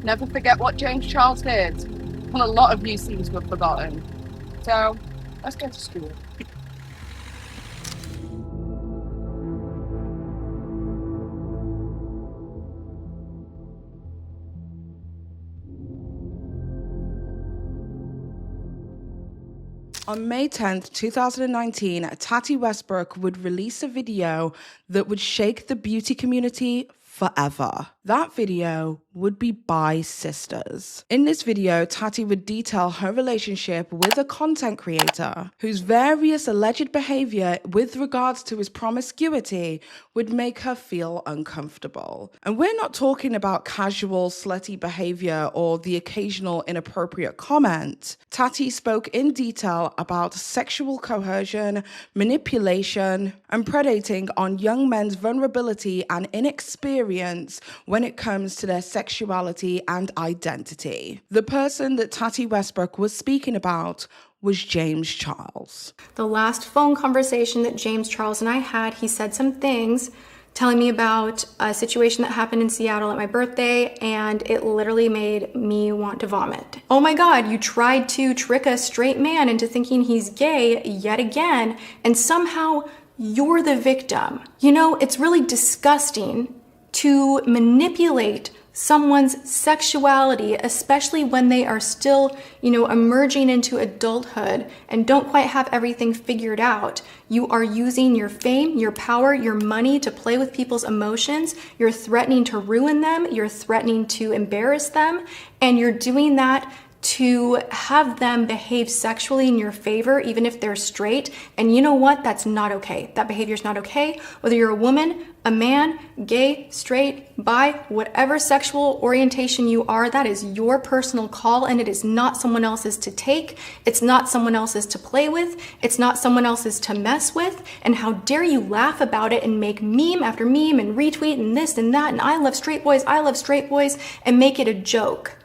Never forget what James Charles did. And a lot of you seem to have forgotten. So, let's go to school. On May 10th, 2019, Tati Westbrook would release a video that would shake the beauty community forever. That video would be By Sisters. In this video, Tati would detail her relationship with a content creator whose various alleged behavior with regards to his promiscuity would make her feel uncomfortable. And we're not talking about casual, slutty behavior or the occasional inappropriate comment. Tati spoke in detail about sexual coercion, manipulation, and predating on young men's vulnerability and inexperience when it comes to their sexuality and identity. The person that Tati Westbrook was speaking about was James Charles. The last phone conversation that James Charles and I had, he said some things telling me about a situation that happened in Seattle at my birthday, and it literally made me want to vomit. Oh my God, you tried to trick a straight man into thinking he's gay yet again, and somehow you're the victim. You know, it's really disgusting to manipulate someone's sexuality, especially when they are still, emerging into adulthood and don't quite have everything figured out. You are using your fame, your power, your money to play with people's emotions. You're threatening to ruin them. You're threatening to embarrass them. And you're doing that to have them behave sexually in your favor, even if they're straight. And you know what? That's not okay. That behavior is not okay. Whether you're a woman, a man, gay, straight, bi, whatever sexual orientation you are, that is your personal call, and it is not someone else's to take. It's not someone else's to play with. It's not someone else's to mess with. And how dare you laugh about it and make meme after meme and retweet and this and that and I love straight boys and make it a joke.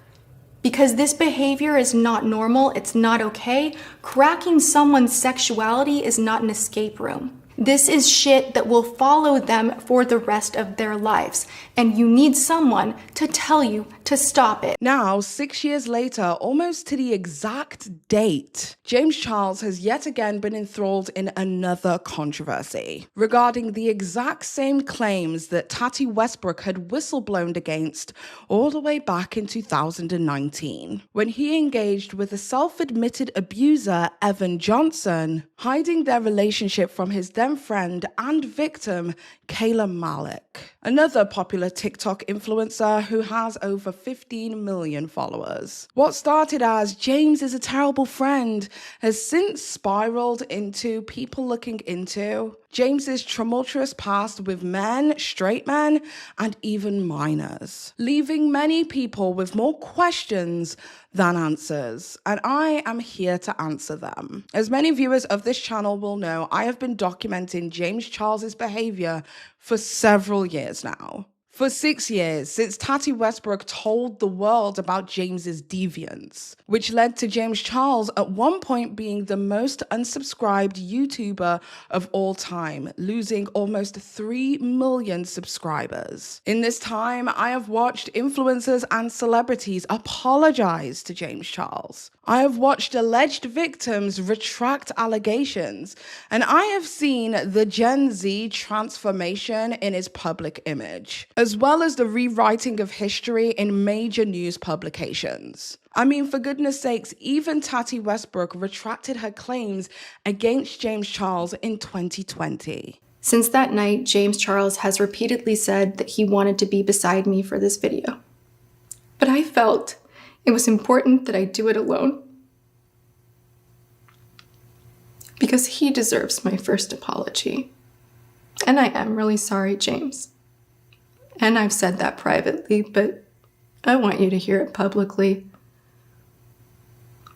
Because this behavior is not normal, it's not okay. Cracking someone's sexuality is not an escape room. This is shit that will follow them for the rest of their lives. And you need someone to tell you to stop it. Now, 6 years later, almost to the exact date, James Charles has yet again been enthralled in another controversy regarding the exact same claims that Tati Westbrook had whistleblown against all the way back in 2019, when he engaged with a self-admitted abuser, Evan Johnson, hiding their relationship from his then friend and victim, Kayla Malik, another popular TikTok influencer who has over 15 million followers. What started as James is a terrible friend has since spiraled into people looking into James's tumultuous past with men, straight men, and even minors, leaving many people with more questions than answers, and I am here to answer them. As many viewers of this channel will know, I have been documenting James Charles's behavior for several years now. For 6 years, since Tati Westbrook told the world about James's deviance, which led to James Charles at one point being the most unsubscribed YouTuber of all time, losing almost 3 million subscribers. In this time, I have watched influencers and celebrities apologize to James Charles. I have watched alleged victims retract allegations, and I have seen the Gen Z transformation in his public image, as well as the rewriting of history in major news publications. I mean, for goodness sakes, even Tati Westbrook retracted her claims against James Charles in 2020. Since that night, James Charles has repeatedly said that he wanted to be beside me for this video. But I felt it was important that I do it alone. Because he deserves my first apology. And I am really sorry, James. And I've said that privately, but I want you to hear it publicly.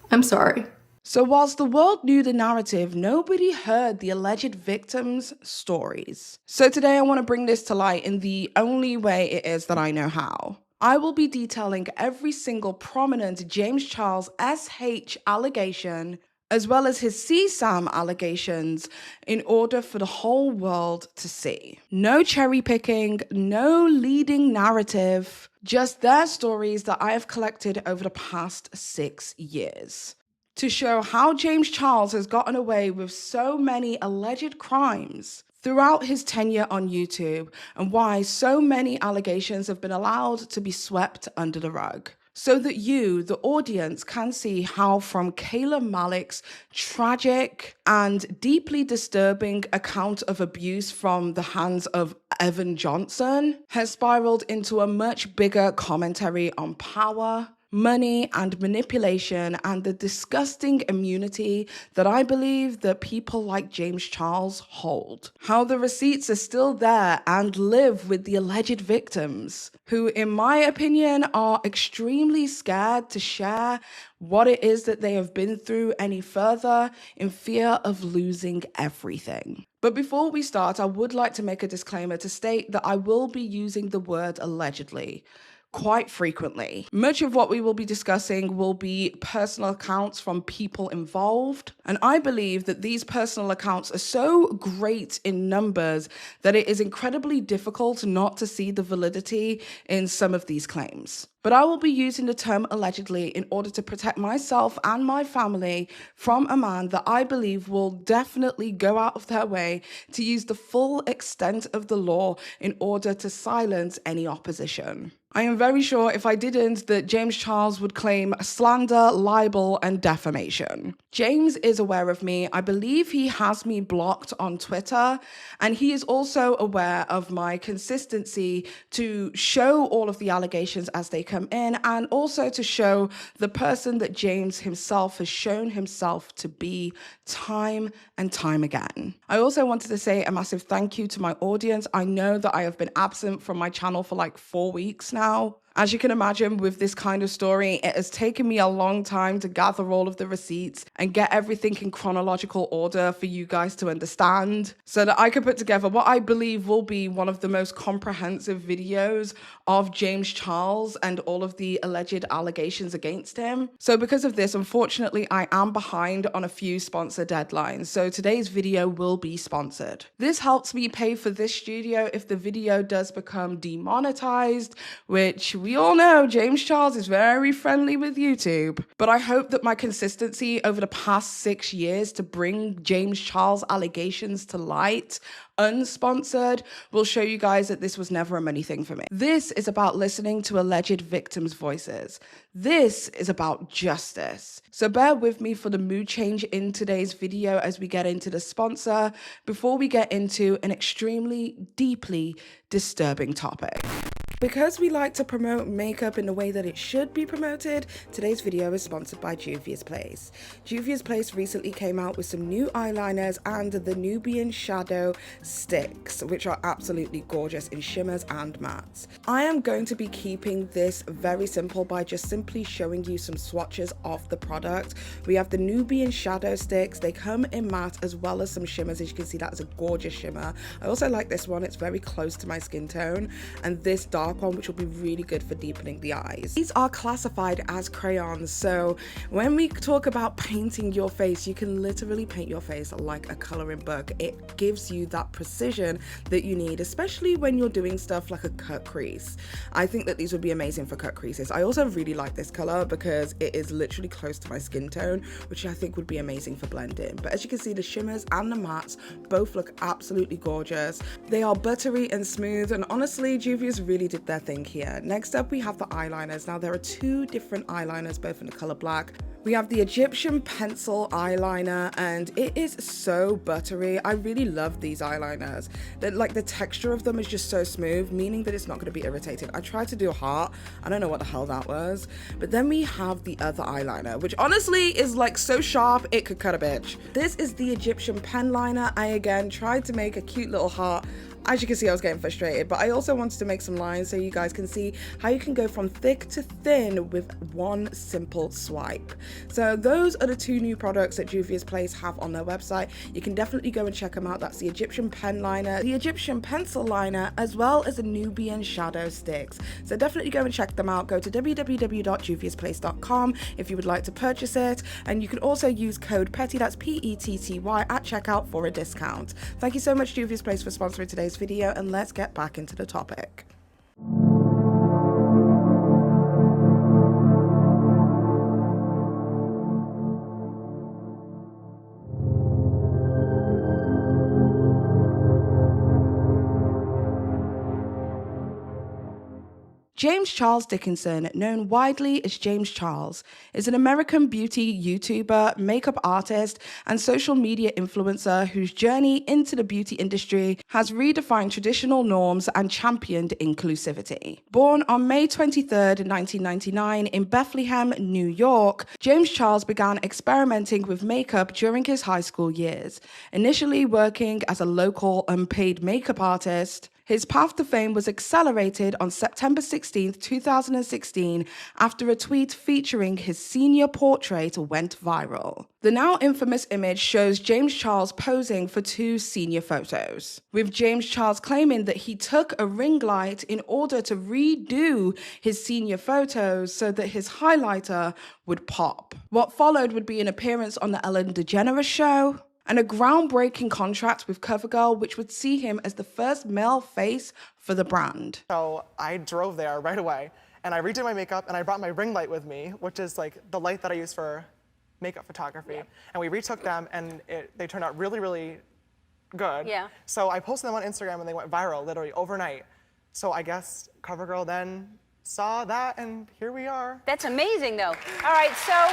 I'm sorry. So whilst the world knew the narrative, nobody heard the alleged victims' stories. So today I want to bring this to light in the only way it is that I know how. I will be detailing every single prominent James Charles SH allegation, as well as his CSAM allegations, in order for the whole world to see. No cherry picking, no leading narrative, just their stories that I have collected over the past 6 years to show how James Charles has gotten away with so many alleged crimes throughout his tenure on YouTube, and why so many allegations have been allowed to be swept under the rug. So that you, the audience, can see how from Kayla Malik's tragic and deeply disturbing account of abuse from the hands of Evan Johnson has spiraled into a much bigger commentary on power, money, and manipulation, and the disgusting immunity that I believe that people like James Charles hold. How the receipts are still there and live with the alleged victims, who, in my opinion, are extremely scared to share what it is that they have been through any further, in fear of losing everything. But before we start, I would like to make a disclaimer to state that I will be using the word allegedly quite frequently. Much of what we will be discussing will be personal accounts from people involved, and I believe that these personal accounts are so great in numbers that it is incredibly difficult not to see the validity in some of these claims. But I will be using the term allegedly in order to protect myself and my family from a man that I believe will definitely go out of their way to use the full extent of the law in order to silence any opposition. I am very sure if I didn't that James Charles would claim slander, libel, and defamation. James is aware of me. I believe he has me blocked on Twitter, and he is also aware of my consistency to show all of the allegations as they come in, and also to show the person that James himself has shown himself to be time and time again. I also wanted to say a massive thank you to my audience. I know that I have been absent from my channel for like 4 weeks now. As you can imagine, with this kind of story, it has taken me a long time to gather all of the receipts and get everything in chronological order for you guys to understand, so that I can put together what I believe will be one of the most comprehensive videos of James Charles and all of the alleged allegations against him. So because of this, unfortunately, I am behind on a few sponsor deadlines, so today's video will be sponsored. This helps me pay for this studio if the video does become demonetized, which we all know James Charles is very friendly with YouTube. But I hope that my consistency over the past 6 years to bring James Charles allegations to light, unsponsored, will show you guys that this was never a money thing for me. This is about listening to alleged victims' voices. This is about justice. So bear with me for the mood change in today's video as we get into the sponsor, before we get into an extremely deeply disturbing topic. Because we like to promote makeup in the way that it should be promoted, today's video is sponsored by Juvia's Place. Juvia's Place recently came out with some new eyeliners and the Nubian Shadow Sticks, which are absolutely gorgeous in shimmers and mattes. I am going to be keeping this very simple by just simply showing you some swatches of the product. We have the Nubian Shadow Sticks. They come in matte as well as some shimmers. As you can see, that is a gorgeous shimmer. I also like this one. It's very close to my skin tone, and this dark one, which will be really good for deepening the eyes. These are classified as crayons, so when we talk about painting your face, you can literally paint your face like a coloring book. It gives you that precision that you need, especially when you're doing stuff like a cut crease. I think that these would be amazing for cut creases. I also really like this color because it is literally close to my skin tone, which I think would be amazing for blending. But as you can see, the shimmers and the mattes both look absolutely gorgeous. They are buttery and smooth, and honestly, Juvia's really did their thing here. Next up, we have the eyeliners. Now, there are 2 different eyeliners, both in the color black. We have the Egyptian pencil eyeliner, and it is so buttery. I really love these eyeliners. Like, the texture of them is just so smooth, meaning that it's not going to be irritating. I tried to do a heart. I don't know what the hell that was. But then we have the other eyeliner, which honestly is like so sharp it could cut a bitch. This is the Egyptian pen liner. I again tried to make a cute little heart. As you can see, I was getting frustrated, but I also wanted to make some lines so you guys can see how you can go from thick to thin with one simple swipe. So those are the two new products that Juvia's Place have on their website. You can definitely go and check them out. That's the Egyptian pen liner, the Egyptian pencil liner, as well as the Nubian shadow sticks. So definitely go and check them out. Go to www.juviasplace.com if you would like to purchase it. And you can also use code PETTY, that's PETTY, at checkout for a discount. Thank you so much, Juvia's Place, for sponsoring today's video, and let's get back into the topic. James Charles Dickinson, known widely as James Charles, is an American beauty YouTuber, makeup artist, and social media influencer whose journey into the beauty industry has redefined traditional norms and championed inclusivity. Born on May 23rd, 1999 in Bethlehem, New York, James Charles began experimenting with makeup during his high school years, initially working as a local unpaid makeup artist. His path to fame was accelerated on September 16, 2016, after a tweet featuring his senior portrait went viral. The now infamous image shows James Charles posing for two senior photos, with James Charles claiming that he took a ring light in order to redo his senior photos so that his highlighter would pop. What followed would be an appearance on the Ellen DeGeneres Show, and a groundbreaking contract with CoverGirl, which would see him as the first male face for the brand. So I drove there right away, and I redid my makeup, and I brought my ring light with me, which is like the light that I use for makeup photography. Yeah. And we retook them, and they turned out really, really good. Yeah. So I posted them on Instagram, and they went viral literally overnight. So I guess CoverGirl then saw that, and here we are. That's amazing, though. All right, so.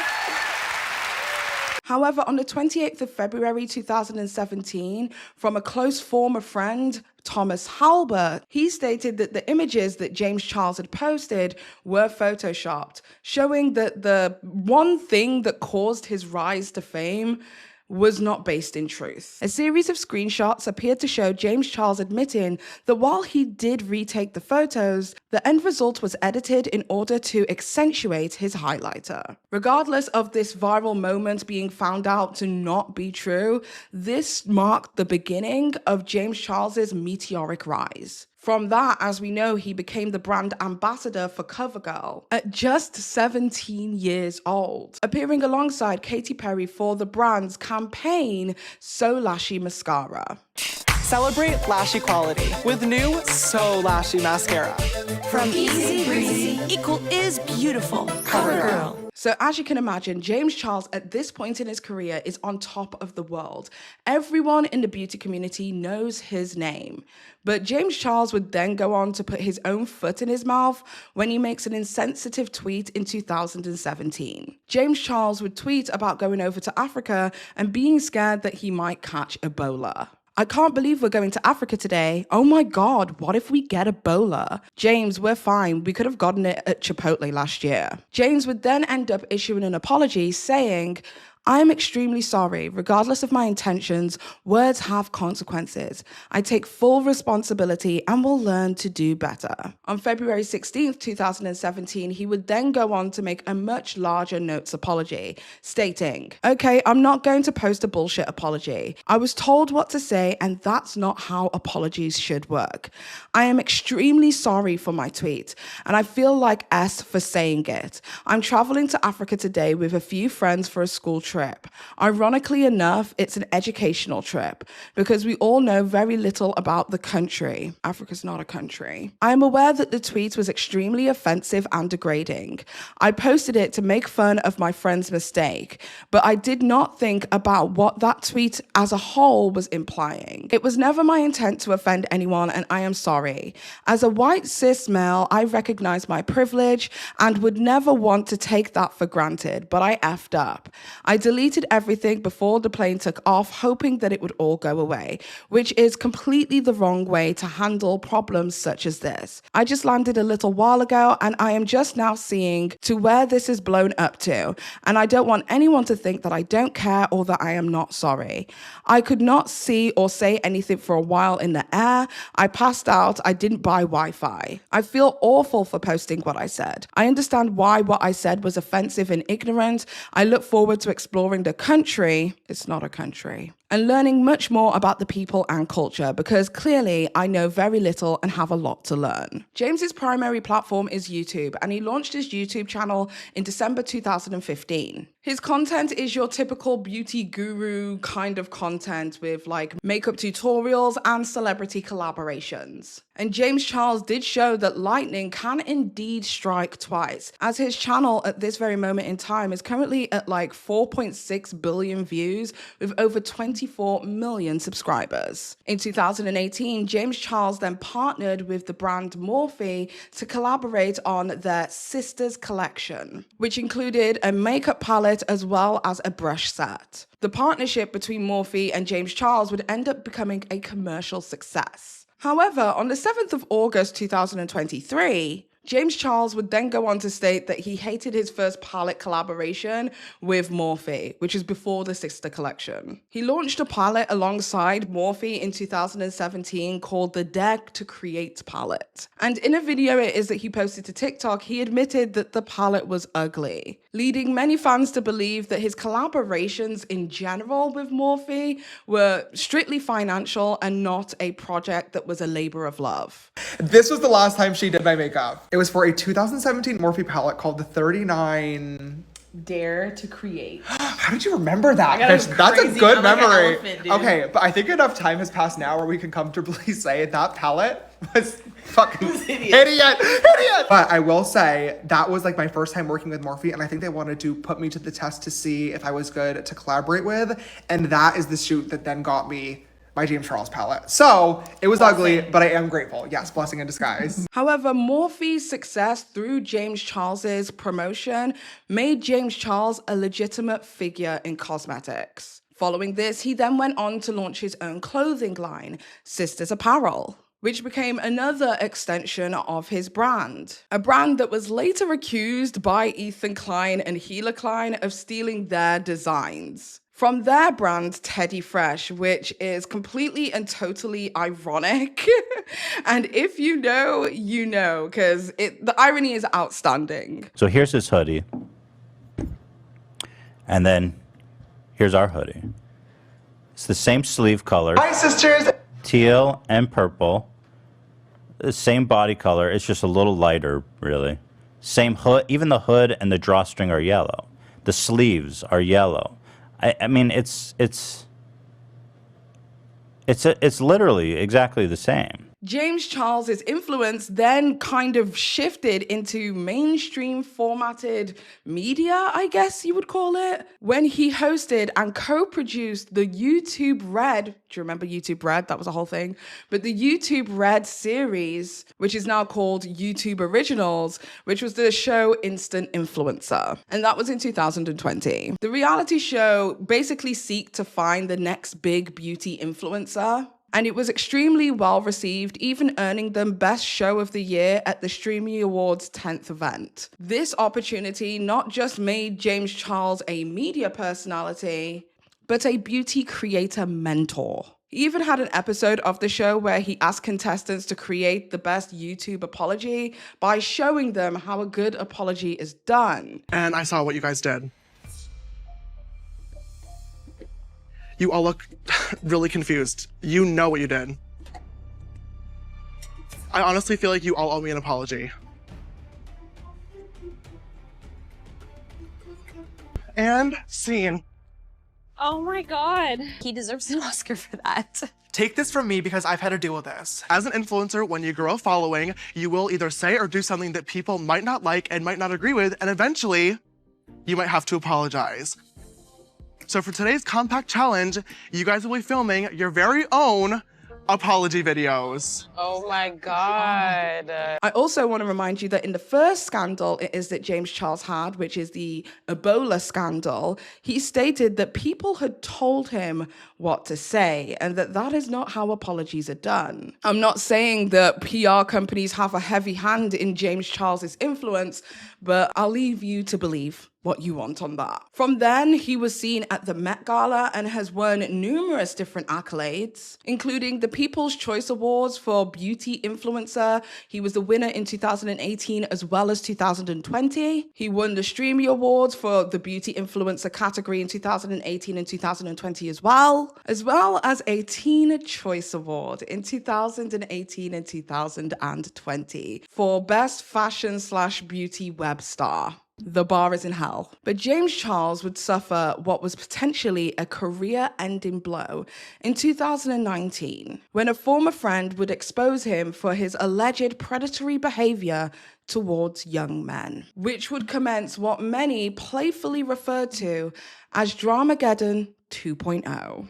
However, on the 28th of February 2017, from a close former friend, Thomas Halbert, he stated that the images that James Charles had posted were photoshopped, showing that the one thing that caused his rise to fame was not based in truth. A series of screenshots appeared to show James Charles admitting that while he did retake the photos, the end result was edited in order to accentuate his highlighter. Regardless of this viral moment being found out to not be true, this marked the beginning of James Charles's meteoric rise. From that, as we know, he became the brand ambassador for CoverGirl at just 17 years old, appearing alongside Katy Perry for the brand's campaign So Lashy Mascara. Celebrate lash equality with new So Lashy mascara. From easy breezy equal is beautiful. CoverGirl. So as you can imagine, James Charles at this point in his career is on top of the world. Everyone in the beauty community knows his name. But James Charles would then go on to put his own foot in his mouth when he makes an insensitive tweet in 2017. James Charles would tweet about going over to Africa and being scared that he might catch Ebola. I can't believe we're going to Africa today. Oh my God, what if we get Ebola? James, we're fine. We could have gotten it at Chipotle last year. James would then end up issuing an apology saying, I am extremely sorry. Regardless of my intentions, words have consequences. I take full responsibility and will learn to do better. On February 16th, 2017, he would then go on to make a much larger notes apology, stating, okay, I'm not going to post a bullshit apology. I was told what to say, and that's not how apologies should work. I am extremely sorry for my tweet, and I feel like S for saying it. I'm traveling to Africa today with a few friends for a school trip. Ironically enough, it's an educational trip because we all know very little about the country. Africa's not a country. I am aware that the tweet was extremely offensive and degrading. I posted it to make fun of my friend's mistake, but I did not think about what that tweet as a whole was implying. It was never my intent to offend anyone, and I am sorry. As a white cis male, I recognize my privilege and would never want to take that for granted, but I effed up. I deleted everything before the plane took off, hoping that it would all go away, which is completely the wrong way to handle problems such as this. I just landed a little while ago and I am just now seeing to where this is blown up to, and I don't want anyone to think that I don't care or that I am not sorry. I could not see or say anything for a while in the air. I passed out. I didn't buy Wi-Fi. I feel awful for posting what I said. I understand why what I said was offensive and ignorant. I look forward to exploring the country. It's not a country. And learning much more about the people and culture, because clearly I know very little and have a lot to learn. James's primary platform is YouTube, and he launched his YouTube channel in December 2015. His content is your typical beauty guru kind of content with like makeup tutorials and celebrity collaborations. And James Charles did show that lightning can indeed strike twice, as his channel at this very moment in time is currently at like 4.6 billion views with over 24 million subscribers. In 2018, James Charles then partnered with the brand Morphe to collaborate on their Sisters collection, which included a makeup palette as well as a brush set. The partnership between Morphe and James Charles would end up becoming a commercial success. However, on the 7th of August 2023, James Charles would then go on to state that he hated his first palette collaboration with Morphe, which is before the Sister collection. He launched a palette alongside Morphe in 2017 called the Dare to Create palette. And in a video it is that he posted to TikTok, he admitted that the palette was ugly, leading many fans to believe that his collaborations in general with Morphe were strictly financial and not a project that was a labor of love. This was the last time she did my makeup. It was for a 2017 Morphe palette called the 39... Dare to Create. How did you remember that? That's a good memory. Elephant, dude. Okay, but I think enough time has passed now where we can comfortably say that palette was fucking idiot. But I will say that was like my first time working with Morphe, and I think they wanted to put me to the test to see if I was good to collaborate with, and that is the shoot that then got me my James Charles palette. So it was ugly, but I am grateful. Yes, blessing in disguise. However, Morphe's success through James Charles's promotion made James Charles a legitimate figure in cosmetics. Following this, he then went on to launch his own clothing line, Sisters Apparel, which became another extension of his brand. A brand that was later accused by Ethan Klein and Gila Klein of stealing their designs from their brand Teddy Fresh, which is completely and totally ironic. And if you know, you know, because the irony is outstanding. So here's his hoodie. And then here's our hoodie. It's the same sleeve color. Hi, sisters. Teal and purple. The same body color. It's just a little lighter, really. Same hood. Even the hood and the drawstring are yellow. The sleeves are yellow. I mean, it's literally exactly the same. James Charles's influence then kind of shifted into mainstream formatted media, I guess you would call it, when he hosted and co-produced the YouTube Red. Do you remember YouTube Red? That was a whole thing. But the YouTube Red series, which is now called YouTube Originals, which was the show Instant Influencer. And that was in 2020. The reality show basically seeked to find the next big beauty influencer. And it was extremely well received, even earning them Best Show of the Year at the Streamy Awards 10th event. This opportunity not just made James Charles a media personality, but a beauty creator mentor. He even had an episode of the show where he asked contestants to create the best YouTube apology by showing them how a good apology is done. And I saw what you guys did. You all look really confused. You know what you did. I honestly feel like you all owe me an apology. And scene. Oh my God. He deserves an Oscar for that. Take this from me because I've had to deal with this. As an influencer, when you grow a following, you will either say or do something that people might not like and might not agree with, and eventually, you might have to apologize. So for today's compact challenge, you guys will be filming your very own apology videos. Oh my God. I also want to remind you that in the first scandal it is that James Charles had, which is the Ebola scandal, he stated that people had told him what to say and that is not how apologies are done. I'm not saying that PR companies have a heavy hand in James Charles's influence, but I'll leave you to believe what you want on that. From then, he was seen at the Met Gala and has won numerous different accolades, including the People's Choice Awards for Beauty Influencer. He was the winner in 2018 as well as 2020. He won the Streamy Awards for the Beauty Influencer category in 2018 and 2020 as well as a Teen Choice Award in 2018 and 2020 for Best Fashion/Beauty Web Star. The bar is in hell. But James Charles would suffer what was potentially a career-ending blow in 2019 when a former friend would expose him for his alleged predatory behavior towards young men, which would commence what many playfully referred to as Dramageddon 2.0.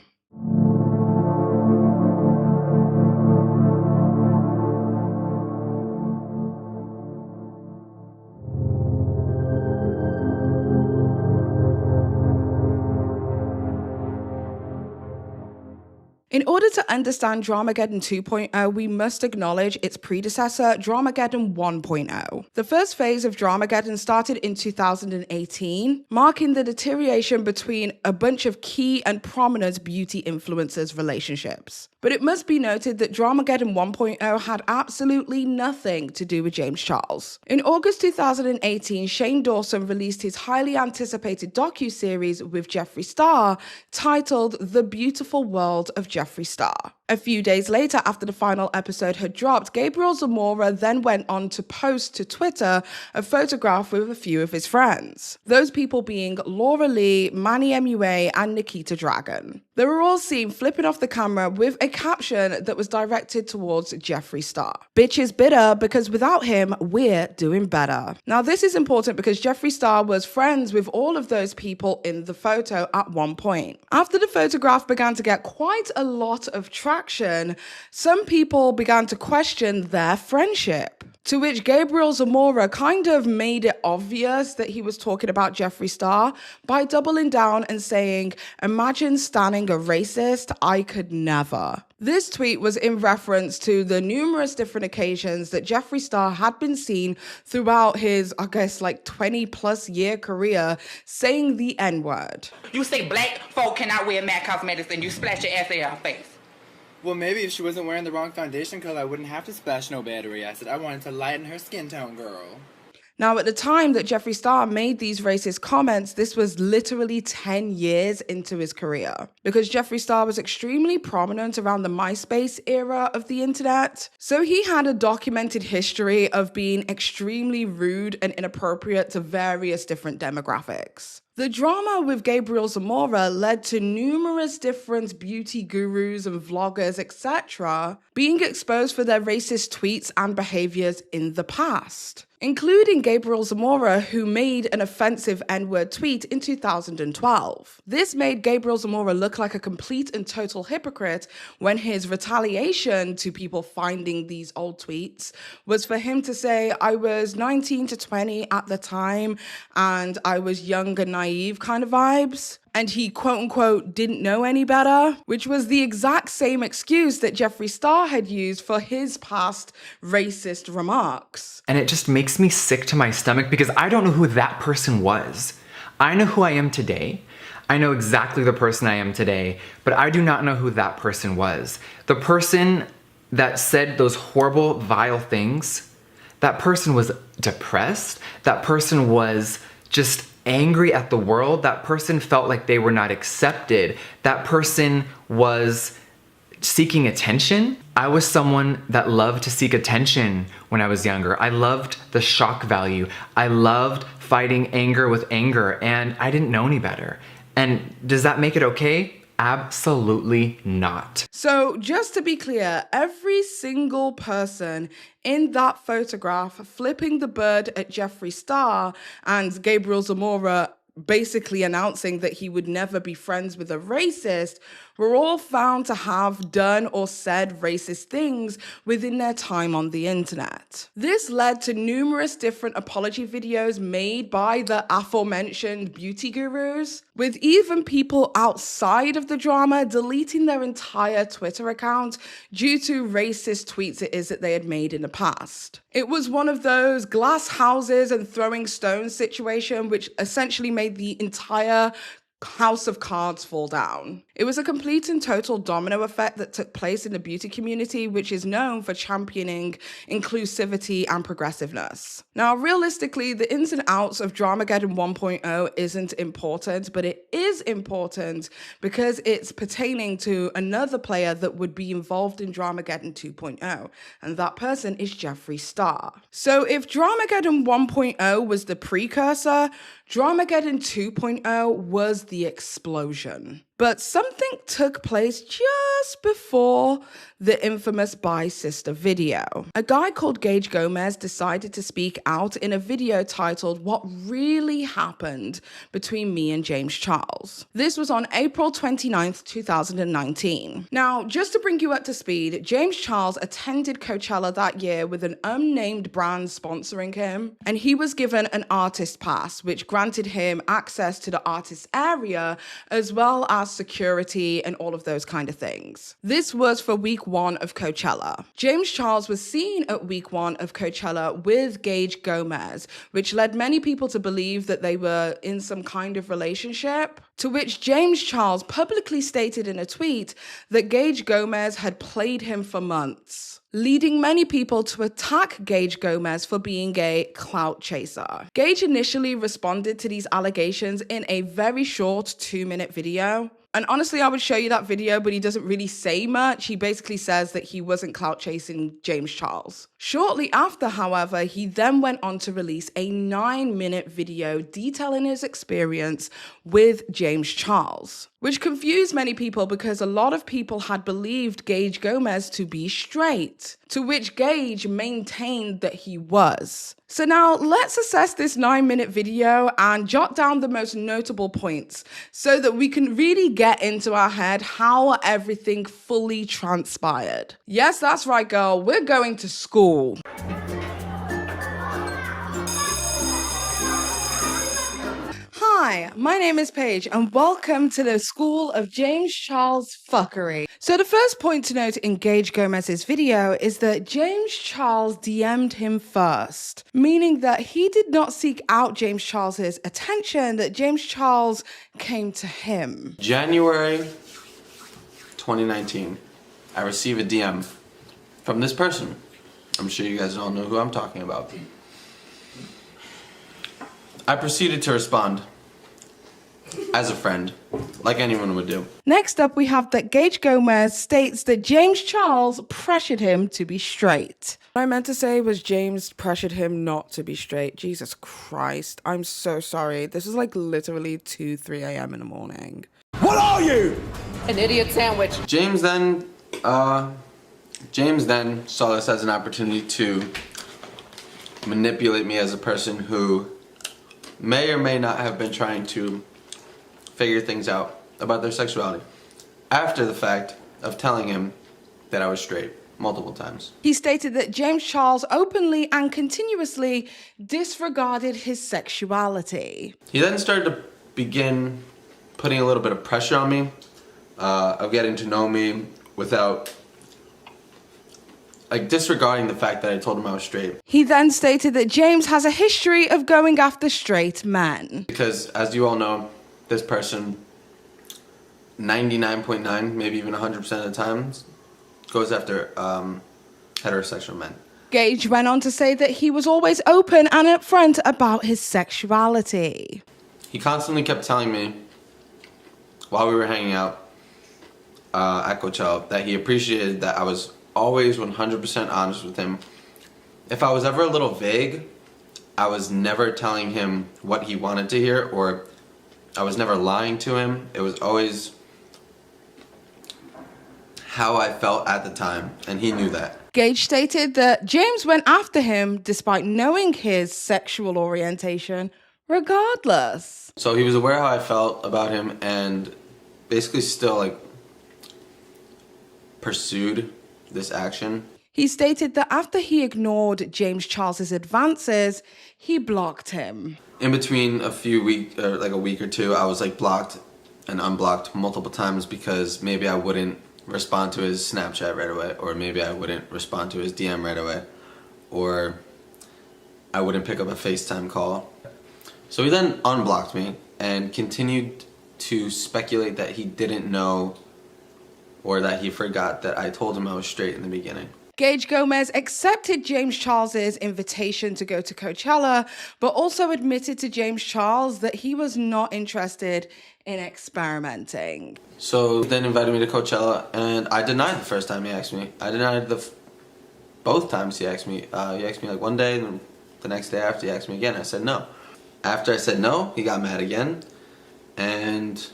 In order to understand Dramageddon 2.0, we must acknowledge its predecessor, Dramageddon 1.0. The first phase of Dramageddon started in 2018, marking the deterioration between a bunch of key and prominent beauty influencers' relationships. But it must be noted that Dramageddon 1.0 had absolutely nothing to do with James Charles. In August 2018, Shane Dawson released his highly anticipated docuseries with Jeffree Star titled The Beautiful World of Jeffree Star. A few days later, after the final episode had dropped, Gabriel Zamora then went on to post to Twitter a photograph with a few of his friends. Those people being Laura Lee, Manny MUA, and Nikita Dragon. They were all seen flipping off the camera with a caption that was directed towards Jeffree Star. Bitch is bitter because without him, we're doing better. Now, this is important because Jeffree Star was friends with all of those people in the photo at one point. After the photograph began to get quite a lot of traction, some people began to question their friendship. To which Gabriel Zamora kind of made it obvious that he was talking about Jeffree Star by doubling down and saying, "Imagine standing a racist, I could never." This tweet was in reference to the numerous different occasions that Jeffree Star had been seen throughout his, 20+ year career saying the N-word. You say black folk cannot wear MAC cosmetics and you splash your acid in her face. Well, maybe if she wasn't wearing the wrong foundation color, I wouldn't have to splash no battery acid. I wanted to lighten her skin tone, girl. Now, at the time that Jeffree Star made these racist comments, this was literally 10 years into his career. Because Jeffree Star was extremely prominent around the MySpace era of the internet. So he had a documented history of being extremely rude and inappropriate to various different demographics. The drama with Gabriel Zamora led to numerous different beauty gurus and vloggers, etc., being exposed for their racist tweets and behaviors in the past, including Gabriel Zamora, who made an offensive N-word tweet in 2012. This made Gabriel Zamora look like a complete and total hypocrite when his retaliation to people finding these old tweets was for him to say, "I was 19 to 20 at the time and I was young and naive," kind of vibes. And he, quote unquote, didn't know any better, which was the exact same excuse that Jeffree Star had used for his past racist remarks. And it just makes me sick to my stomach because I don't know who that person was. I know who I am today. I know exactly the person I am today, but I do not know who that person was. The person that said those horrible, vile things, that person was depressed. That person was just angry at the world. That person felt like they were not accepted. That person was seeking attention. I was someone that loved to seek attention when I was younger. I loved the shock value. I loved fighting anger with anger, and I didn't know any better. And does that make it okay? Absolutely not. So just to be clear, every single person in that photograph flipping the bird at Jeffree Star and Gabriel Zamora basically announcing that he would never be friends with a racist, were all found to have done or said racist things within their time on the internet. This led to numerous different apology videos made by the aforementioned beauty gurus, with even people outside of the drama deleting their entire Twitter account due to racist tweets it is that they had made in the past. It was one of those glass houses and throwing stones situation which essentially made the entire house of cards fall down. It was a complete and total domino effect that took place in the beauty community, which is known for championing inclusivity and progressiveness. Now, realistically, the ins and outs of Dramageddon 1.0 isn't important, but it is important because it's pertaining to another player that would be involved in Dramageddon 2.0, and that person is Jeffree Star. So if Dramageddon 1.0 was the precursor, Dramageddon 2.0 was the explosion. But something took place just before the infamous Bi Sister video. A guy called Gage Gomes decided to speak out in a video titled "What Really Happened Between Me and James Charles." This was on April 29th, 2019. Now, just to bring you up to speed, James Charles attended Coachella that year with an unnamed brand sponsoring him, and he was given an artist pass, which granted him access to the artist area as well as security and all of those kind of things. This was for week 1 of Coachella. James Charles was seen at week 1 of Coachella with Gage Gomes, which led many people to believe that they were in some kind of relationship, to which James Charles publicly stated in a tweet that Gage Gomes had played him for months, leading many people to attack Gage Gomes for being a clout chaser. Gage initially responded to these allegations in a very short 2-minute video. And honestly, I would show you that video, but he doesn't really say much. He basically says that he wasn't clout chasing James Charles. Shortly after, however, he then went on to release a 9-minute video detailing his experience with James Charles, which confused many people because a lot of people had believed Gage Gomes to be straight, to which Gage maintained that he was. So now let's assess this 9-minute video and jot down the most notable points so that we can really get into our head how everything fully transpired. Yes, that's right, girl. We're going to school. Hi, my name is Paige and welcome to the School of James Charles Fuckery. So the first point to note in Gage Gomez's video is that James Charles DM'd him first, meaning that he did not seek out James Charles's attention, that James Charles came to him. January 2019, I receive a DM from this person. I'm sure you guys all know who I'm talking about. I proceeded to respond as a friend, like anyone would do. Next up, we have that Gage Gomes states that James Charles pressured him to be straight. What I meant to say was James pressured him not to be straight. Jesus Christ. I'm so sorry. This is like literally 2-3 a.m. in the morning. What are you? An idiot sandwich. James then saw this as an opportunity to manipulate me as a person who may or may not have been trying to figure things out about their sexuality after the fact of telling him that I was straight multiple times. He stated that James Charles openly and continuously disregarded his sexuality. He then started to begin putting a little bit of pressure on me, of getting to know me without disregarding the fact that I told him I was straight. He then stated that James has a history of going after straight men. Because, as you all know, this person, 99.9, maybe even 100% of the time, goes after heterosexual men. Gage went on to say that he was always open and upfront about his sexuality. He constantly kept telling me, while we were hanging out at Coachella, that he appreciated that I was always 100% honest with him. If I was ever a little vague, I was never telling him what he wanted to hear, or I was never lying to him. It was always how I felt at the time, and he knew that. Gage stated that James went after him despite knowing his sexual orientation Regardless. So he was aware how I felt about him and basically still like pursued this action. He stated that after he ignored James Charles's advances, he blocked him. In between a week or two, I was like blocked and unblocked multiple times because maybe I wouldn't respond to his Snapchat right away, or maybe I wouldn't respond to his DM right away, or I wouldn't pick up a FaceTime call. So he then unblocked me and continued to speculate that he didn't know or that he forgot that I told him I was straight in the beginning. Gage Gomes accepted James Charles's invitation to go to Coachella, but also admitted to James Charles that he was not interested in experimenting. So then invited me to Coachella, and I denied the first time he asked me. I denied both times he asked me. He asked me like one day, and then the next day after he asked me again. I said no. After I said no, he got mad again and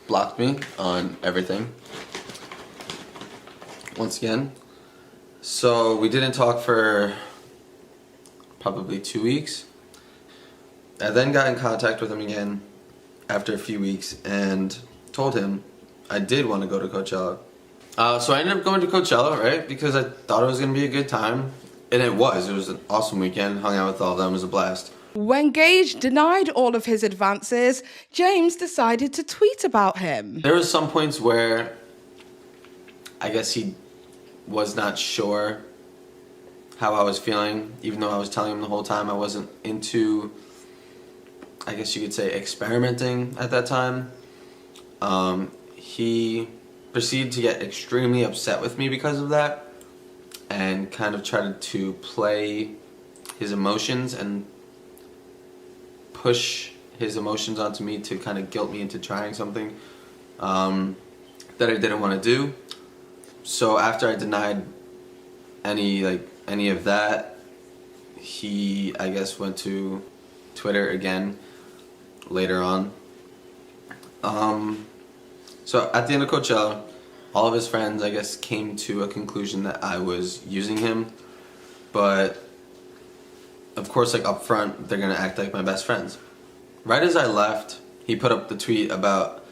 blocked me on everything. Once again. So we didn't talk for probably 2 weeks. I then got in contact with him again after a few weeks and told him I did want to go to Coachella. So I ended up going to Coachella, right? Because I thought it was going to be a good time. And it was. It was an awesome weekend. Hung out with all of them. It was a blast. When Gage denied all of his advances, James decided to tweet about him. There were some points where I guess he was not sure how I was feeling, even though I was telling him the whole time I wasn't into, I guess you could say, experimenting at that time. He proceeded to get extremely upset with me because of that and kind of tried to play his emotions and push his emotions onto me to kind of guilt me into trying something that I didn't want to do. So after I denied any of that, he, I guess, went to Twitter again later on. So at the end of Coachella, all of his friends, I guess, came to a conclusion that I was using him. But of course, like up front, they're gonna act like my best friends. Right as I left, he put up the tweet about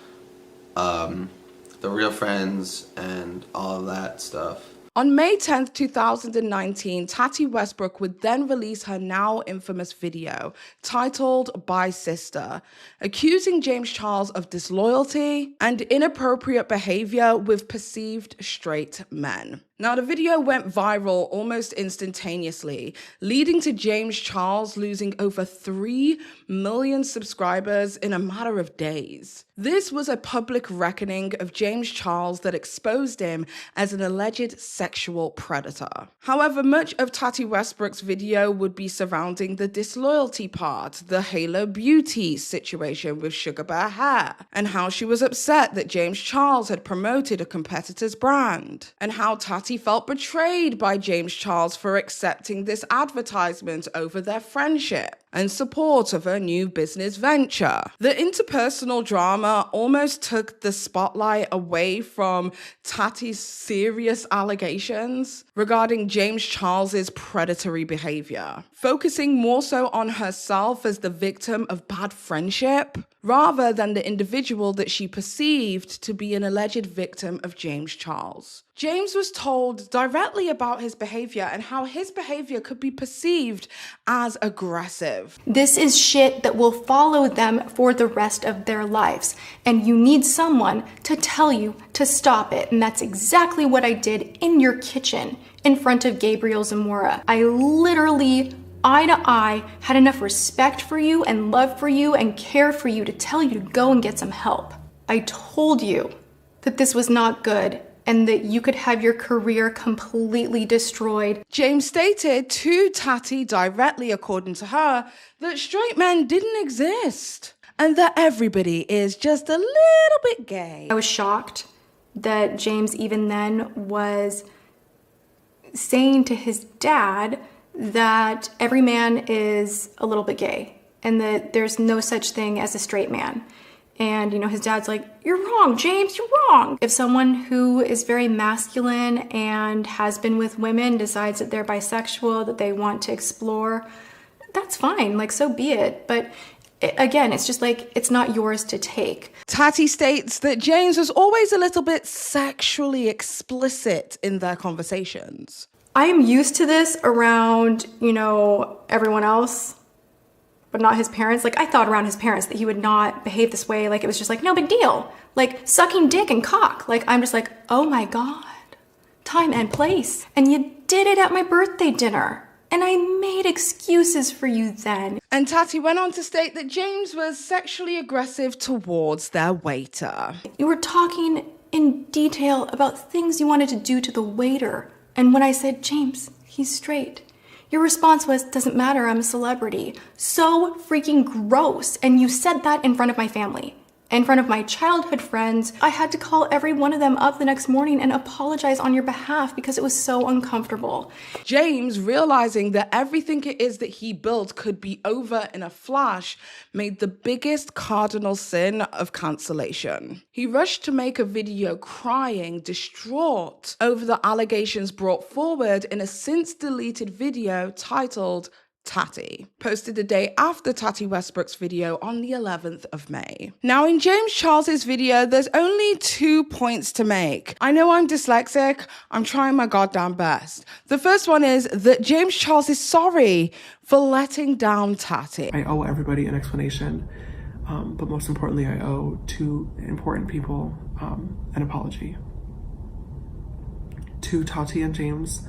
the real friends and all of that stuff. On May 10th, 2019, Tati Westbrook would then release her now infamous video titled Bye Sister, accusing James Charles of disloyalty and inappropriate behavior with perceived straight men. Now, the video went viral almost instantaneously, leading to James Charles losing over 3 million subscribers in a matter of days. This was a public reckoning of James Charles that exposed him as an alleged sexual predator. However, much of Tati Westbrook's video would be surrounding the disloyalty part, the Halo Beauty situation with Sugar Bear Hair, and how she was upset that James Charles had promoted a competitor's brand, and how Tati felt betrayed by James Charles for accepting this advertisement over their friendship and support of her new business venture. The interpersonal drama almost took the spotlight away from Tati's serious allegations regarding James Charles's predatory behavior, focusing more so on herself as the victim of bad friendship rather than the individual that she perceived to be an alleged victim of James Charles. James was told directly about his behavior and how his behavior could be perceived as aggressive. This is shit that will follow them for the rest of their lives. And you need someone to tell you to stop it. And that's exactly what I did in your kitchen in front of Gabriel Zamora. I literally, eye to eye, had enough respect for you and love for you and care for you to tell you to go and get some help. I told you that this was not good and that you could have your career completely destroyed. James stated to Tati directly, according to her, that straight men didn't exist and that everybody is just a little bit gay. I was shocked that James even then was saying to his dad that every man is a little bit gay and that there's no such thing as a straight man. And, you know, his dad's like, you're wrong, James, you're wrong. If someone who is very masculine and has been with women decides that they're bisexual, that they want to explore, that's fine, like, so be it. But again, it's just like, it's not yours to take. Tati states that James was always a little bit sexually explicit in their conversations. I am used to this around, you know, everyone else, but not his parents. Like, I thought around his parents that he would not behave this way. Like, it was just like, no big deal. Like, sucking dick and cock. Like, I'm just like, oh my God, time and place. And you did it at my birthday dinner. And I made excuses for you then. And Tati went on to state that James was sexually aggressive towards their waiter. You were talking in detail about things you wanted to do to the waiter. And when I said, James, he's straight, your response was, doesn't matter, I'm a celebrity. So freaking gross. And you said that in front of my family. In front of my childhood friends. I had to call every one of them up the next morning and apologize on your behalf because it was so uncomfortable. James, realizing that everything it is that he built could be over in a flash, made the biggest cardinal sin of cancellation. He rushed to make a video crying, distraught over the allegations brought forward in a since deleted video titled Tati, posted the day after Tati Westbrook's video on the 11th of May. Now, in James Charles's video, there's only 2 points to make. I know I'm dyslexic. I'm trying my goddamn best. The first one is that James Charles is sorry for letting down Tati. I owe everybody an explanation, but most importantly, I owe 2 important people an apology. To Tati and James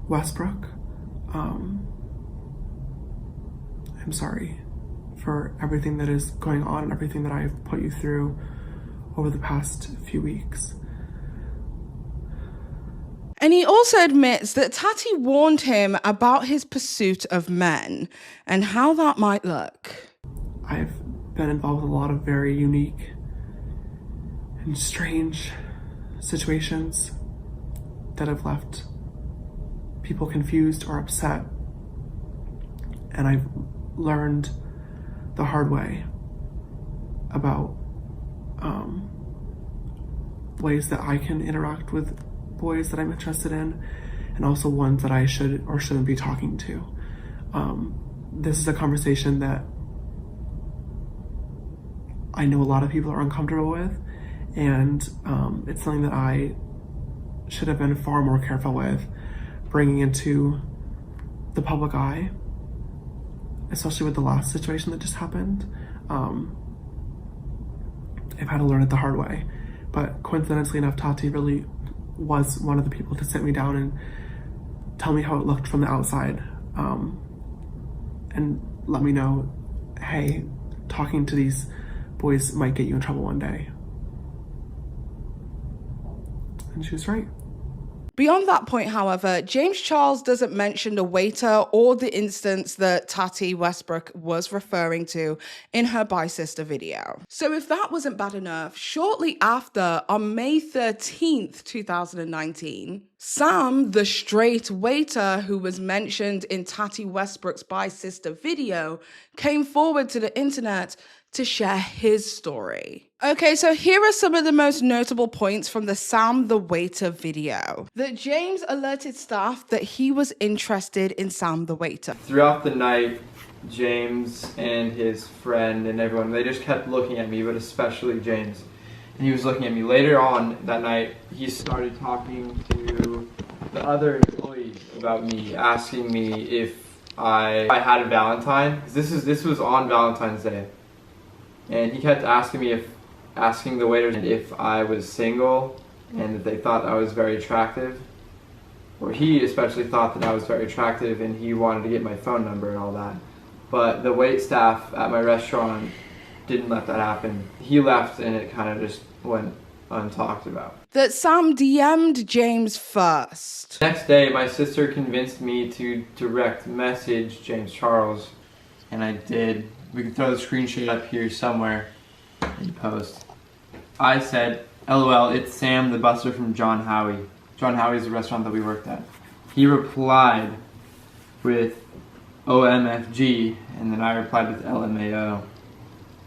Westbrook, I'm sorry for everything that is going on and everything that I've put you through over the past few weeks. And he also admits that Tati warned him about his pursuit of men and how that might look. I've been involved with a lot of very unique and strange situations that have left people confused or upset. And I've learned the hard way about ways that I can interact with boys that I'm interested in, and also ones that I should or shouldn't be talking to. This is a conversation that I know a lot of people are uncomfortable with, and it's something that I should have been far more careful with bringing into the public eye, especially with the last situation that just happened. I've had to learn it the hard way. But coincidentally enough, Tati really was one of the people to sit me down and tell me how it looked from the outside, and let me know, hey, talking to these boys might get you in trouble one day. And she was right. Beyond that point, however, James Charles doesn't mention the waiter or the instance that Tati Westbrook was referring to in her Bye Sister video. So if that wasn't bad enough, shortly after, on May 13th, 2019, Sam, the straight waiter who was mentioned in Tati Westbrook's Bye Sister video, came forward to the internet to share his story. Okay, so here are some of the most notable points from the Sam the Waiter video. That James alerted staff that he was interested in Sam the Waiter. Throughout the night, James and his friend and everyone, they just kept looking at me, but especially James. And he was looking at me. Later on that night, he started talking to the other employees about me, asking me if I had a Valentine. This was on Valentine's Day. And he kept asking the waiters if I was single and that they thought I was very attractive. Or he especially thought that I was very attractive and he wanted to get my phone number and all that. But the wait staff at my restaurant didn't let that happen. He left and it kind of just went untalked about. That Sam DM'd James first. Next day, my sister convinced me to direct message James Charles, and I did. We can throw the screenshot up here somewhere in post. I said, LOL, it's Sam the busser from John Howie. John Howie's the restaurant that we worked at. He replied with OMFG, and then I replied with LMAO.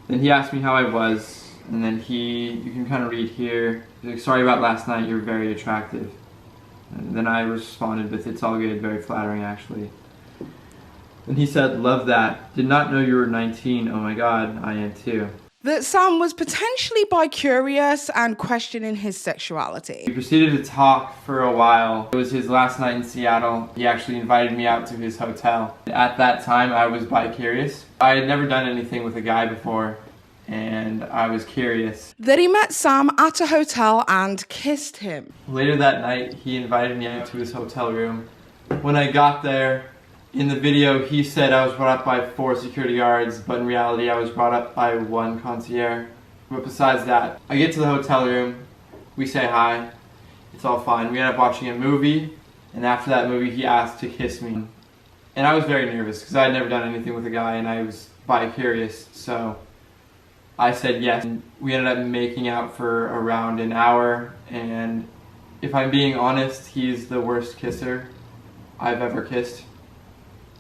Then he asked me how I was, and then you can kind of read here, he's like, sorry about last night, you're very attractive. And then I responded with, it's all good, very flattering actually. And he said, love that. Did not know you were 19. Oh my God, I am too. That Sam was potentially bi-curious and questioning his sexuality. We proceeded to talk for a while. It was his last night in Seattle. He actually invited me out to his hotel. At that time, I was bi-curious. I had never done anything with a guy before, and I was curious. That he met Sam at a hotel and kissed him. Later that night, he invited me out to his hotel room. When I got there, in the video, he said I was brought up by 4 security guards, but in reality, I was brought up by 1 concierge. But besides that, I get to the hotel room, we say hi, it's all fine. We end up watching a movie, and after that movie, he asked to kiss me. And I was very nervous, because I had never done anything with a guy, and I was bi-curious, so I said yes. And we ended up making out for around an hour, and if I'm being honest, he's the worst kisser I've ever kissed.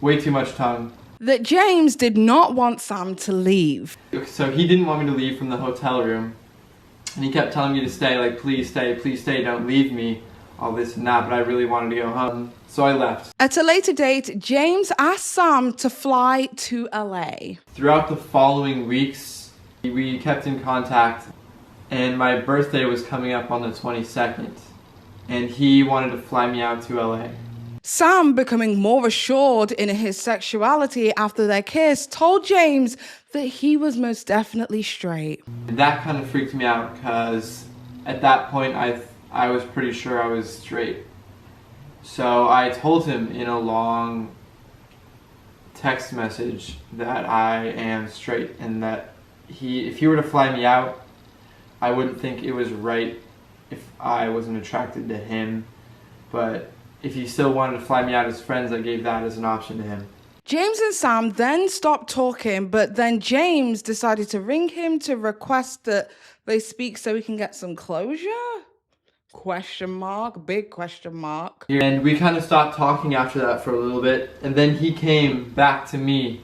Way too much tongue. That James did not want Sam to leave. So he didn't want me to leave from the hotel room. And he kept telling me to stay, like, please stay, don't leave me. All this and that, but I really wanted to go home. So I left. At a later date, James asked Sam to fly to LA. Throughout the following weeks, we kept in contact. And my birthday was coming up on the 22nd. And he wanted to fly me out to LA. Sam, becoming more assured in his sexuality after their kiss, told James that he was most definitely straight. That kind of freaked me out because at that point I was pretty sure I was straight. So I told him in a long text message that I am straight and that if he were to fly me out, I wouldn't think it was right if I wasn't attracted to him, but if he still wanted to fly me out as friends, I gave that as an option to him. James and Sam then stopped talking, but then James decided to ring him to request that they speak so he can get some closure? Question mark, big question mark. And we kind of stopped talking after that for a little bit, and then he came back to me.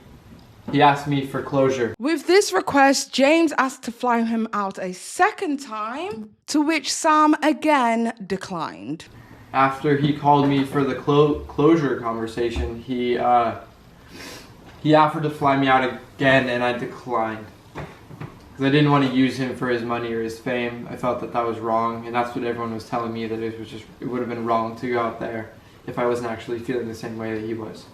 He asked me for closure. With this request, James asked to fly him out a second time, to which Sam again declined. After he called me for the closure conversation, he offered to fly me out again, and I declined. Because I didn't want to use him for his money or his fame. I thought that that was wrong, and that's what everyone was telling me, that it would have been wrong to go out there if I wasn't actually feeling the same way that he was.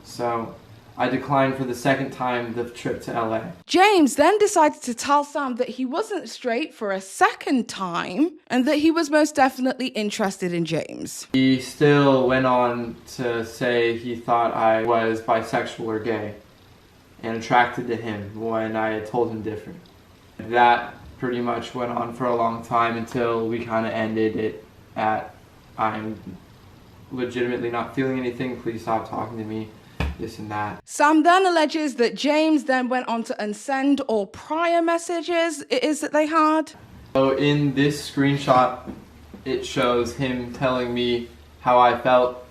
So I declined for the second time the trip to LA. James then decided to tell Sam that he wasn't straight for a second time and that he was most definitely interested in James. He still went on to say he thought I was bisexual or gay and attracted to him when I had told him different. That pretty much went on for a long time until we kind of ended it at, I'm legitimately not feeling anything, please stop talking to me. This and that. Sam then alleges that James then went on to unsend all prior messages it is that they had. So in this screenshot, it shows him telling me how I felt,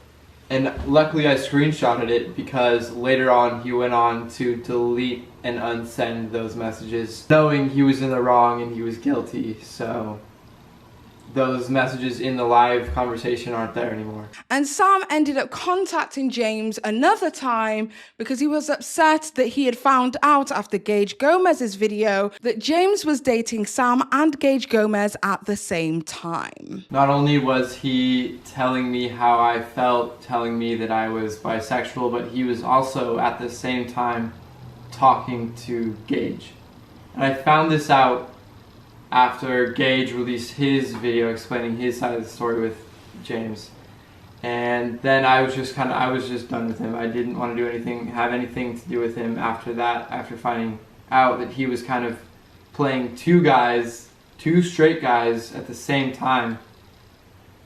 and luckily I screenshotted it because later on he went on to delete and unsend those messages, knowing he was in the wrong and he was guilty, so those messages in the live conversation aren't there anymore. And Sam ended up contacting James another time because he was upset that he had found out after Gage Gomez's video that James was dating Sam and Gage Gomes at the same time. Not only was he telling me how I felt, telling me that I was bisexual, but he was also at the same time talking to Gage. And I found this out after Gage released his video explaining his side of the story with James. And then I was just done with him. I didn't want to do anything, have anything to do with him after that, after finding out that he was kind of playing two straight guys at the same time.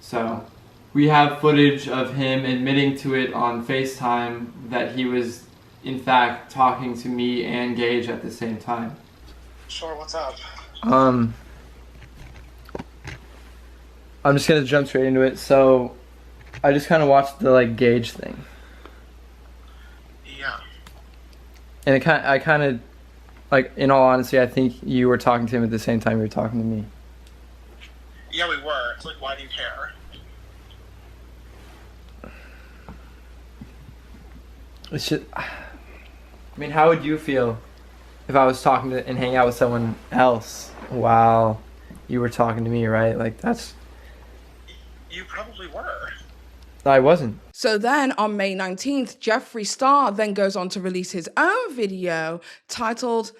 So we have footage of him admitting to it on FaceTime that he was in fact talking to me and Gage at the same time. Sure, what's up? I'm just gonna jump straight into it. So I just kind of watched the Gage thing. Yeah. And I kind of, in all honesty, I think you were talking to him at the same time you were talking to me. Yeah, we were. It's why do you care? It's just, I mean, how would you feel if I was talking to and hanging out with someone else while you were talking to me, right? Like, that's... You probably were. I wasn't. So then on May 19th, Jeffree Star then goes on to release his own video titled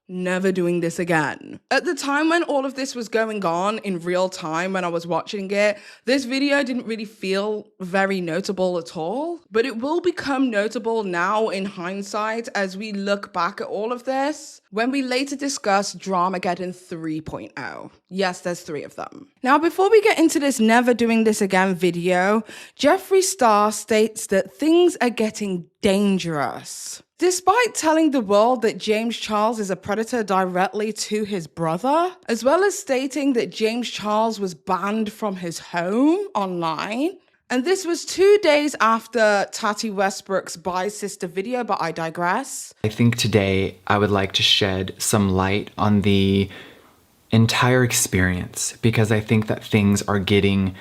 Never Doing This Again. At the time when all of this was going on in real time, when I was watching it, this video didn't really feel very notable at all, but it will become notable now in hindsight as we look back at all of this when we later discuss Dramageddon 3.0. Yes, there's 3 of them. Now, before we get into this Never Doing This Again video, Jeffree Star states that things are getting dangerous. Despite telling the world that James Charles is a predator directly to his brother, as well as stating that James Charles was banned from his home online, and this was 2 days after Tati Westbrook's Bye Sister video, but I digress. I think today I would like to shed some light on the entire experience because I think that things are getting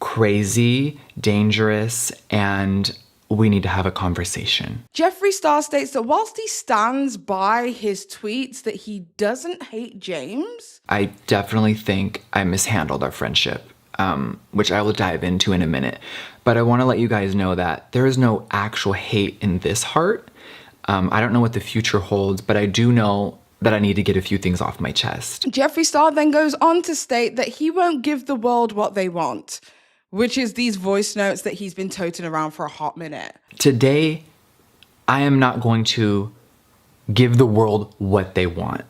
crazy, dangerous, and we need to have a conversation. Jeffree Star states that whilst he stands by his tweets that he doesn't hate James, I definitely think I mishandled our friendship, which I will dive into in a minute. But I want to let you guys know that there is no actual hate in this heart. I don't know what the future holds, but I do know that I need to get a few things off my chest. Jeffree Star then goes on to state that he won't give the world what they want, which is these voice notes that he's been toting around for a hot minute. Today, I am not going to give the world what they want.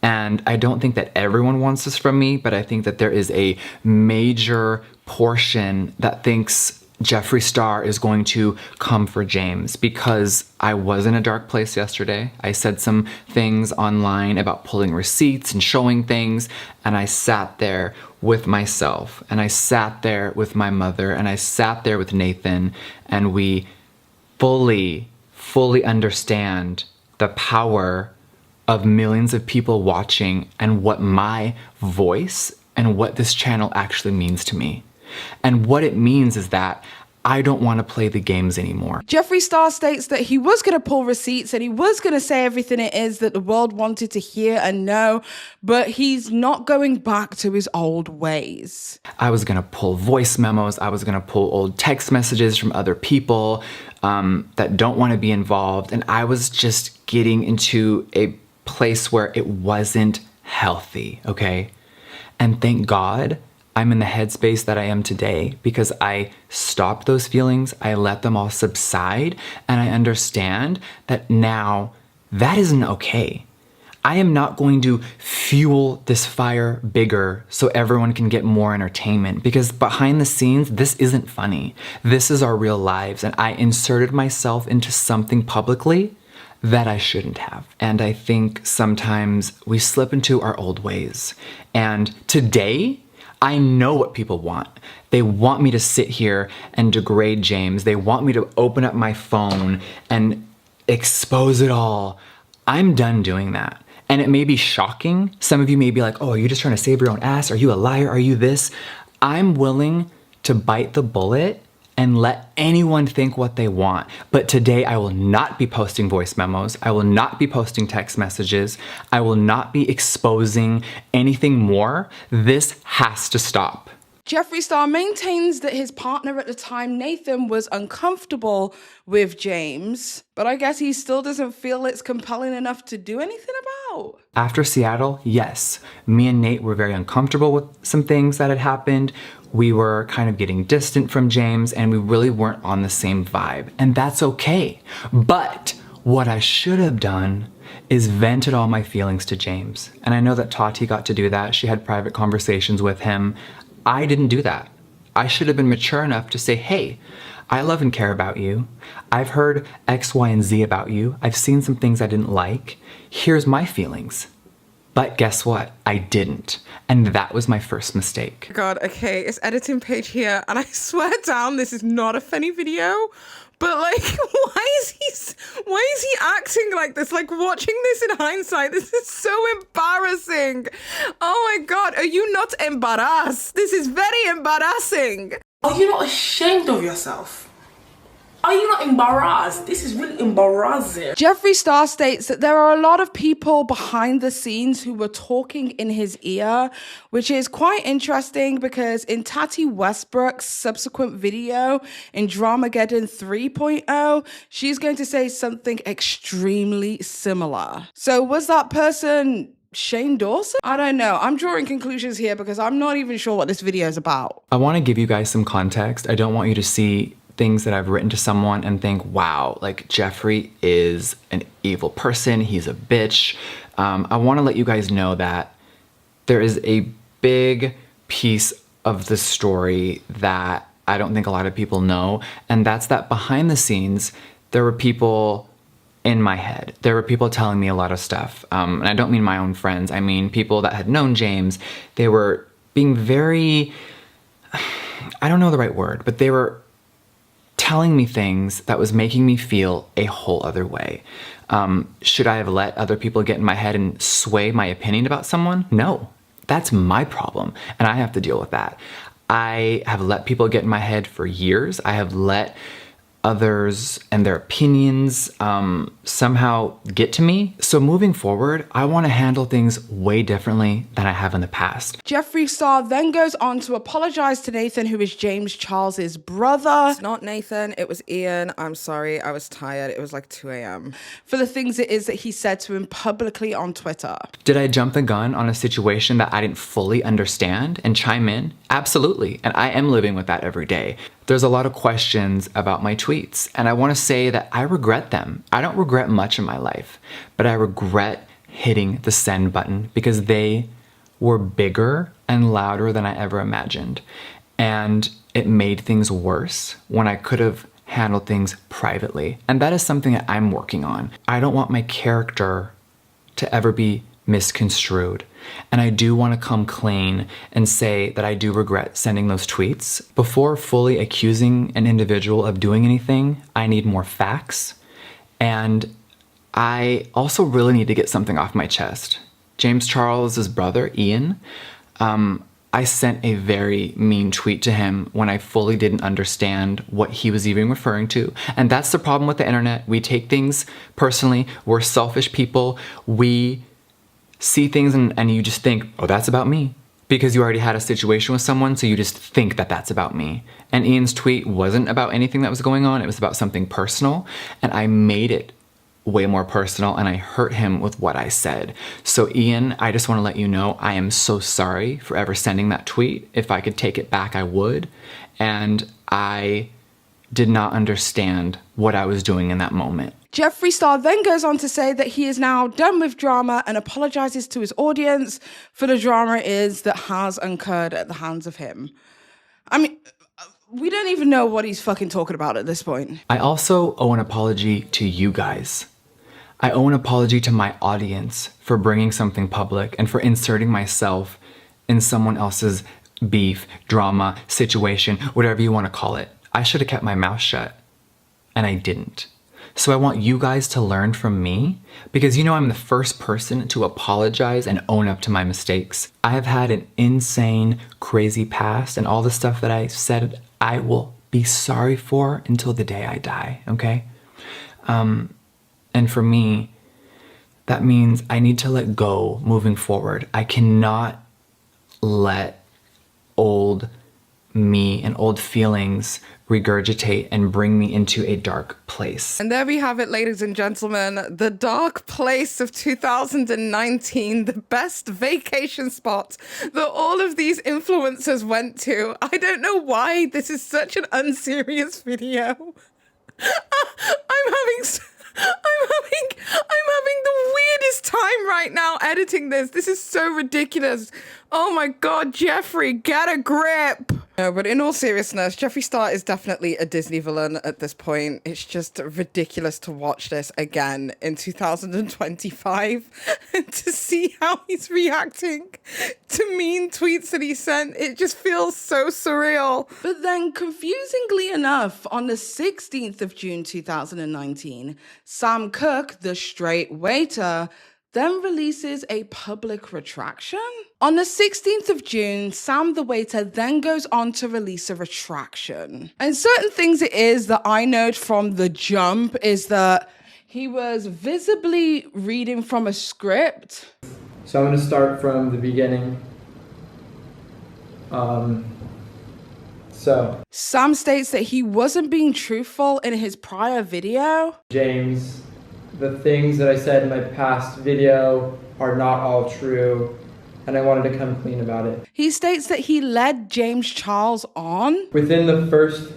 And I don't think that everyone wants this from me, but I think that there is a major portion that thinks Jeffree Star is going to come for James because I was in a dark place yesterday. I said some things online about pulling receipts and showing things, and I sat there with myself, and I sat there with my mother, and I sat there with Nathan, and we fully understand the power of millions of people watching and what my voice and what this channel actually means to me. And what it means is that I don't want to play the games anymore. Jeffree Star states that he was going to pull receipts and he was going to say everything it is that the world wanted to hear and know, but he's not going back to his old ways. I was going to pull voice memos. I was going to pull old text messages from other people that don't want to be involved. And I was just getting into a place where it wasn't healthy, okay? And thank God I'm in the headspace that I am today because I stopped those feelings, I let them all subside, and I understand that now that isn't okay. I am not going to fuel this fire bigger so everyone can get more entertainment because behind the scenes, this isn't funny. This is our real lives, and I inserted myself into something publicly that I shouldn't have. And I think sometimes we slip into our old ways. And today, I know what people want. They want me to sit here and degrade James. They want me to open up my phone and expose it all. I'm done doing that. And it may be shocking. Some of you may be like, oh, are you just trying to save your own ass? Are you a liar? Are you this? I'm willing to bite the bullet and let anyone think what they want. But today I will not be posting voice memos. I will not be posting text messages. I will not be exposing anything more. This has to stop. Jeffree Star maintains that his partner at the time, Nathan, was uncomfortable with James, but I guess he still doesn't feel it's compelling enough to do anything about. After Seattle, yes, me and Nate were very uncomfortable with some things that had happened. We were kind of getting distant from James and we really weren't on the same vibe, and that's okay. But what I should have done is vented all my feelings to James. And I know that Tati got to do that. She had private conversations with him. I didn't do that. I should have been mature enough to say, hey, I love and care about you. I've heard X, Y, and Z about you. I've seen some things I didn't like. Here's my feelings. But guess what? I didn't. And that was my first mistake. God, okay, it's editing Paige here, and I swear down, this is not a funny video. But like, why is he acting like this? Like, watching this in hindsight, this is so embarrassing. Oh my God, are you not embarrassed? This is very embarrassing. Are you not ashamed of yourself? Are you not embarrassed? This is really embarrassing. Jeffree Star states that there are a lot of people behind the scenes who were talking in his ear, which is quite interesting because in Tati Westbrook's subsequent video in Dramageddon 3.0, she's going to say something extremely similar. So was that person Shane Dawson? I don't know. I'm drawing conclusions here because I'm not even sure what this video is about. I want to give you guys some context. I don't want you to see things that I've written to someone and think, wow, like Jeffree is an evil person, he's a bitch. I want to let you guys know that there is a big piece of the story that I don't think a lot of people know, and that's that behind the scenes, there were people in my head. There were people telling me a lot of stuff, and I don't mean my own friends, I mean people that had known James. They were being very, I don't know the right word, but they were telling me things that was making me feel a whole other way. Should I have let other people get in my head and sway my opinion about someone? No, that's my problem, and I have to deal with that. I have let people get in my head for years. I have let others and their opinions somehow get to me. So moving forward, I want to handle things way differently than I have in the past. Jeffree Star then goes on to apologize to Nathan, who is James Charles's brother. It's not Nathan, it was Ian. I'm sorry, I was tired. It was like 2 a.m. For the things it is that he said to him publicly on Twitter. Did I jump the gun on a situation that I didn't fully understand and chime in? Absolutely, and I am living with that every day. There's a lot of questions about my tweets, and I want to say that I regret them. I don't regret much in my life, but I regret hitting the send button because they were bigger and louder than I ever imagined. And it made things worse when I could have handled things privately. And that is something that I'm working on. I don't want my character to ever be misconstrued. And I do want to come clean and say that I do regret sending those tweets. Before fully accusing an individual of doing anything, I need more facts. And I also really need to get something off my chest. James Charles's brother, Ian, I sent a very mean tweet to him when I fully didn't understand what he was even referring to. And that's the problem with the internet. We take things personally. We're selfish people. We see things and you just think, oh, that's about me. Because you already had a situation with someone, so you just think that that's about me. And Ian's tweet wasn't about anything that was going on. It was about something personal. And I made it way more personal and I hurt him with what I said. So Ian, I just want to let you know I am so sorry for ever sending that tweet. If I could take it back, I would. And I did not understand what I was doing in that moment. Jeffree Star then goes on to say that he is now done with drama and apologizes to his audience for the drama it is that has incurred at the hands of him. I mean, we don't even know what he's fucking talking about at this point. I also owe an apology to you guys. I owe an apology to my audience for bringing something public and for inserting myself in someone else's beef, drama, situation, whatever you want to call it. I should have kept my mouth shut, and I didn't. So I want you guys to learn from me because you know I'm the first person to apologize and own up to my mistakes. I have had an insane, crazy past, and all the stuff that I said I will be sorry for until the day I die, okay? And for me, that means I need to let go moving forward. I cannot let old me and old feelings regurgitate and bring me into a dark place. And there we have it, ladies and gentlemen, the dark place of 2019, the best vacation spot that all of these influencers went to. I don't know why this is such an unserious video. I'm having the weirdest time right now editing this. This is so ridiculous. Oh my God, Jeffree, get a grip. No, but in all seriousness, Jeffree Star is definitely a Disney villain at this point. It's just ridiculous to watch this again in 2025 and to see how he's reacting to mean tweets that he sent. It just feels so surreal. But then, confusingly enough, on the 16th of June 2019, Sam Cooke, the straight waiter, then releases a public retraction. On the 16th of June, Sam the waiter then goes on to release a retraction. And certain things it is that I note from the jump is that he was visibly reading from a script. So I'm going to start from the beginning. Sam states that he wasn't being truthful in his prior video. James, the things that I said in my past video are not all true, and I wanted to come clean about it. He states that he led James Charles on. Within the first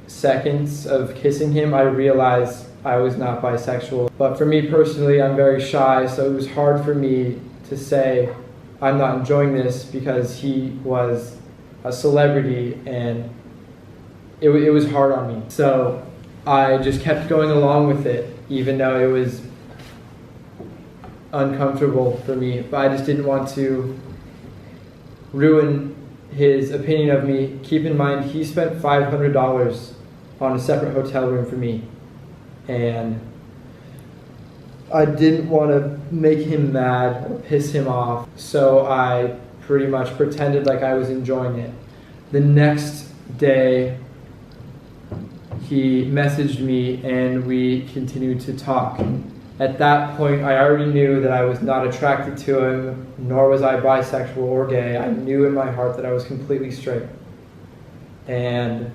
seconds of kissing him, I realized I was not bisexual. But for me personally, I'm very shy, so it was hard for me to say I'm not enjoying this because he was a celebrity and it was hard on me. So I just kept going along with it, even though it was uncomfortable for me. But I just didn't want to ruin his opinion of me. Keep in mind, he spent $500 on a separate hotel room for me. And I didn't want to make him mad or piss him off. So I pretty much pretended like I was enjoying it. The next day, he messaged me and we continued to talk. At that point, I already knew that I was not attracted to him, nor was I bisexual or gay. I knew in my heart that I was completely straight. And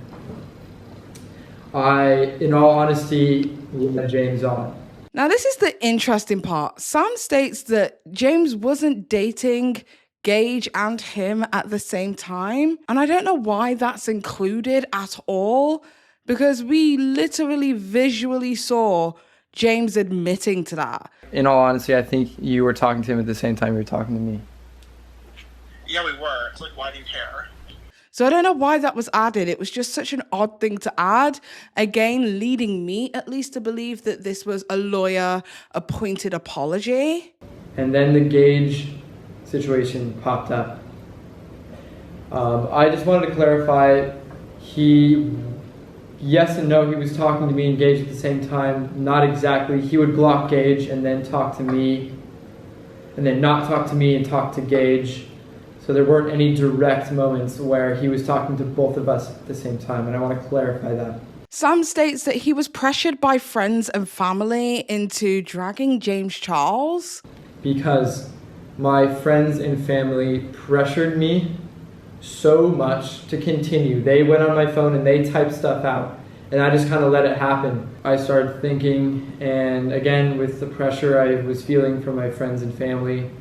I, in all honesty, led James on. Now, this is the interesting part. Sam states that James wasn't dating Gage and him at the same time. And I don't know why that's included at all, because we literally visually saw James admitting to that. In all honesty, I think you were talking to him at the same time you were talking to me. Yeah, we were. It's like, why do you care? So I don't know why that was added. It was just such an odd thing to add. Again, leading me at least to believe that this was a lawyer-appointed apology. And then the Gage situation popped up. I just wanted to clarify, yes and no, he was talking to me and Gage at the same time. Not exactly. He would block Gage and then talk to me, and then not talk to me and talk to Gage. So there weren't any direct moments where he was talking to both of us at the same time, and I want to clarify that. Sam states that he was pressured by friends and family into dragging James Charles. Because my friends and family pressured me so much to continue. They went on my phone and they typed stuff out, and I just kind of let it happen. I started thinking, and again, with the pressure I was feeling from my friends and family,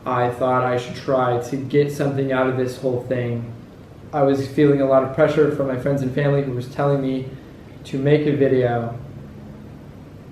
I thought I should try to get something out of this whole thing. I was feeling a lot of pressure from my friends and family who was telling me to make a video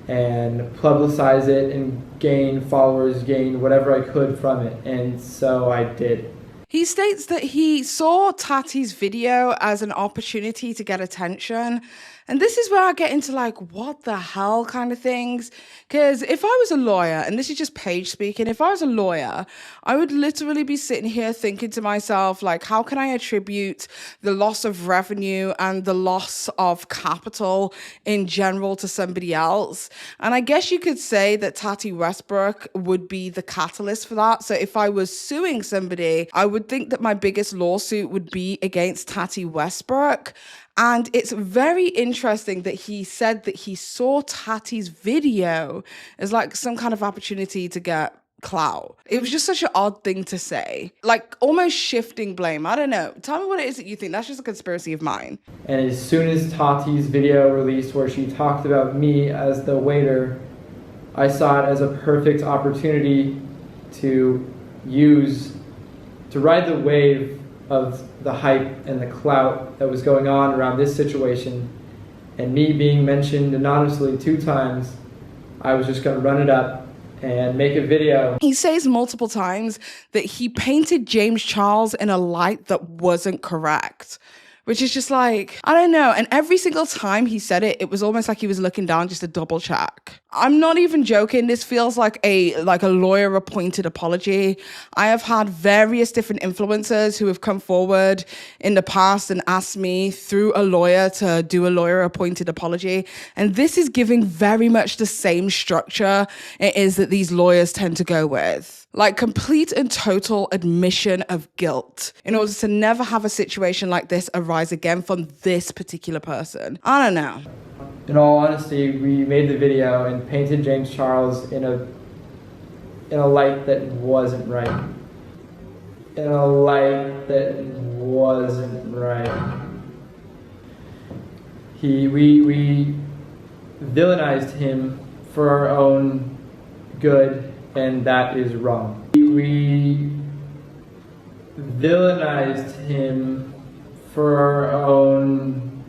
and publicize it and gain followers, gain whatever I could from it, and so I did. He states that he saw Tati's video as an opportunity to get attention. And this is where I get into like, what the hell kind of things. Because if I was a lawyer, and this is just Paige speaking, if I was a lawyer, I would literally be sitting here thinking to myself, like, how can I attribute the loss of revenue and the loss of capital in general to somebody else? And I guess you could say that Tati Westbrook would be the catalyst for that. So if I was suing somebody, I would think that my biggest lawsuit would be against Tati Westbrook. And it's very interesting that he said that he saw Tati's video as like some kind of opportunity to get clout. It was just such an odd thing to say, like almost shifting blame. I don't know. Tell me what it is that you think. That's just a conspiracy of mine. And as soon as Tati's video released where she talked about me as the waiter, I saw it as a perfect opportunity to ride the wave of the hype and the clout that was going on around this situation, and me being mentioned anonymously 2 times, I was just going to run it up and make a video. He says multiple times that he painted James Charles in a light that wasn't correct, which is just like, I don't know. And every single time he said it, it was almost like he was looking down just to double check. I'm not even joking. This feels like a lawyer appointed apology. I have had various different influencers who have come forward in the past and asked me through a lawyer to do a lawyer appointed apology. And this is giving very much the same structure it is that these lawyers tend to go with. Like complete and total admission of guilt in order to never have a situation like this arise again from this particular person. I don't know. In all honesty, we made the video and painted James Charles in a light that wasn't right. In a light that wasn't right. We villainized him for our own good, and that is wrong. We villainized him for our own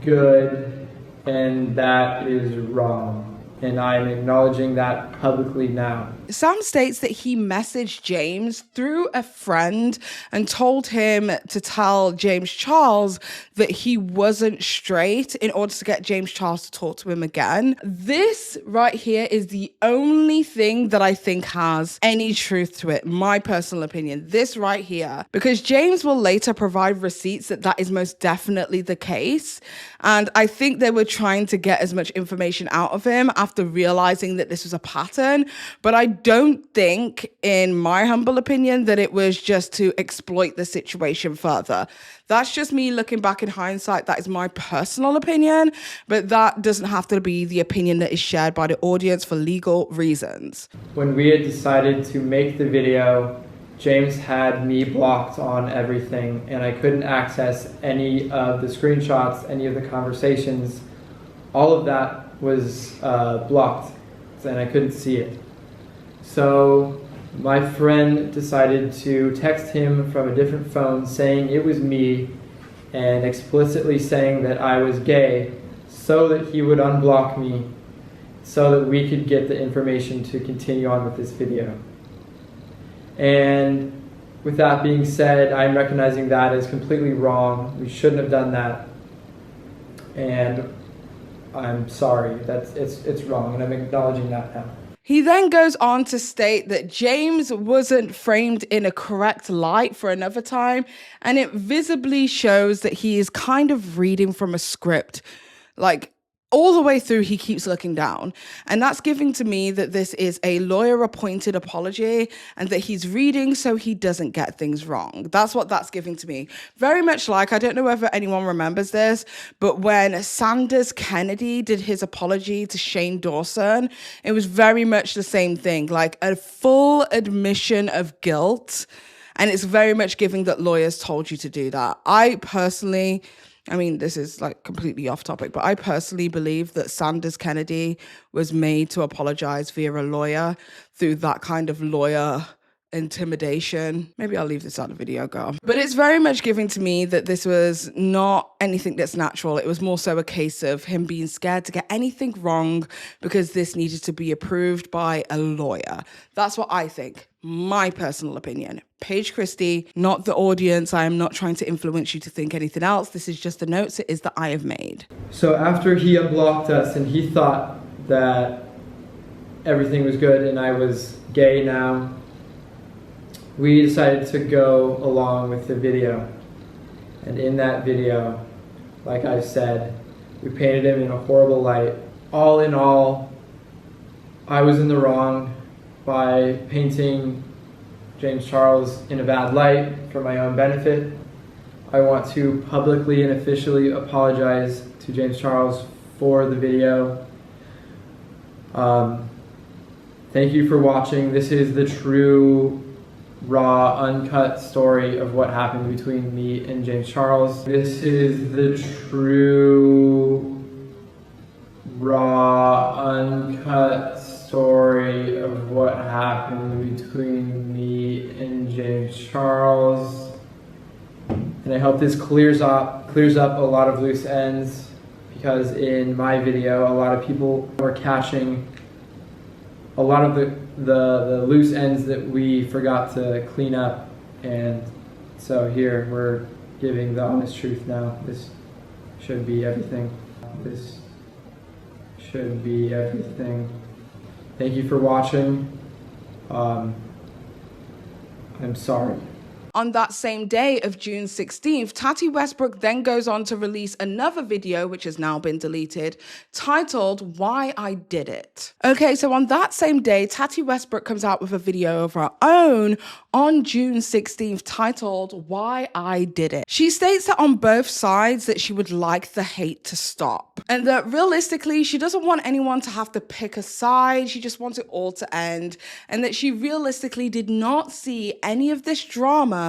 good, and that is wrong. And I'm acknowledging that publicly now. Sam states that he messaged James through a friend and told him to tell James Charles that he wasn't straight in order to get James Charles to talk to him again. This right here is the only thing that I think has any truth to it, my personal opinion. This right here, because James will later provide receipts that is most definitely the case. And I think they were trying to get as much information out of him after realizing that this was a pattern. But I don't think, in my humble opinion, that it was just to exploit the situation further. That's just me looking back in hindsight. That is my personal opinion, but that doesn't have to be the opinion that is shared by the audience for legal reasons. When we had decided to make the video, James had me blocked on everything, and I couldn't access any of the screenshots, any of the conversations. All of that was blocked, and I couldn't see it. So my friend decided to text him from a different phone saying it was me and explicitly saying that I was gay so that he would unblock me so that we could get the information to continue on with this video. And with that being said, I'm recognizing that as completely wrong. We shouldn't have done that. And I'm sorry. It's wrong, and I'm acknowledging that now. He then goes on to state that James wasn't framed in a correct light for another time, and it visibly shows that he is kind of reading from a script. Like, all the way through, he keeps looking down. And that's giving to me that this is a lawyer-appointed apology and that he's reading so he doesn't get things wrong. That's what that's giving to me. Very much like, I don't know whether anyone remembers this, but when Sanders Kennedy did his apology to Shane Dawson, it was very much the same thing, like a full admission of guilt. And it's very much giving that lawyers told you to do that. I mean, this is like completely off topic, but I personally believe that Sanders Kennedy was made to apologize via a lawyer through that kind of lawyer intimidation. Maybe I'll leave this out of the video, girl. But it's very much giving to me that this was not anything that's natural. It was more so a case of him being scared to get anything wrong because this needed to be approved by a lawyer. That's what I think. My personal opinion. Paige Christie, not the audience. I am not trying to influence you to think anything else. This is just the notes it is that I have made. So after he unblocked us and he thought that everything was good and I was gay now, we decided to go along with the video. And in that video, like I said, we painted him in a horrible light. All in all, I was in the wrong by painting James Charles in a bad light for my own benefit. I want to publicly and officially apologize to James Charles for the video. Thank you for watching. This is the true, raw, uncut story of what happened between me and James Charles. This is the true, raw, uncut story of what happened between me and James Charles. And I hope this clears up a lot of loose ends, because in my video, a lot of people were catching a lot of the loose ends that we forgot to clean up. And so here, we're giving the honest truth now. This should be everything. This should be everything. Thank you for watching. I'm sorry. On that same day of June 16th, Tati Westbrook then goes on to release another video, which has now been deleted, titled Why I Did It. Okay, so on that same day, Tati Westbrook comes out with a video of her own on June 16th titled Why I Did It. She states that on both sides that she would like the hate to stop, and that realistically, she doesn't want anyone to have to pick a side. She just wants it all to end, and that she realistically did not see any of this drama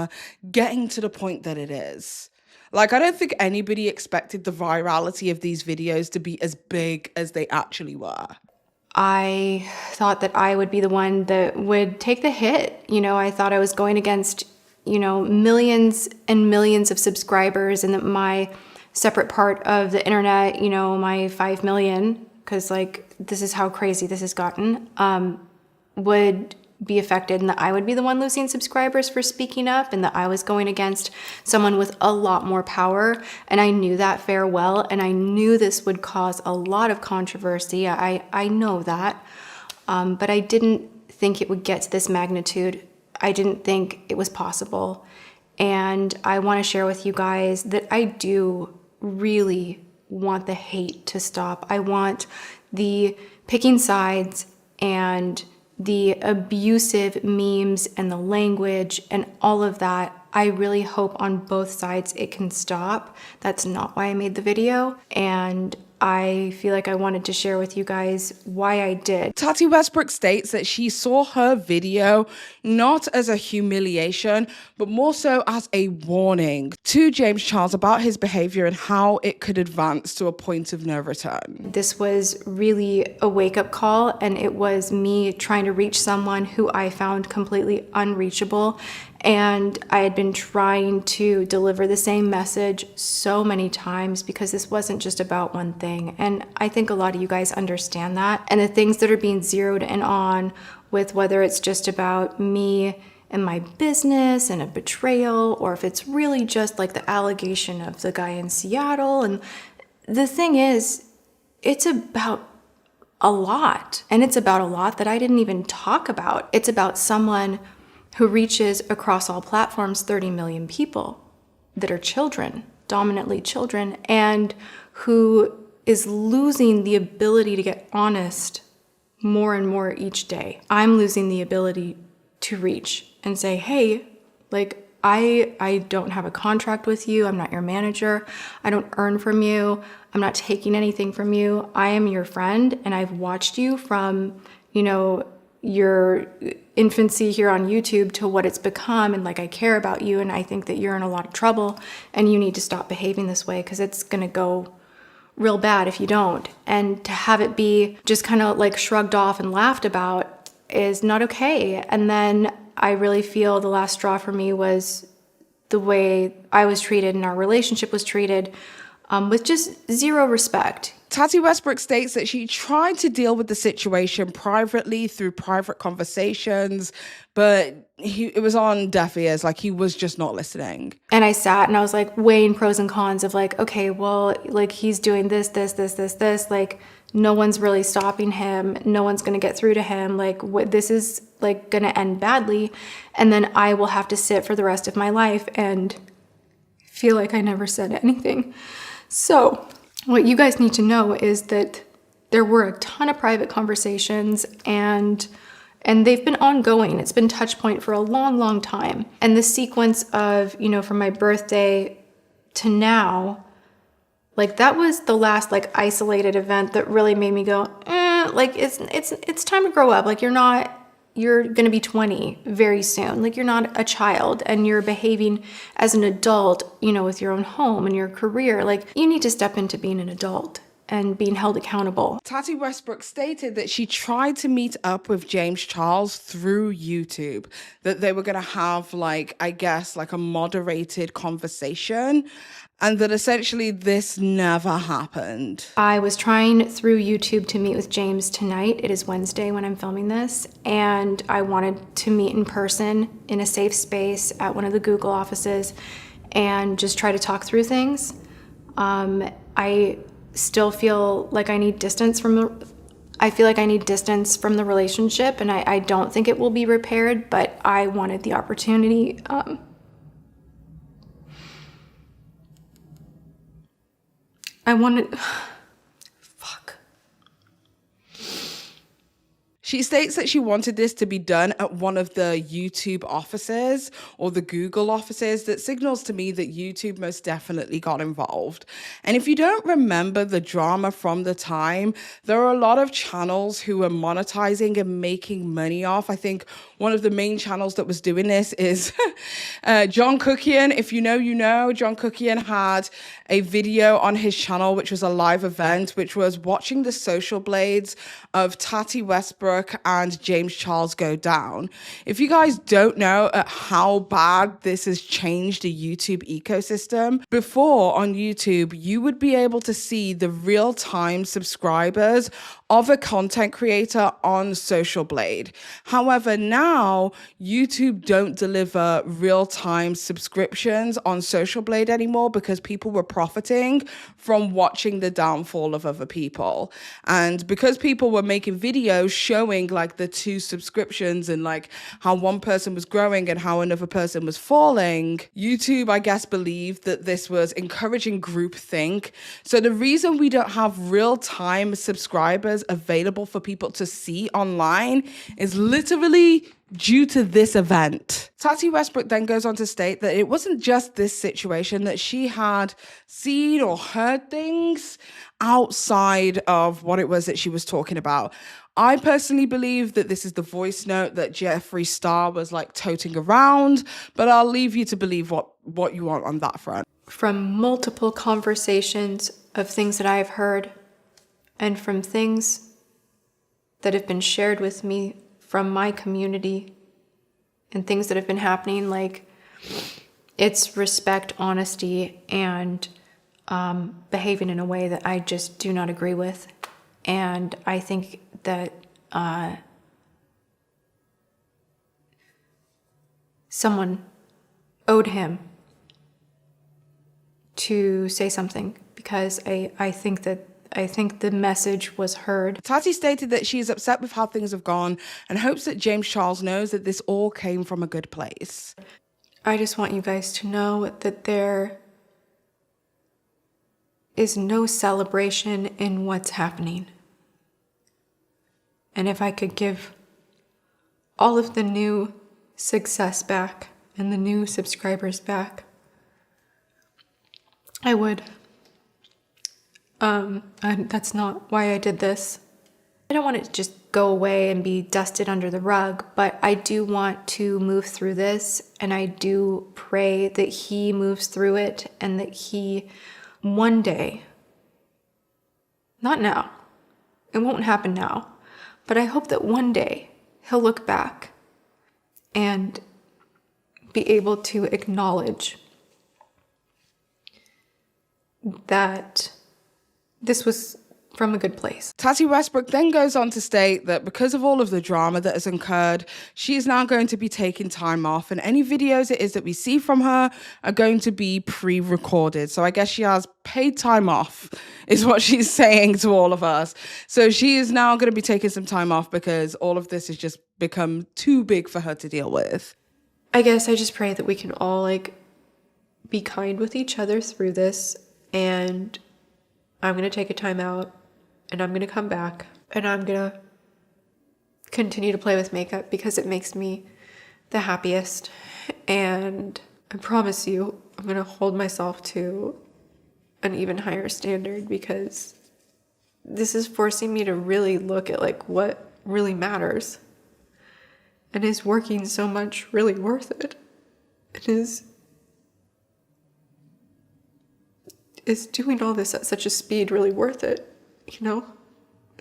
getting to the point that it is. Like, I don't think anybody expected the virality of these videos to be as big as they actually were. I thought that I would be the one that would take the hit. You know, I thought I was going against, you know, millions and millions of subscribers, and that my separate part of the internet, you know, my 5 million, because like this is how crazy this has gotten, would be affected, and that I would be the one losing subscribers for speaking up, and that I was going against someone with a lot more power. And I knew that fair well, and I knew this would cause a lot of controversy. I know that, but I didn't think it would get to this magnitude. I didn't think it was possible. And I want to share with you guys that I do really want the hate to stop. I want the picking sides and the abusive memes and the language and all of that. I really hope on both sides it can stop. That's not why I made the video, and I feel like I wanted to share with you guys why I did. Tati Westbrook states that she saw her video not as a humiliation, but more so as a warning to James Charles about his behavior and how it could advance to a point of no return. This was really a wake-up call, and it was me trying to reach someone who I found completely unreachable. And I had been trying to deliver the same message so many times because this wasn't just about one thing. And I think a lot of you guys understand that. And the things that are being zeroed in on with whether it's just about me and my business and a betrayal, or if it's really just like the allegation of the guy in Seattle. And the thing is, it's about a lot. And it's about a lot that I didn't even talk about. It's about someone who reaches across all platforms 30 million people that are children, dominantly children, and who is losing the ability to get honest more and more each day. I'm losing the ability to reach and say, hey, like, I don't have a contract with you. I'm not your manager. I don't earn from you. I'm not taking anything from you. I am your friend, and I've watched you from, you know, your infancy here on YouTube to what it's become, and like, I care about you, and I think that you're in a lot of trouble and you need to stop behaving this way because it's gonna go real bad if you don't. And to have it be just kind of like shrugged off and laughed about is not okay. And then I really feel the last straw for me was the way I was treated and our relationship was treated, with just zero respect. Tati Westbrook states that she tried to deal with the situation privately through private conversations, but it was on deaf ears. Like, he was just not listening. And I sat and I was like weighing pros and cons of like, okay, well, like, he's doing this, like, no one's really stopping him. No one's going to get through to him. Like, this is like going to end badly. And then I will have to sit for the rest of my life and feel like I never said anything. So what you guys need to know is that there were a ton of private conversations, and they've been ongoing. It's been touch point for a long, long time. And the sequence of, you know, from my birthday to now, like, that was the last like isolated event that really made me go, like, it's time to grow up. Like, you're gonna be 20 very soon. Like, you're not a child, and you're behaving as an adult, you know, with your own home and your career. Like, you need to step into being an adult and being held accountable. Tati Westbrook stated that she tried to meet up with James Charles through YouTube, that they were gonna have, like, I guess, like a moderated conversation, and that essentially this never happened. I was trying through YouTube to meet with James tonight. It is Wednesday when I'm filming this, and I wanted to meet in person in a safe space at one of the Google offices. and just try to talk through things. I still feel like I need distance from the relationship, and I don't think it will be repaired, but I wanted the opportunity. She states that she wanted this to be done at one of the YouTube offices or the Google offices. That signals to me that YouTube most definitely got involved. And if you don't remember the drama from the time, there are a lot of channels who were monetizing and making money off. I think one of the main channels that was doing this is John Cookian. If you know, you know. John Cookian had a video on his channel, which was a live event, which was watching the social blades of Tati Westbrook and James Charles go down. If you guys don't know how bad this has changed the YouTube ecosystem, before on YouTube, you would be able to see the real-time subscribers of a content creator on Social Blade. However, now YouTube don't deliver real-time subscriptions on Social Blade anymore because people were profiting from watching the downfall of other people. And because people were making videos showing like the two subscriptions and like how one person was growing and how another person was falling, YouTube, I guess, believed that this was encouraging groupthink. So the reason we don't have real-time subscribers available for people to see online is literally due to this event. Tati Westbrook then goes on to state that it wasn't just this situation, that she had seen or heard things outside of what it was that she was talking about. I personally believe that this is the voice note that Jeffree Star was like toting around, but I'll leave you to believe what you want on that front. From multiple conversations of things that I've heard and from things that have been shared with me from my community and things that have been happening, like it's respect, honesty, and behaving in a way that I just do not agree with. And I think that someone owed him to say something, because I think the message was heard. Tati stated that she is upset with how things have gone and hopes that James Charles knows that this all came from a good place. I just want you guys to know that there is no celebration in what's happening. And if I could give all of the new success back and the new subscribers back, I would. That's not why I did this. I don't want it to just go away and be dusted under the rug, but I do want to move through this, and I do pray that he moves through it and that he one day, not now, it won't happen now, but I hope that one day he'll look back and be able to acknowledge that this was from a good place. Tati Westbrook then goes on to state that because of all of the drama that has occurred, she is now going to be taking time off, and any videos it is that we see from her are going to be pre-recorded. So I guess she has paid time off, is what she's saying to all of us. So she is now going to be taking some time off because all of this has just become too big for her to deal with. I guess I just pray that we can all be kind with each other through this, and I'm going to take a time out, and I'm going to come back, and I'm going to continue to play with makeup because it makes me the happiest. And I promise you, I'm going to hold myself to an even higher standard, because this is forcing me to really look at what really matters. And is working so much really worth it? It is doing all this at such a speed really worth it,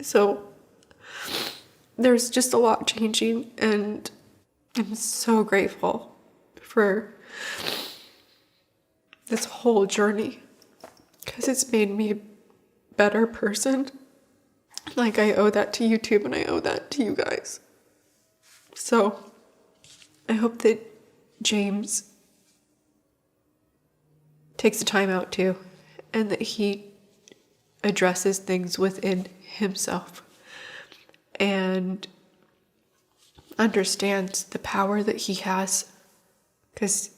So there's just a lot changing, and I'm so grateful for this whole journey, because it's made me a better person. I owe that to YouTube, and I owe that to you guys. So I hope that James takes the time out too, and that he addresses things within himself and understands the power that he has, because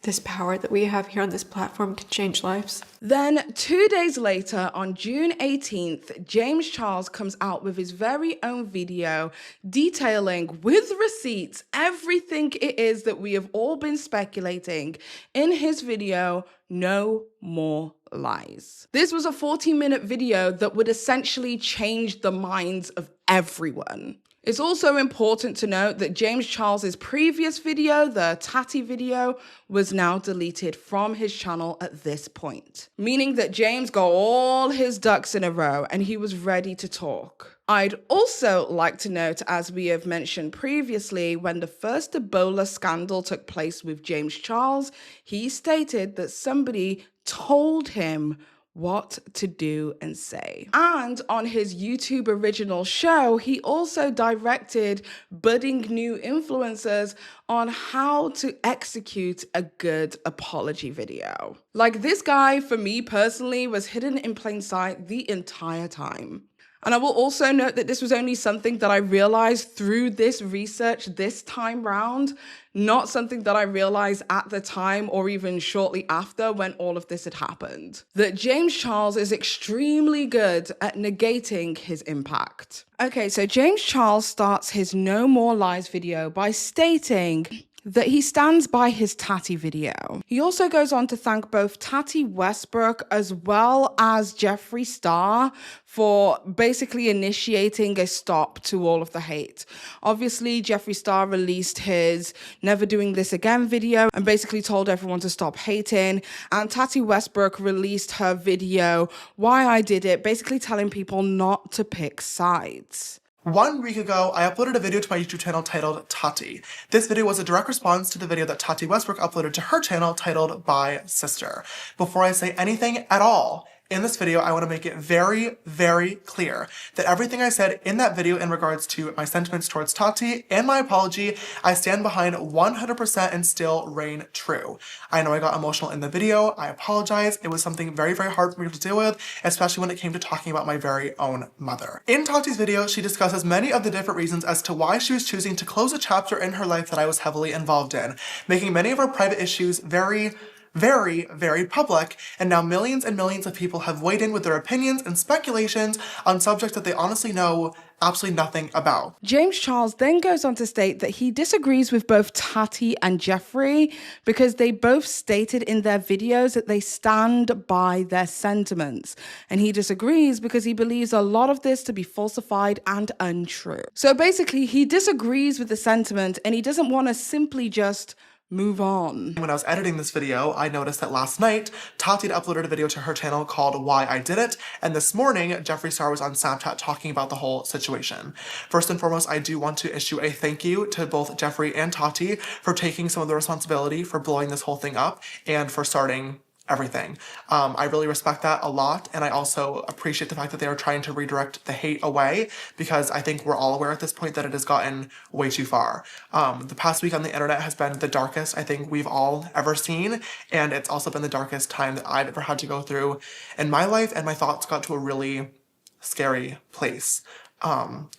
this power that we have here on this platform can change lives. Then 2 days later, on June 18th, James Charles comes out with his very own video detailing with receipts everything it is that we have all been speculating in his video, No More Lies. This was a 40-minute video that would essentially change the minds of everyone. It's also important to note that James Charles's previous video, the Tati video, was now deleted from his channel at this point, meaning that James got all his ducks in a row and he was ready to talk. I'd also like to note, as we have mentioned previously, when the first Ebola scandal took place with James Charles, he stated that somebody told him what to do and say. And on his YouTube original show, he also directed budding new influencers on how to execute a good apology video. Like, this guy, for me personally, was hidden in plain sight the entire time. And I will also note that this was only something that I realized through this research this time round, not something that I realized at the time or even shortly after when all of this had happened. That James Charles is extremely good at negating his impact. Okay, so James Charles starts his No More Lies video by stating that he stands by his Tati video. He also goes on to thank both Tati Westbrook as well as Jeffree Star for basically initiating a stop to all of the hate. Obviously, Jeffree Star released his Never Doing This Again video and basically told everyone to stop hating. And Tati Westbrook released her video, Why I Did It, basically telling people not to pick sides. 1 week ago, I uploaded a video to my YouTube channel titled Tati. This video was a direct response to the video that Tati Westbrook uploaded to her channel titled By Sister. Before I say anything at all in this video, I want to make it very, very clear that everything I said in that video in regards to my sentiments towards Tati and my apology, I stand behind 100% and still reign true. I know I got emotional in the video. I apologize. It was something very, very hard for me to deal with, especially when it came to talking about my very own mother. In Tati's video, she discusses many of the different reasons as to why she was choosing to close a chapter in her life that I was heavily involved in, making many of our private issues very, very public, and now millions and millions of people have weighed in with their opinions and speculations on subjects that they honestly know absolutely nothing about. James Charles then goes on to state that he disagrees with both Tati and Jeffree because they both stated in their videos that they stand by their sentiments. And he disagrees because he believes a lot of this to be falsified and untrue. So basically, he disagrees with the sentiment and he doesn't want to simply just move on. When I was editing this video, I noticed that last night, Tati had uploaded a video to her channel called Why I Did It, and this morning, Jeffree Star was on Snapchat talking about the whole situation. First and foremost, I do want to issue a thank you to both Jeffree and Tati for taking some of the responsibility for blowing this whole thing up and for starting everything. I really respect that a lot, and I also appreciate the fact that they are trying to redirect the hate away, because I think we're all aware at this point that it has gotten way too far. The past week on the internet has been the darkest I think we've all ever seen, and it's also been the darkest time that I've ever had to go through in my life, and my thoughts got to a really scary place.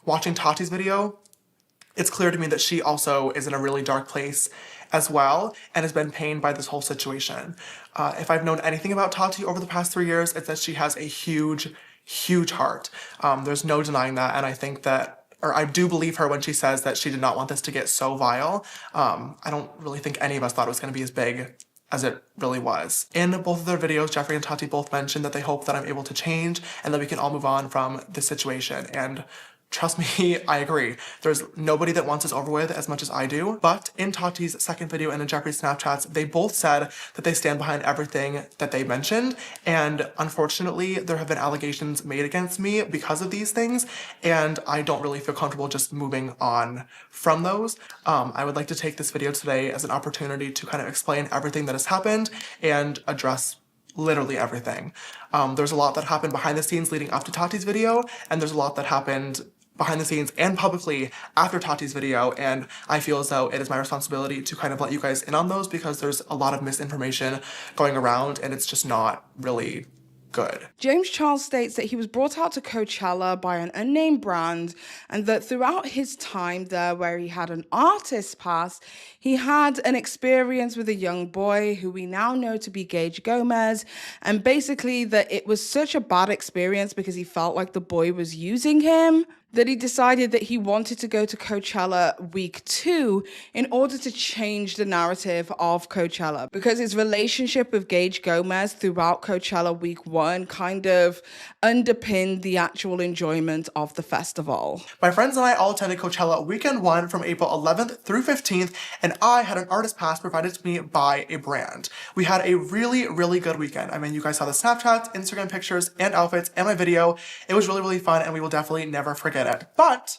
Watching Tati's video, it's clear to me that she also is in a really dark place as well and has been pained by this whole situation. If I've known anything about Tati over the past 3 years, it's that she has a huge, huge heart. There's no denying that, and I think that, or I do believe her when she says that she did not want this to get so vile. I don't really think any of us thought it was going to be as big as it really was. In both of their videos, Jeffree and Tati both mentioned that they hope that I'm able to change and that we can all move on from this situation, and trust me, I agree. There's nobody that wants this over with as much as I do. But in Tati's second video and in Jeffree's Snapchats, they both said that they stand behind everything that they mentioned. And unfortunately, there have been allegations made against me because of these things. And I don't really feel comfortable just moving on from those. I would like to take this video today as an opportunity to kind of explain everything that has happened and address literally everything. There's a lot that happened behind the scenes leading up to Tati's video, and there's a lot that happened behind the scenes and publicly after Tati's video, and I feel as though it is my responsibility to kind of let you guys in on those because there's a lot of misinformation going around and it's just not really good. James Charles states that he was brought out to Coachella by an unnamed brand and that throughout his time there, where he had an artist pass, he had an experience with a young boy who we now know to be Gage Gomes, and basically that it was such a bad experience because he felt like the boy was using him that he decided that he wanted to go to Coachella week 2 in order to change the narrative of Coachella, because his relationship with Gage Gomes throughout Coachella week 1 kind of underpinned the actual enjoyment of the festival. My friends and I all attended Coachella weekend 1 from April 11th through 15th, and I had an artist pass provided to me by a brand. We had a really, really good weekend. I mean, you guys saw the Snapchats, Instagram pictures, and outfits, and my video. It was really, really fun, and we will definitely never forget it. But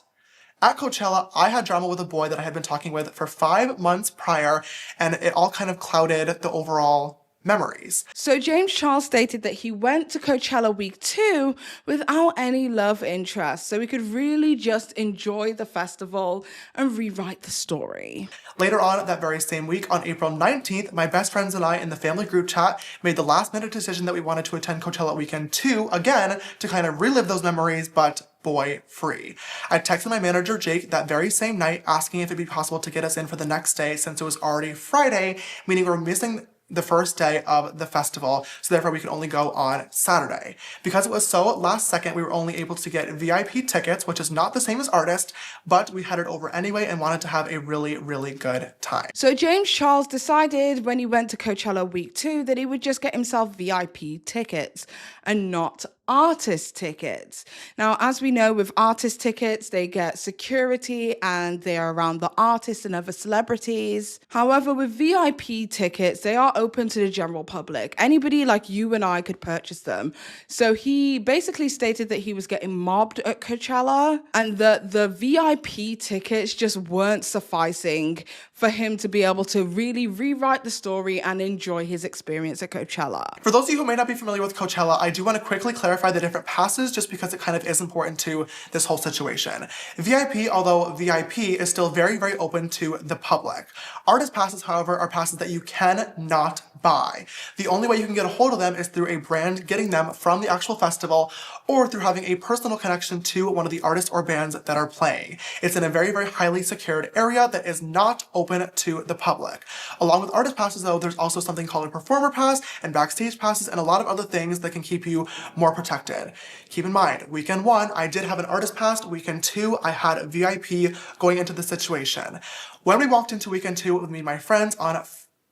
at Coachella, I had drama with a boy that I had been talking with for 5 months prior, and it all kind of clouded the overall memories. So James Charles stated that he went to Coachella week 2 without any love interest, so he could really just enjoy the festival and rewrite the story. Later on that very same week, on April 19th, my best friends and I in the family group chat made the last minute decision that we wanted to attend Coachella weekend 2 again to kind of relive those memories, but boy free. I texted my manager Jake that very same night asking if it'd be possible to get us in for the next day since it was already Friday, meaning we're missing the first day of the festival, so therefore we could only go on Saturday. Because it was so last second, we were only able to get VIP tickets, which is not the same as artist, but we headed over anyway and wanted to have a really, really good time. So James Charles decided when he went to Coachella week 2 that he would just get himself VIP tickets and not artist tickets. Now, as we know, with artist tickets, they get security and they are around the artists and other celebrities. However, with VIP tickets, they are open to the general public. Anybody like you and I could purchase them. So he basically stated that he was getting mobbed at Coachella and that the VIP tickets just weren't sufficing for him to be able to really rewrite the story and enjoy his experience at Coachella. For those of you who may not be familiar with Coachella, I do want to quickly clarify the different passes just because it kind of is important to this whole situation. VIP, although VIP, is still very, very open to the public. Artist passes, however, are passes that you cannot buy. The only way you can get a hold of them is through a brand getting them from the actual festival or through having a personal connection to one of the artists or bands that are playing. It's in a very, very highly secured area that is not open to the public. Along with artist passes though, there's also something called a performer pass and backstage passes and a lot of other things that can keep you more protected. Keep in mind, weekend 1, I did have an artist pass. Weekend 2, I had VIP going into the situation. When we walked into weekend 2 with me and my friends on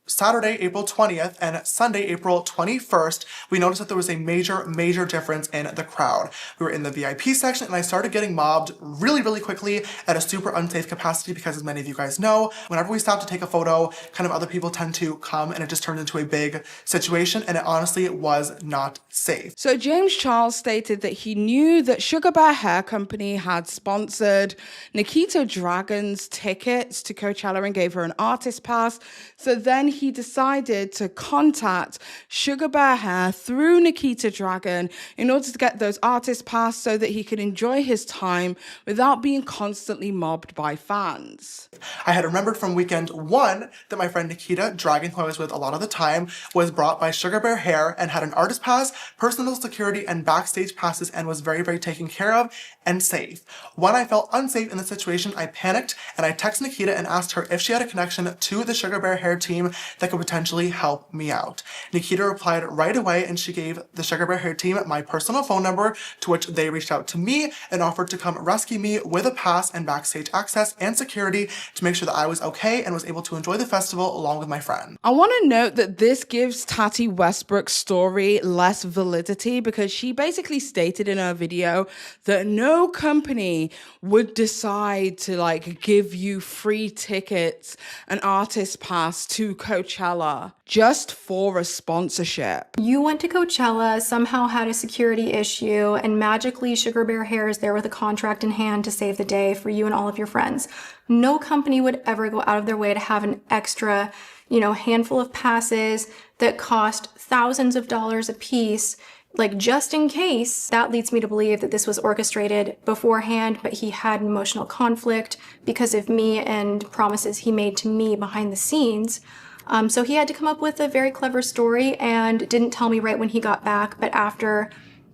Saturday, April 20th and Sunday, April 21st, we noticed that there was a major difference in the crowd. We were in the VIP section and I started getting mobbed really, really quickly at a super unsafe capacity because, as many of you guys know, whenever we stop to take a photo, kind of other people tend to come and it just turns into a big situation, and it honestly was not safe. So James Charles stated that he knew that Sugar Bear Hair Company had sponsored Nikita Dragun's tickets to Coachella and gave her an artist pass. So then he decided to contact Sugar Bear Hair through Nikita Dragun in order to get those artist pass so that he could enjoy his time without being constantly mobbed by fans. I had remembered from weekend 1 that my friend Nikita Dragun, who I was with a lot of the time, was brought by Sugar Bear Hair and had an artist pass, personal security, and backstage passes and was very, very taken care of and safe. When I felt unsafe in the situation, I panicked and I texted Nikita and asked her if she had a connection to the Sugar Bear Hair team that could potentially help me out. Nikita replied right away and she gave the Sugar Bear Hair team my personal phone number, to which they reached out to me and offered to come rescue me with a pass and backstage access and security to make sure that I was okay and was able to enjoy the festival along with my friend. I want to note that this gives Tati Westbrook's story less validity because she basically stated in her video that no company would decide to give you free tickets and artist pass to Coachella just for a sponsorship. You went to Coachella, somehow had a security issue, and magically Sugar Bear Hair is there with a contract in hand to save the day for you and all of your friends. No company would ever go out of their way to have an extra, handful of passes that cost thousands of dollars a piece like just in case. That leads me to believe that this was orchestrated beforehand, but he had an emotional conflict because of me and promises he made to me behind the scenes. So he had to come up with a very clever story and didn't tell me right when he got back, but after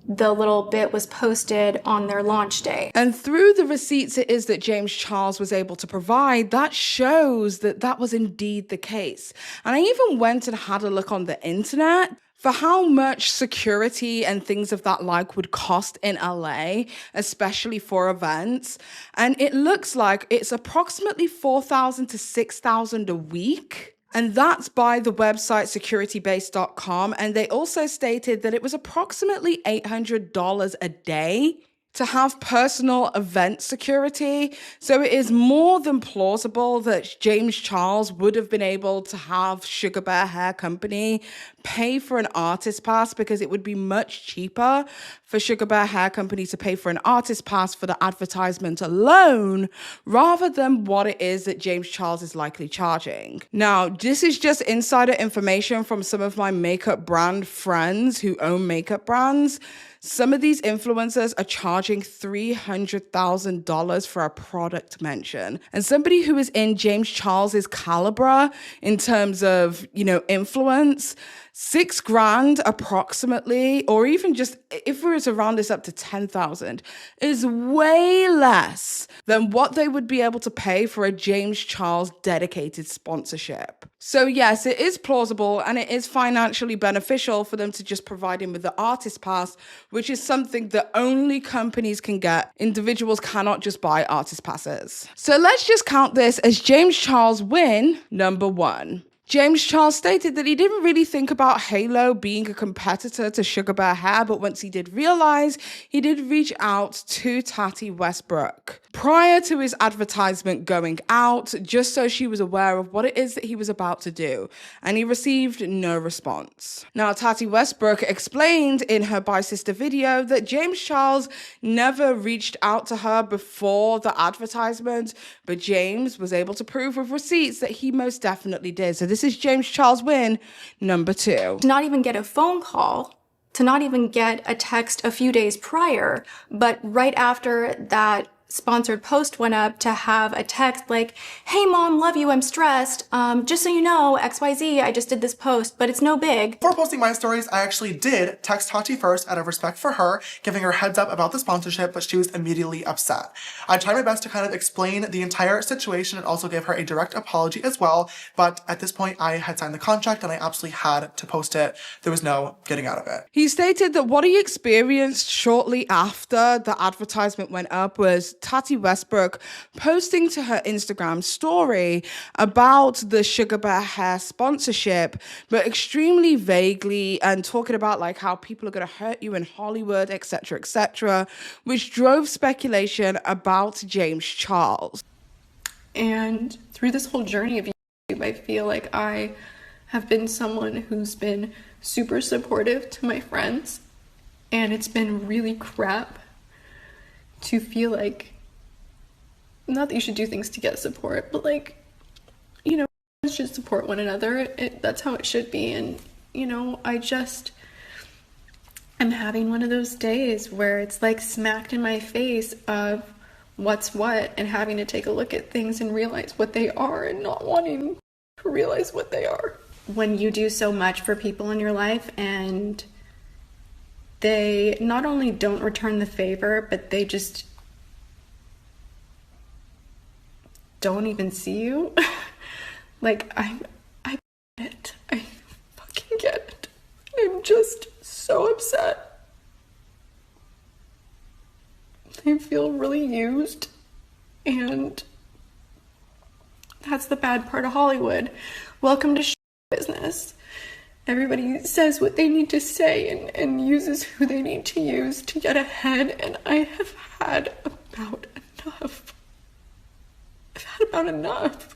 the little bit was posted on their launch day. And through the receipts it is that James Charles was able to provide, that shows that that was indeed the case. And I even went and had a look on the internet for how much security and things of that like would cost in LA, especially for events. And it looks like it's approximately $4,000 to $6,000 a week. And that's by the website securitybase.com. And they also stated that it was approximately $800 a day to have personal event security. So it is more than plausible that James Charles would have been able to have Sugar Bear Hair Company pay for an artist pass, because it would be much cheaper for Sugar Bear Hair Company to pay for an artist pass for the advertisement alone, rather than what it is that James Charles is likely charging. Now, this is just insider information from some of my makeup brand friends who own makeup brands. Some of these influencers are charging $300,000 for a product mention. And somebody who is in James Charles's caliber in terms of, influence, $6,000 approximately, or even just if we were to round this up to 10,000, is way less than what they would be able to pay for a James Charles dedicated sponsorship. So yes, it is plausible and it is financially beneficial for them to just provide him with the artist pass, which is something that only companies can get. Individuals cannot just buy artist passes. So let's just count this as James Charles win number 1. James Charles stated that he didn't really think about Halo being a competitor to Sugar Bear Hair, but once he did realize, he did reach out to Tati Westbrook prior to his advertisement going out, just so she was aware of what it is that he was about to do, and he received no response. Now, Tati Westbrook explained in her Bye Sister video that James Charles never reached out to her before the advertisement, but James was able to prove with receipts that he most definitely did. So this is James Charles win number 2. To not even get a phone call, to not even get a text a few days prior, but right after that sponsored post went up, to have a text like, "Hey mom, love you, I'm stressed. Just so you know, XYZ, I just did this post, but it's no big." Before posting my stories, I actually did text Tati first out of respect for her, giving her heads up about the sponsorship, but she was immediately upset. I tried my best to kind of explain the entire situation and also give her a direct apology as well, but at this point I had signed the contract and I absolutely had to post it. There was no getting out of it. He stated that what he experienced shortly after the advertisement went up was Tati Westbrook posting to her Instagram story about the Sugar Bear Hair sponsorship, but extremely vaguely, and talking about like how people are going to hurt you in Hollywood, etc., which drove speculation about James Charles. And through this whole journey of YouTube, I feel like I have been someone who's been super supportive to my friends, and it's been really crap to feel like, not that you should do things to get support, but like, should support one another. That's how it should be. And, I just am having one of those days where it's like smacked in my face of what's what, and having to take a look at things and realize what they are, and not wanting to realize what they are. When you do so much for people in your life and they not only don't return the favor, but they just don't even see you. Like, I get it. I fucking get it. I'm just so upset. I feel really used, and that's the bad part of Hollywood. Welcome to business. Everybody says what they need to say and uses who they need to use to get ahead, and I have had about enough. I've had about enough.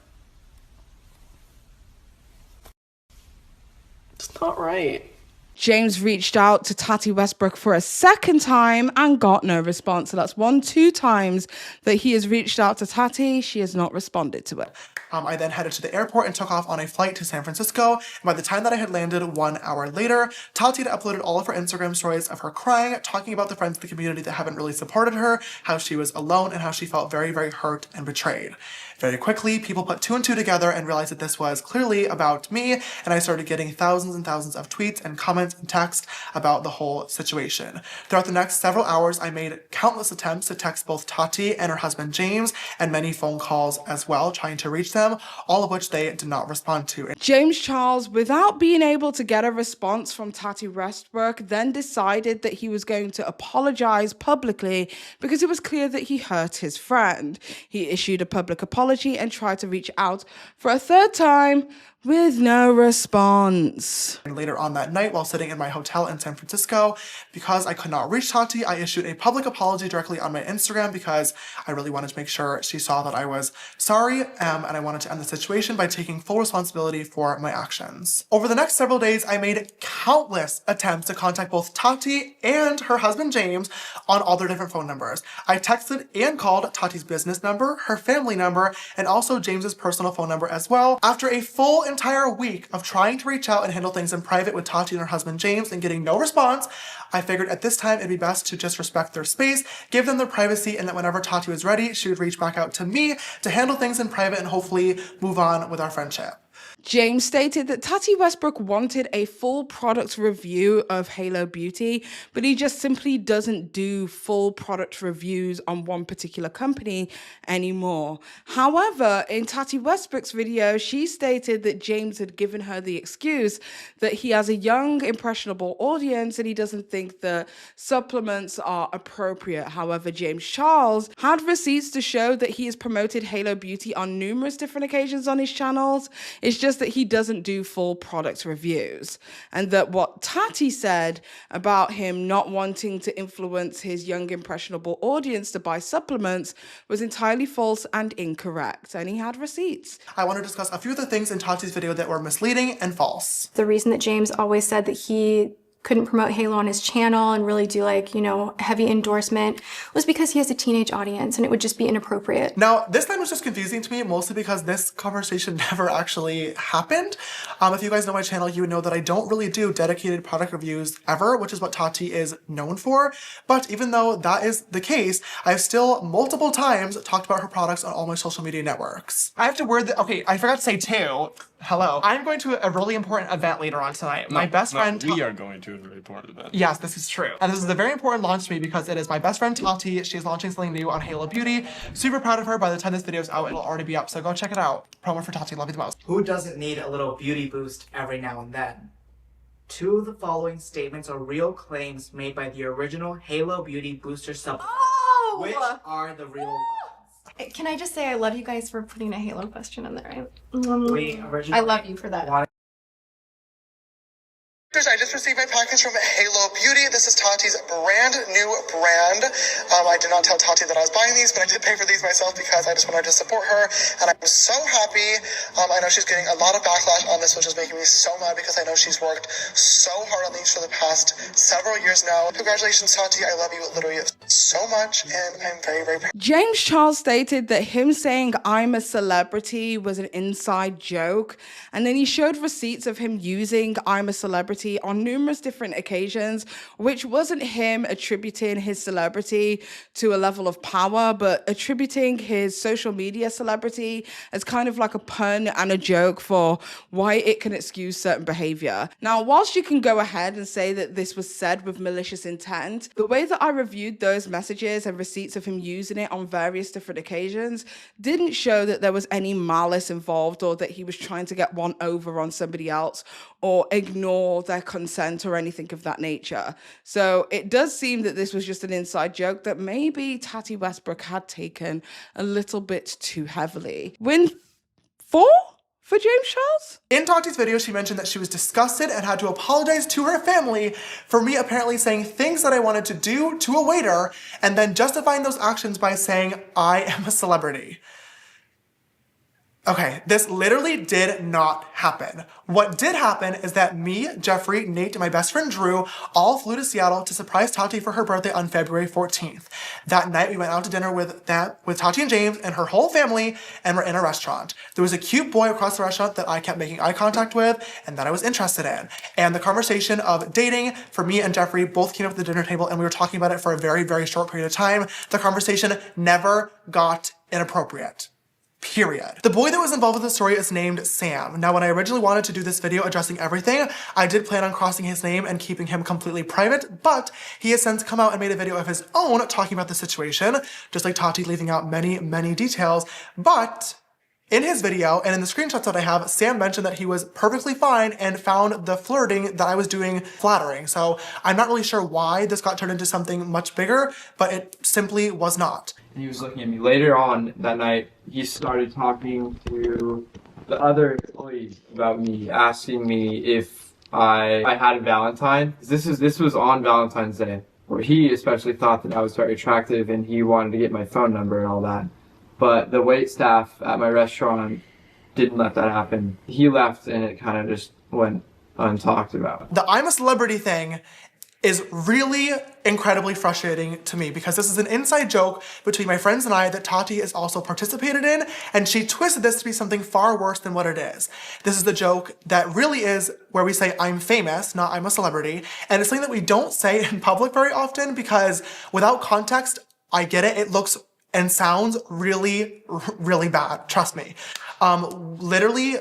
It's not right. James reached out to Tati Westbrook for a second time and got no response. So that's 2 times that he has reached out to Tati. She has not responded to it. I then headed to the airport and took off on a flight to San Francisco. And by the time that I had landed 1 hour later, Tati had uploaded all of her Instagram stories of her crying, talking about the friends of the community that haven't really supported her, how she was alone, and how she felt very, very hurt and betrayed. Very quickly, people put 2 and 2 together and realized that this was clearly about me, and I started getting thousands and thousands of tweets and comments and texts about the whole situation. Throughout the next several hours, I made countless attempts to text both Tati and her husband James, and many phone calls as well, trying to reach them, all of which they did not respond to. James Charles, without being able to get a response from Tati Westbrook, then decided that he was going to apologize publicly because it was clear that he hurt his friend. He issued a public apology and tried to reach out for a third time with no response. And later on that night, while sitting in my hotel in San Francisco, because I could not reach Tati, I issued a public apology directly on my Instagram because I really wanted to make sure she saw that I was sorry, and I wanted to end the situation by taking full responsibility for my actions. Over the next several days, I made countless attempts to contact both Tati and her husband James on all their different phone numbers. I texted and called Tati's business number, her family number, and also James's personal phone number as well. After a full entire week of trying to reach out and handle things in private with Tati and her husband James and getting no response, I figured at this time it'd be best to just respect their space, give them their privacy, and that whenever Tati was ready, she would reach back out to me to handle things in private and hopefully move on with our friendship. James stated that Tati Westbrook wanted a full product review of Halo Beauty, but he just simply doesn't do full product reviews on one particular company anymore. However, in Tati Westbrook's video, she stated that James had given her the excuse that he has a young, impressionable audience and he doesn't think that supplements are appropriate. However, James Charles had receipts to show that he has promoted Halo Beauty on numerous different occasions on his channels. It's just that he doesn't do full product reviews, and that what Tati said about him not wanting to influence his young impressionable audience to buy supplements was entirely false and incorrect, and he had receipts. I want to discuss a few of the things in Tati's video that were misleading and false. The reason that James always said that he couldn't promote Halo on his channel and really do heavy endorsement was because he has a teenage audience and it would just be inappropriate. Now, this time was just confusing to me, mostly because this conversation never actually happened. If you guys know my channel, you would know that I don't really do dedicated product reviews ever, which is what Tati is known for. But even though that is the case, I've still multiple times talked about her products on all my social media networks. I have to word that, okay, I forgot to say too. Hello. I'm going to a really important event later on tonight. My best friend... We are going to a very important event. Yes, this is true. And this is a very important launch to me because it is my best friend Tati. She's launching something new on Halo Beauty. Super proud of her. By the time this video is out, it'll already be up. So go check it out. Promo for Tati. Love you the most. Who doesn't need a little beauty boost every now and then? 2 of the following statements are real claims made by the original Halo Beauty Booster supplement. Oh! Which are the real ones? Can I just say I love you guys for putting a Halo question in there. I love you for that. I just received my package from Halo Beauty. This is Tati's brand new brand. I did not tell Tati that I was buying these, but I did pay for these myself because I just wanted to support her, and I'm so happy. I know she's getting a lot of backlash on this, which is making me so mad because I know she's worked so hard on these for the past several years now. Congratulations, Tati. I love you literally so much, and I'm very, very proud. James Charles stated that him saying I'm a celebrity was an inside joke, and then he showed receipts of him using I'm a celebrity on numerous different occasions, which wasn't him attributing his celebrity to a level of power, but attributing his social media celebrity as kind of like a pun and a joke for why it can excuse certain behavior. Now, whilst you can go ahead and say that this was said with malicious intent, the way that I reviewed those messages and receipts of him using it on various different occasions didn't show that there was any malice involved or that he was trying to get one over on somebody else or ignore their consent or anything of that nature. So it does seem that this was just an inside joke that maybe Tati Westbrook had taken a little bit too heavily. Win 4 for James Charles? In Tati's video, she mentioned that she was disgusted and had to apologize to her family for me apparently saying things that I wanted to do to a waiter and then justifying those actions by saying I am a celebrity. Okay, this literally did not happen. What did happen is that me, Jeffree, Nate, and my best friend Drew all flew to Seattle to surprise Tati for her birthday on February 14th. That night, we went out to dinner with Tati and James and her whole family, and we're in a restaurant. There was a cute boy across the restaurant that I kept making eye contact with and that I was interested in. And the conversation of dating for me and Jeffree both came up at the dinner table, and we were talking about it for a very, very short period of time. The conversation never got inappropriate. Period. The boy that was involved with the story is named Sam. Now, when I originally wanted to do this video addressing everything, I did plan on crossing his name and keeping him completely private, but he has since come out and made a video of his own talking about the situation, just like Tati leaving out many, many details. But in his video and in the screenshots that I have, Sam mentioned that he was perfectly fine and found the flirting that I was doing flattering. So I'm not really sure why this got turned into something much bigger, but it simply was not. And he was looking at me. Later on that night, he started talking to the other employees about me, asking me if I had a Valentine. This was on Valentine's Day, where he especially thought that I was very attractive and he wanted to get my phone number and all that. But the wait staff at my restaurant didn't let that happen. He left and it kind of just went untalked about. The I'm a celebrity thing is really incredibly frustrating to me because this is an inside joke between my friends and I that Tati has also participated in, and she twisted this to be something far worse than what it is. This is the joke that really is where we say I'm famous, not I'm a celebrity, and it's something that we don't say in public very often because without context, I get it, it looks and sounds really, really bad, trust me. Literally,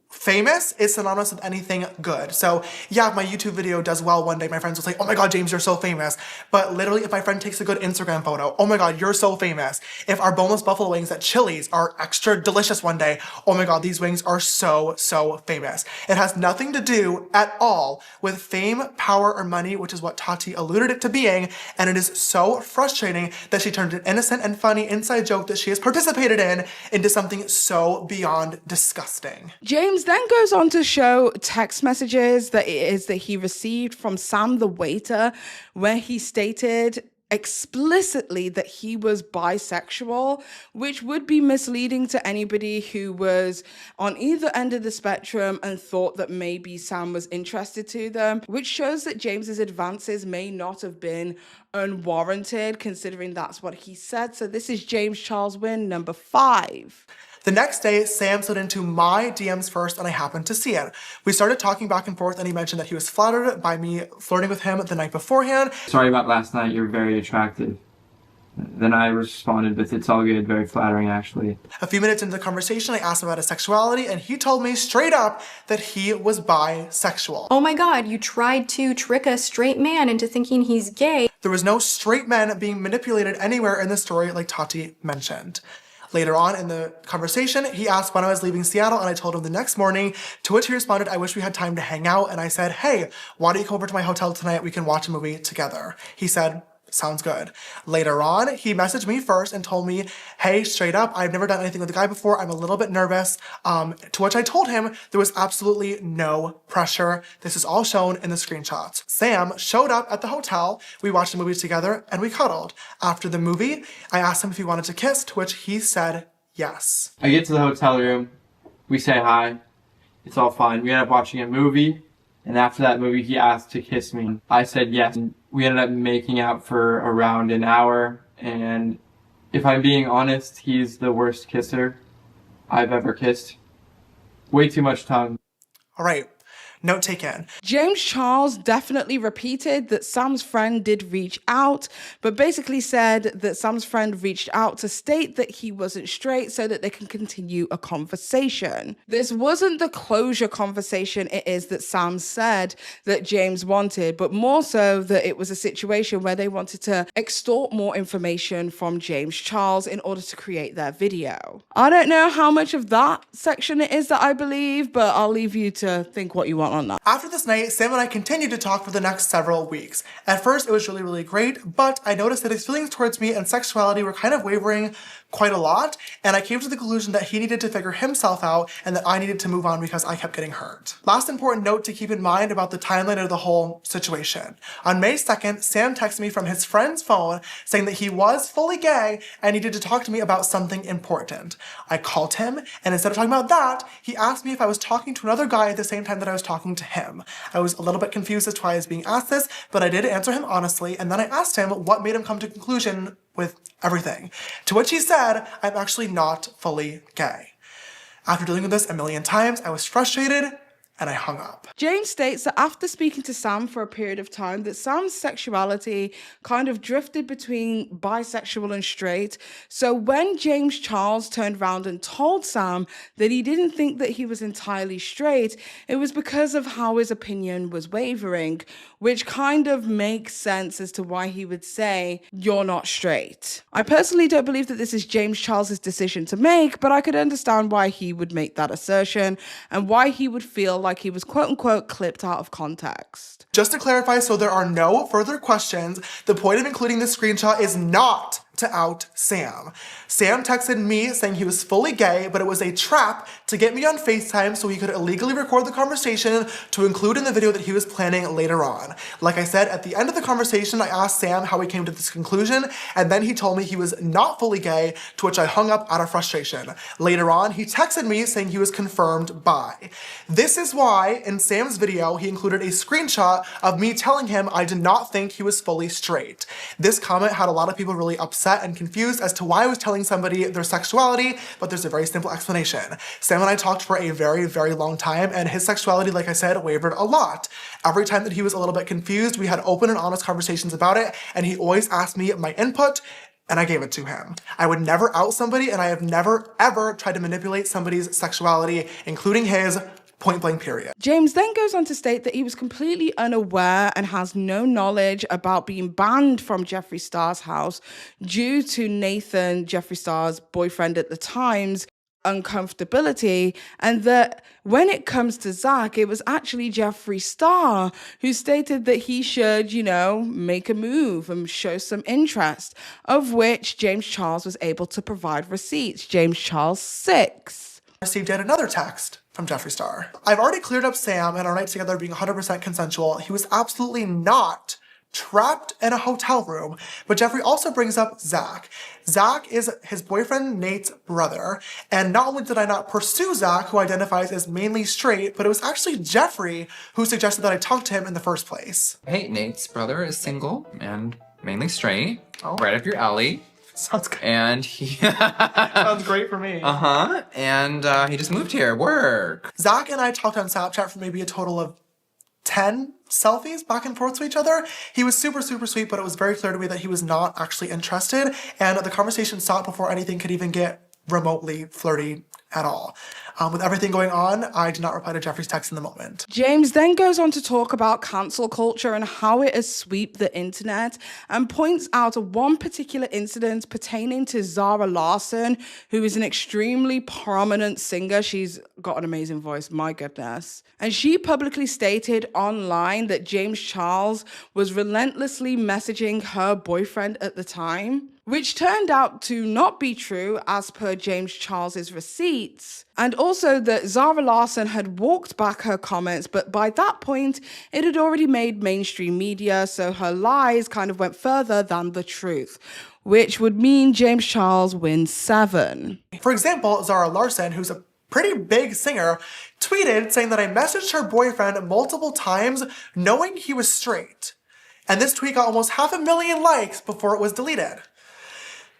famous is synonymous with anything good. So yeah, if my YouTube video does well one day, my friends will say, oh my God, James, you're so famous. But literally, if my friend takes a good Instagram photo, oh my God, you're so famous. If our boneless buffalo wings at Chili's are extra delicious one day, oh my God, these wings are so, so famous. It has nothing to do at all with fame, power, or money, which is what Tati alluded it to being. And it is so frustrating that she turned an innocent and funny inside joke that she has participated in into something so beyond disgusting. James then goes on to show text messages that he received from Sam the waiter, where he stated explicitly that he was bisexual, which would be misleading to anybody who was on either end of the spectrum and thought that maybe Sam was interested to them, which shows that James's advances may not have been unwarranted considering that's what he said. So this is James Charles win number 5. The next day, Sam slid into my DMs first and I happened to see it. We started talking back and forth and he mentioned that he was flattered by me flirting with him the night beforehand. Sorry about last night, you're very attractive. Then I responded with, it's all good, very flattering actually. A few minutes into the conversation, I asked him about his sexuality and he told me straight up that he was bisexual. Oh my God, you tried to trick a straight man into thinking he's gay. There was no straight men being manipulated anywhere in the story like Tati mentioned. Later on in the conversation, he asked when I was leaving Seattle and I told him the next morning, to which he responded, I wish we had time to hang out. And I said, hey, why don't you come over to my hotel tonight? We can watch a movie together. He said, sounds good. Later on, he messaged me first and told me, hey, straight up, I've never done anything with a guy before. I'm a little bit nervous. To which I told him there was absolutely no pressure. This is all shown in the screenshots. Sam showed up at the hotel. We watched a movie together and we cuddled. After the movie, I asked him if he wanted to kiss, to which he said yes. I get to the hotel room. We say hi. It's all fine. We end up watching a movie. And after that movie, he asked to kiss me. I said yes. We ended up making out for around an hour. And if I'm being honest, he's the worst kisser I've ever kissed. Way too much tongue. All right. Note taken. James Charles definitely repeated that Sam's friend did reach out, but basically said that Sam's friend reached out to state that he wasn't straight so that they can continue a conversation. This wasn't the closure conversation it is that Sam said that James wanted, but more so that it was a situation where they wanted to extort more information from James Charles in order to create their video. I don't know how much of that section it is that I believe, but I'll leave you to think what you want on that. After this night, Sam and I continued to talk for the next several weeks. At first, it was really, really great, but I noticed that his feelings towards me and sexuality were kind of wavering quite a lot, and I came to the conclusion that he needed to figure himself out and that I needed to move on because I kept getting hurt. Last important note to keep in mind about the timeline of the whole situation. On May 2nd, Sam texted me from his friend's phone saying that he was fully gay and needed to talk to me about something important. I called him, and instead of talking about that, he asked me if I was talking to another guy at the same time that I was talking to him. I was a little bit confused as to why I was being asked this, but I did answer him honestly, and then I asked him what made him come to a conclusion with everything. To which he said, I'm actually not fully gay. After dealing with this a million times, I was frustrated and I hung up. James states that after speaking to Sam for a period of time, that Sam's sexuality kind of drifted between bisexual and straight. So when James Charles turned around and told Sam that he didn't think that he was entirely straight, it was because of how his opinion was wavering, which kind of makes sense as to why he would say, you're not straight. I personally don't believe that this is James Charles's decision to make, but I could understand why he would make that assertion and why he would feel like he was quote-unquote clipped out of context. Just to clarify, so there are no further questions, the point of including this screenshot is not to out Sam. Sam texted me saying he was fully gay, but it was a trap to get me on FaceTime so he could illegally record the conversation to include in the video that he was planning later on. Like I said, at the end of the conversation, I asked Sam how he came to this conclusion, and then he told me he was not fully gay, to which I hung up out of frustration. Later on, he texted me saying he was confirmed bi. This is why, in Sam's video, he included a screenshot of me telling him I did not think he was fully straight. This comment had a lot of people really upset and confused as to why I was telling somebody their sexuality, but there's a very simple explanation. Sam and I talked for a very, very long time, and his sexuality, like I said, wavered a lot. Every time that he was a little bit confused, we had open and honest conversations about it, and he always asked me my input, and I gave it to him. I would never out somebody, and I have never, ever tried to manipulate somebody's sexuality, including his, point blank period. James then goes on to state that he was completely unaware and has no knowledge about being banned from Jeffree Star's house due to Nathan, Jeffree Star's boyfriend at the time's uncomfortability, and that when it comes to Zach, it was actually Jeffree Star who stated that he should, make a move and show some interest, of which James Charles was able to provide receipts. James Charles 6. Received yet another text from Jeffree Star. I've already cleared up Sam and our night together being 100% consensual. He was absolutely not trapped in a hotel room, but Jeffree also brings up Zach. Zach is his boyfriend Nate's brother, and not only did I not pursue Zach, who identifies as mainly straight, but it was actually Jeffree who suggested that I talk to him in the first place. Hey, Nate's brother is single and mainly straight. Oh. Right up your alley. Sounds good. And he... Sounds great for me. Uh-huh. And he just moved here. Work. Zach and I talked on Snapchat for maybe a total of 10 selfies back and forth to each other. He was super, super sweet, but it was very clear to me that he was not actually interested, and the conversation stopped before anything could even get remotely flirty at all. With everything going on, I did not reply to Jeffree's text in the moment. James then goes on to talk about cancel culture and how it has swept the internet, and points out one particular incident pertaining to Zara Larsson, who is an extremely prominent singer. She's got an amazing voice, my goodness. And she publicly stated online that James Charles was relentlessly messaging her boyfriend at the time, which turned out to not be true as per James Charles's receipts. And also that Zara Larsson had walked back her comments, but by that point, it had already made mainstream media, so her lies kind of went further than the truth, which would mean James Charles wins 7. For example, Zara Larsson, who's a pretty big singer, tweeted saying that I messaged her boyfriend multiple times knowing he was straight. And this tweet got almost 500,000 likes before it was deleted.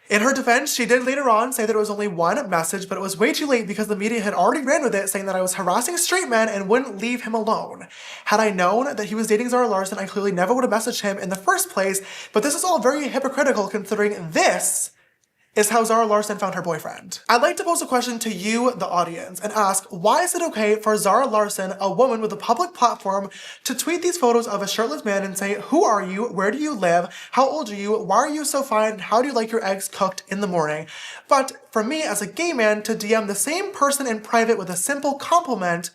In her defense, she did later on say that it was only one message, but it was way too late because the media had already ran with it, saying that I was harassing straight men and wouldn't leave him alone. Had I known that he was dating Zara Larsson, I clearly never would have messaged him in the first place, but this is all very hypocritical considering this is how Zara Larsson found her boyfriend. I'd like to pose a question to you, the audience, and ask, why is it okay for Zara Larsson, a woman with a public platform, to tweet these photos of a shirtless man and say, who are you, where do you live, how old are you, why are you so fine, how do you like your eggs cooked in the morning? But for me, as a gay man, to DM the same person in private with a simple compliment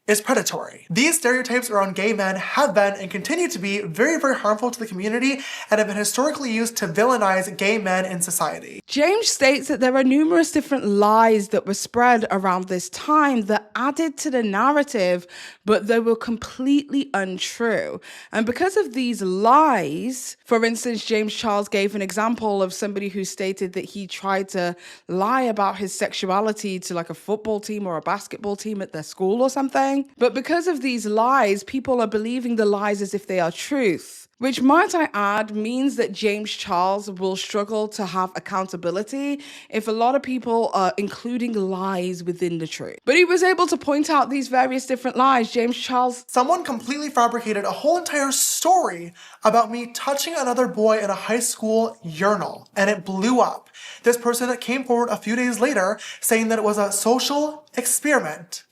is predatory. These stereotypes around gay men have been and continue to be very, very harmful to the community and have been historically used to villainize gay men in society. James states that there are numerous different lies that were spread around this time that added to the narrative, but they were completely untrue. And because of these lies, for instance, James Charles gave an example of somebody who stated that he tried to lie about his sexuality to like a football team or a basketball team at their school or something. But because of these lies, people are believing the lies as if they are truth, which, might I add, means that James Charles will struggle to have accountability if a lot of people are including lies within the truth. But he was able to point out these various different lies. James Charles... Someone completely fabricated a whole entire story about me touching another boy in a high school urinal, and it blew up. This person came forward a few days later saying that it was a social experiment.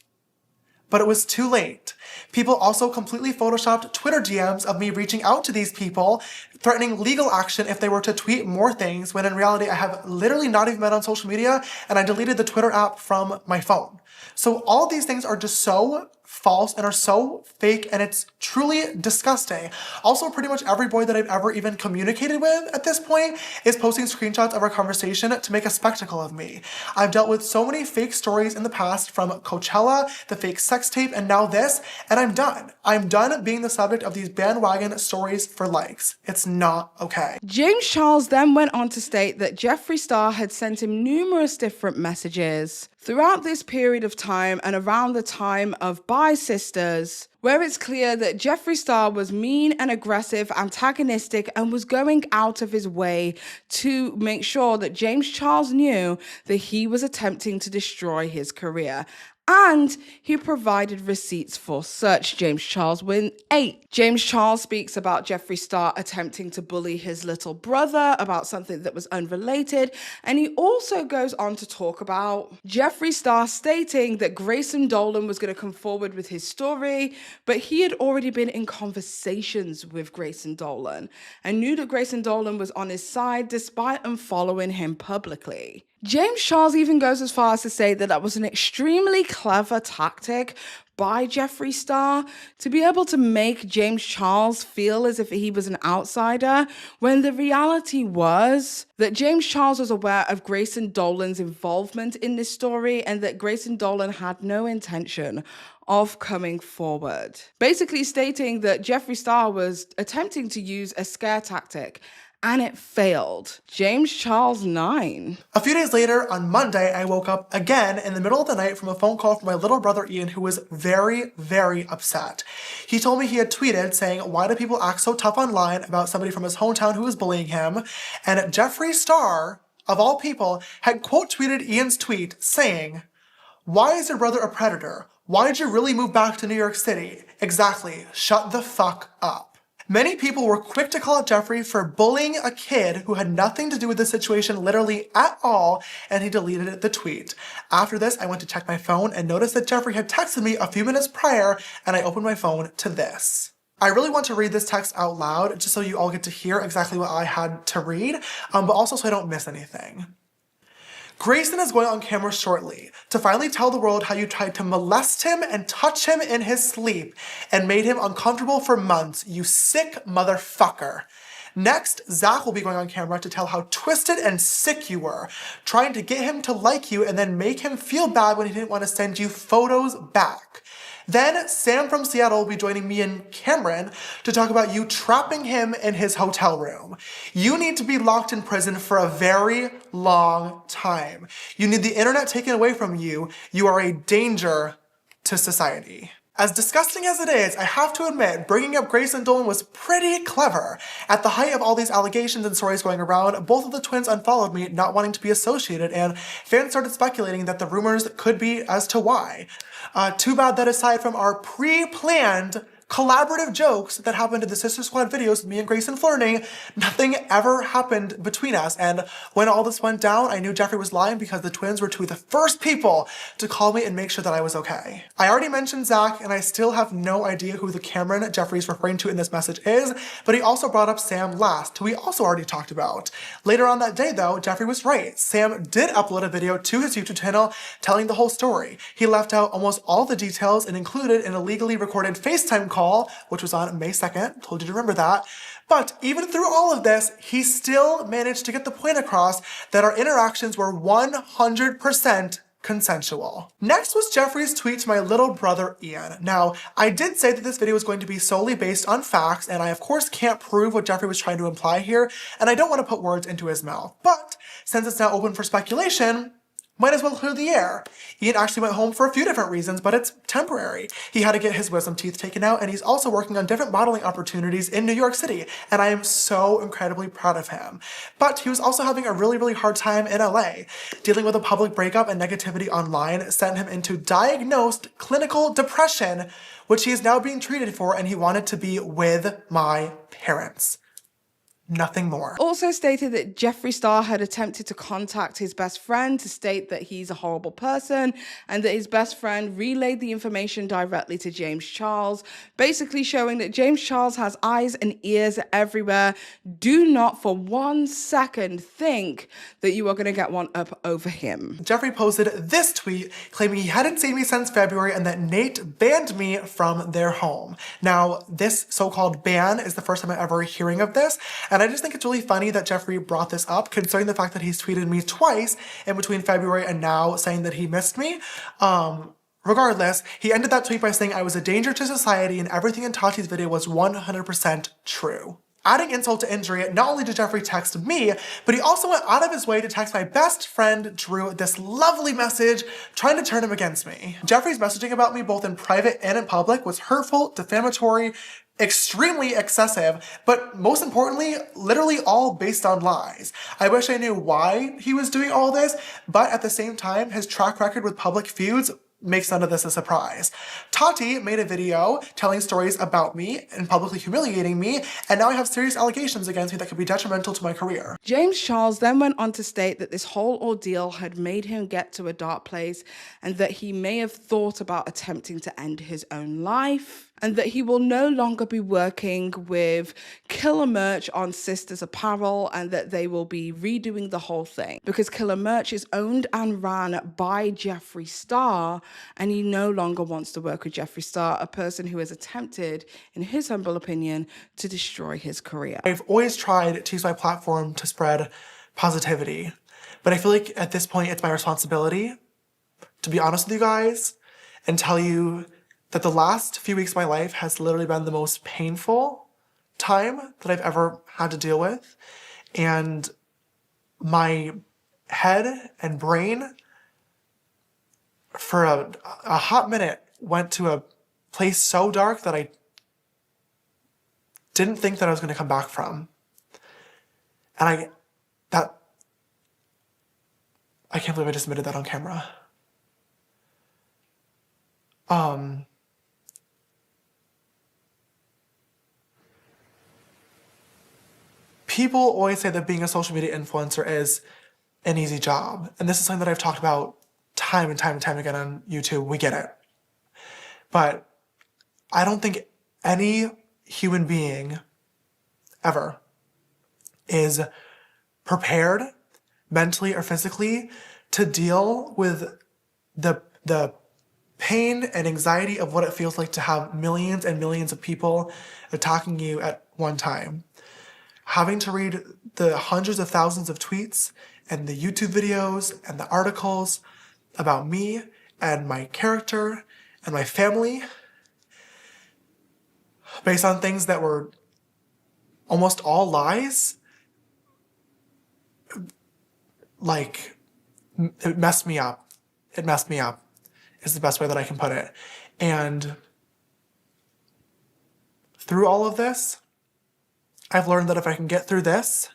But it was too late. People also completely photoshopped Twitter DMs of me reaching out to these people, threatening legal action if they were to tweet more things, when in reality I have literally not even been on social media, and I deleted the Twitter app from my phone. So all these things are just so false and are so fake, and it's truly disgusting. Also, pretty much every boy that I've ever even communicated with at this point is posting screenshots of our conversation to make a spectacle of me. I've dealt with so many fake stories in the past, from Coachella, the fake sex tape, and now this, and I'm done. I'm done being the subject of these bandwagon stories for likes. It's not okay. James Charles then went on to state that Jeffree Star had sent him numerous different messages throughout this period of time and around the time of Bi Sisters, where it's clear that Jeffree Star was mean and aggressive, antagonistic, and was going out of his way to make sure that James Charles knew that he was attempting to destroy his career. And he provided receipts for such. James Charles win 8. James Charles speaks about Jeffree Star attempting to bully his little brother about something that was unrelated. And he also goes on to talk about Jeffree Star stating that Grayson Dolan was going to come forward with his story, but he had already been in conversations with Grayson Dolan and knew that Grayson Dolan was on his side despite unfollowing him publicly. James Charles even goes as far as to say that that was an extremely clever tactic by Jeffree Star to be able to make James Charles feel as if he was an outsider, when the reality was that James Charles was aware of Grayson Dolan's involvement in this story and that Grayson Dolan had no intention of coming forward. Basically stating that Jeffree Star was attempting to use a scare tactic, and it failed. James Charles 9. A few days later, on Monday, I woke up again in the middle of the night from a phone call from my little brother Ian, who was very, very upset. He told me he had tweeted saying, "Why do people act so tough online?" about somebody from his hometown who was bullying him. And Jeffree Star, of all people, had quote tweeted Ian's tweet saying, "Why is your brother a predator? Why did you really move back to New York City? Exactly. Shut the fuck up." Many people were quick to call out Jeffree for bullying a kid who had nothing to do with the situation literally at all, and he deleted the tweet. After this, I went to check my phone and noticed that Jeffree had texted me a few minutes prior, and I opened my phone to this. I really want to read this text out loud just so you all get to hear exactly what I had to read, but also so I don't miss anything. "Grayson is going on camera shortly to finally tell the world how you tried to molest him and touch him in his sleep and made him uncomfortable for months, you sick motherfucker. Next, Zach will be going on camera to tell how twisted and sick you were, trying to get him to like you and then make him feel bad when he didn't want to send you photos back. Then Sam from Seattle will be joining me and Cameron to talk about you trapping him in his hotel room. You need to be locked in prison for a very long time. You need the internet taken away from you. You are a danger to society." As disgusting as it is, I have to admit, bringing up Grayson Dolan was pretty clever. At the height of all these allegations and stories going around, both of the twins unfollowed me, not wanting to be associated, and fans started speculating that the rumors could be as to why. Too bad that aside from our pre-planned collaborative jokes that happened in the Sister Squad videos, me and Grayson flirting, nothing ever happened between us. And when all this went down, I knew Jeffree was lying because the twins were two of the first people to call me and make sure that I was okay. I already mentioned Zach, and I still have no idea who the Cameron Jeffree's referring to in this message is, but he also brought up Sam last, who we also already talked about. Later on that day though, Jeffree was right. Sam did upload a video to his YouTube channel telling the whole story. He left out almost all the details and included an illegally recorded FaceTime call, which was on May 2nd, told you to remember that. But even through all of this, he still managed to get the point across that our interactions were 100% consensual. Next was Jeffree's tweet to my little brother Ian. Now, I did say that this video was going to be solely based on facts, and I of course can't prove what Jeffree was trying to imply here, and I don't want to put words into his mouth. But since it's now open for speculation, might as well clear the air. Ian actually went home for a few different reasons, but it's temporary. He had to get his wisdom teeth taken out, and he's also working on different modeling opportunities in New York City, and I am so incredibly proud of him. But he was also having a really, really hard time in LA. Dealing with a public breakup and negativity online sent him into diagnosed clinical depression, which he is now being treated for, and he wanted to be with my parents. Nothing more. Also stated that Jeffree Star had attempted to contact his best friend to state that he's a horrible person and that his best friend relayed the information directly to James Charles, basically showing that James Charles has eyes and ears everywhere. Do not for 1 second think that you are going to get one up over him. Jeffree posted this tweet claiming he hadn't seen me since February and that Nate banned me from their home. Now, this so-called ban is the first time I'm ever hearing of this, and I just think it's really funny that Jeffree brought this up, considering the fact that he's tweeted me twice in between February and now saying that he missed me. Regardless, he ended that tweet by saying I was a danger to society and everything in Tati's video was 100% true. Adding insult to injury, not only did Jeffree text me, but he also went out of his way to text my best friend, Drew, this lovely message trying to turn him against me. Jeffree's messaging about me both in private and in public was hurtful, defamatory, extremely excessive, but most importantly, literally all based on lies. I wish I knew why he was doing all this, but at the same time, his track record with public feuds makes none of this a surprise. Tati made a video telling stories about me and publicly humiliating me, and now I have serious allegations against me that could be detrimental to my career. James Charles then went on to state that this whole ordeal had made him get to a dark place and that he may have thought about attempting to end his own life, and that he will no longer be working with Killer Merch on Sisters Apparel and that they will be redoing the whole thing because Killer Merch is owned and ran by Jeffree Star, and he no longer wants to work with Jeffree Star, a person who has attempted, in his humble opinion, to destroy his career. I've always tried to use my platform to spread positivity, but I feel like at this point it's my responsibility to be honest with you guys and tell you that the last few weeks of my life has literally been the most painful time that I've ever had to deal with. And my head and brain for a hot minute went to a place so dark that I didn't think that I was going to come back from. And I can't believe I just admitted that on camera. People always say that being a social media influencer is an easy job. And this is something that I've talked about time and time and time again on YouTube. We get it. But I don't think any human being ever is prepared mentally or physically to deal with the pain and anxiety of what it feels like to have millions and millions of people attacking you at one time. Having to read the hundreds of thousands of tweets and the YouTube videos and the articles about me and my character and my family based on things that were almost all lies, like, it messed me up. It messed me up is the best way that I can put it. And through all of this, I've learned that if I can get through this,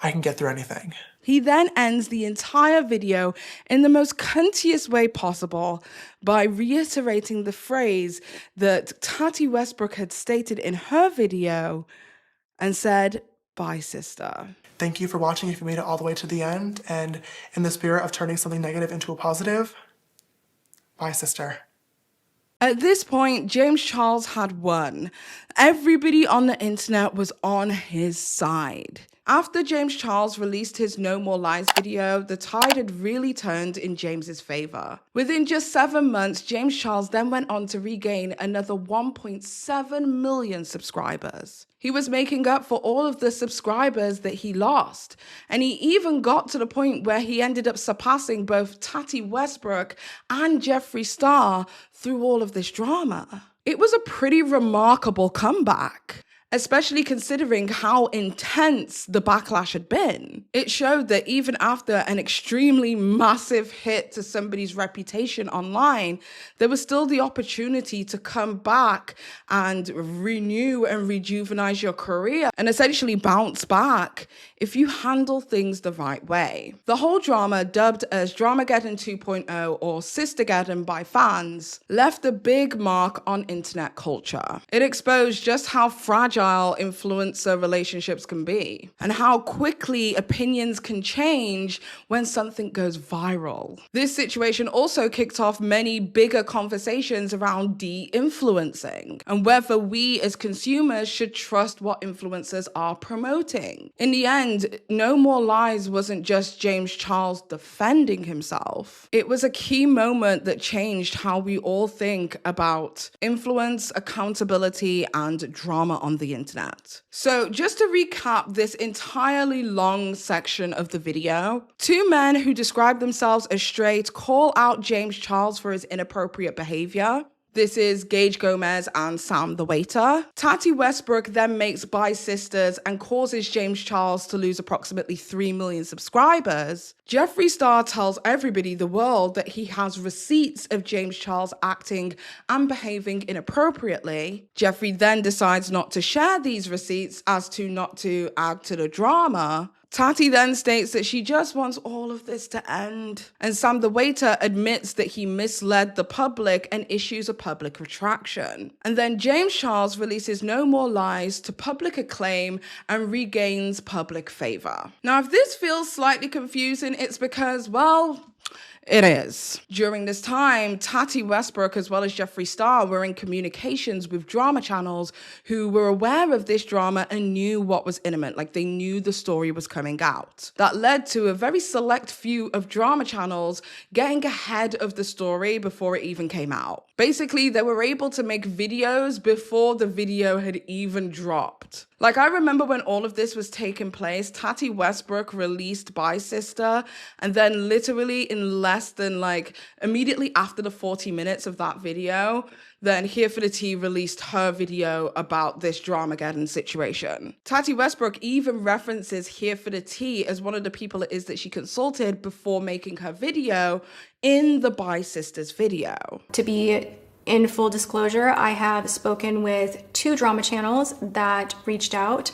I can get through anything. He then ends the entire video in the most cuntiest way possible by reiterating the phrase that Tati Westbrook had stated in her video and said, "Bye, sister." Thank you for watching if you made it all the way to the end. And in the spirit of turning something negative into a positive, bye, sister. At this point, James Charles had won. Everybody on the internet was on his side. After James Charles released his No More Lies video, the tide had really turned in James's favor. Within just 7 months, James Charles then went on to regain another 1.7 million subscribers. He was making up for all of the subscribers that he lost. And he even got to the point where he ended up surpassing both Tati Westbrook and Jeffree Star through all of this drama. It was a pretty remarkable comeback, especially considering how intense the backlash had been. It showed that even after an extremely massive hit to somebody's reputation online, there was still the opportunity to come back and renew and rejuvenate your career and essentially bounce back if you handle things the right way. The whole drama, dubbed as Dramageddon 2.0 or Sistergeddon by fans, left a big mark on internet culture. It exposed just how fragile influencer relationships can be and how quickly opinions can change when something goes viral. This situation also kicked off many bigger conversations around de-influencing and whether we as consumers should trust what influencers are promoting. In the end, No More Lies wasn't just James Charles defending himself. It was a key moment that changed how we all think about influence, accountability, and drama on the internet. So just to recap this entirely long section of the video, 2 men who describe themselves as straight call out James Charles for his inappropriate behavior. This is Gage, Gomes, and Sam the Waiter. Tati Westbrook then makes Bye Sisters and causes James Charles to lose approximately 3 million subscribers. Jeffree Star tells everybody, the world, that he has receipts of James Charles acting and behaving inappropriately. Jeffree then decides not to share these receipts as to not to add to the drama. Tati then states that she just wants all of this to end. And Sam the Waiter admits that he misled the public and issues a public retraction. And then James Charles releases No More Lies to public acclaim and regains public favor. Now, if this feels slightly confusing, it's because, well, it is. During this time, Tati Westbrook as well as Jeffree Star were in communications with drama channels who were aware of this drama and knew what was imminent, like they knew the story was coming out. That led to a very select few of drama channels getting ahead of the story before it even came out. Basically, they were able to make videos before the video had even dropped. Like, I remember when all of this was taking place, Tati Westbrook released Bye Sister, and then literally in less than immediately after the 40 minutes of that video, then Here for the Tea released her video about this Dramageddon situation. Tati Westbrook even references Here for the Tea as one of the people it is that she consulted before making her video in the Bye Sisters video. To be in full disclosure, I have spoken with 2 drama channels that reached out,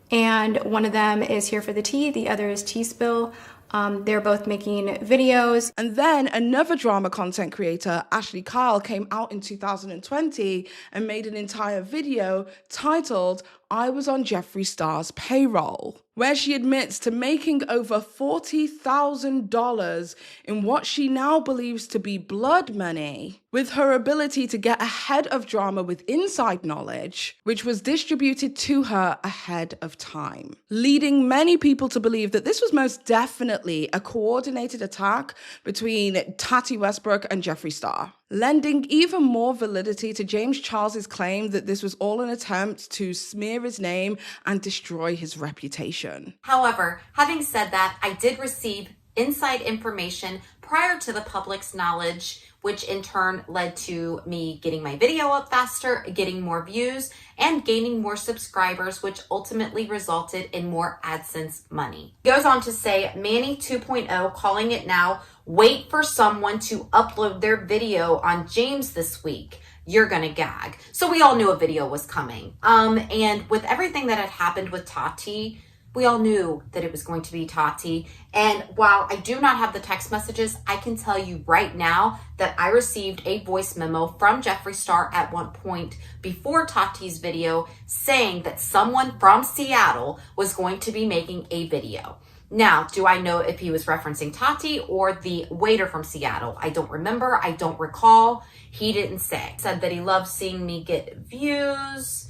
and one of them is Here for the Tea, the other is Tea Spill. They're both making videos. And then another drama content creator, Ashley Kyle, came out in 2020 and made an entire video titled I Was on Jeffree Star's Payroll, where she admits to making over $40,000 in what she now believes to be blood money, with her ability to get ahead of drama with inside knowledge, which was distributed to her ahead of time, leading many people to believe that this was most definitely a coordinated attack between Tati Westbrook and Jeffree Star, lending even more validity to James Charles's claim that this was all an attempt to smear his name and destroy his reputation. However, having said that, I did receive inside information prior to the public's knowledge, which in turn led to me getting my video up faster, getting more views, and gaining more subscribers, which ultimately resulted in more AdSense money. Goes on to say, Manny 2.0 calling it now, wait for someone to upload their video on James this week. You're gonna gag. So we all knew a video was coming. And with everything that had happened with Tati, We all knew that it was going to be Tati. And while I do not have the text messages, I can tell you right now that I received a voice memo from Jeffree Star at one point before Tati's video saying that someone from Seattle was going to be making a video. Now, do I know if he was referencing Tati or the waiter from Seattle? I don't remember. I don't recall. He didn't say. He said that he loved seeing me get views.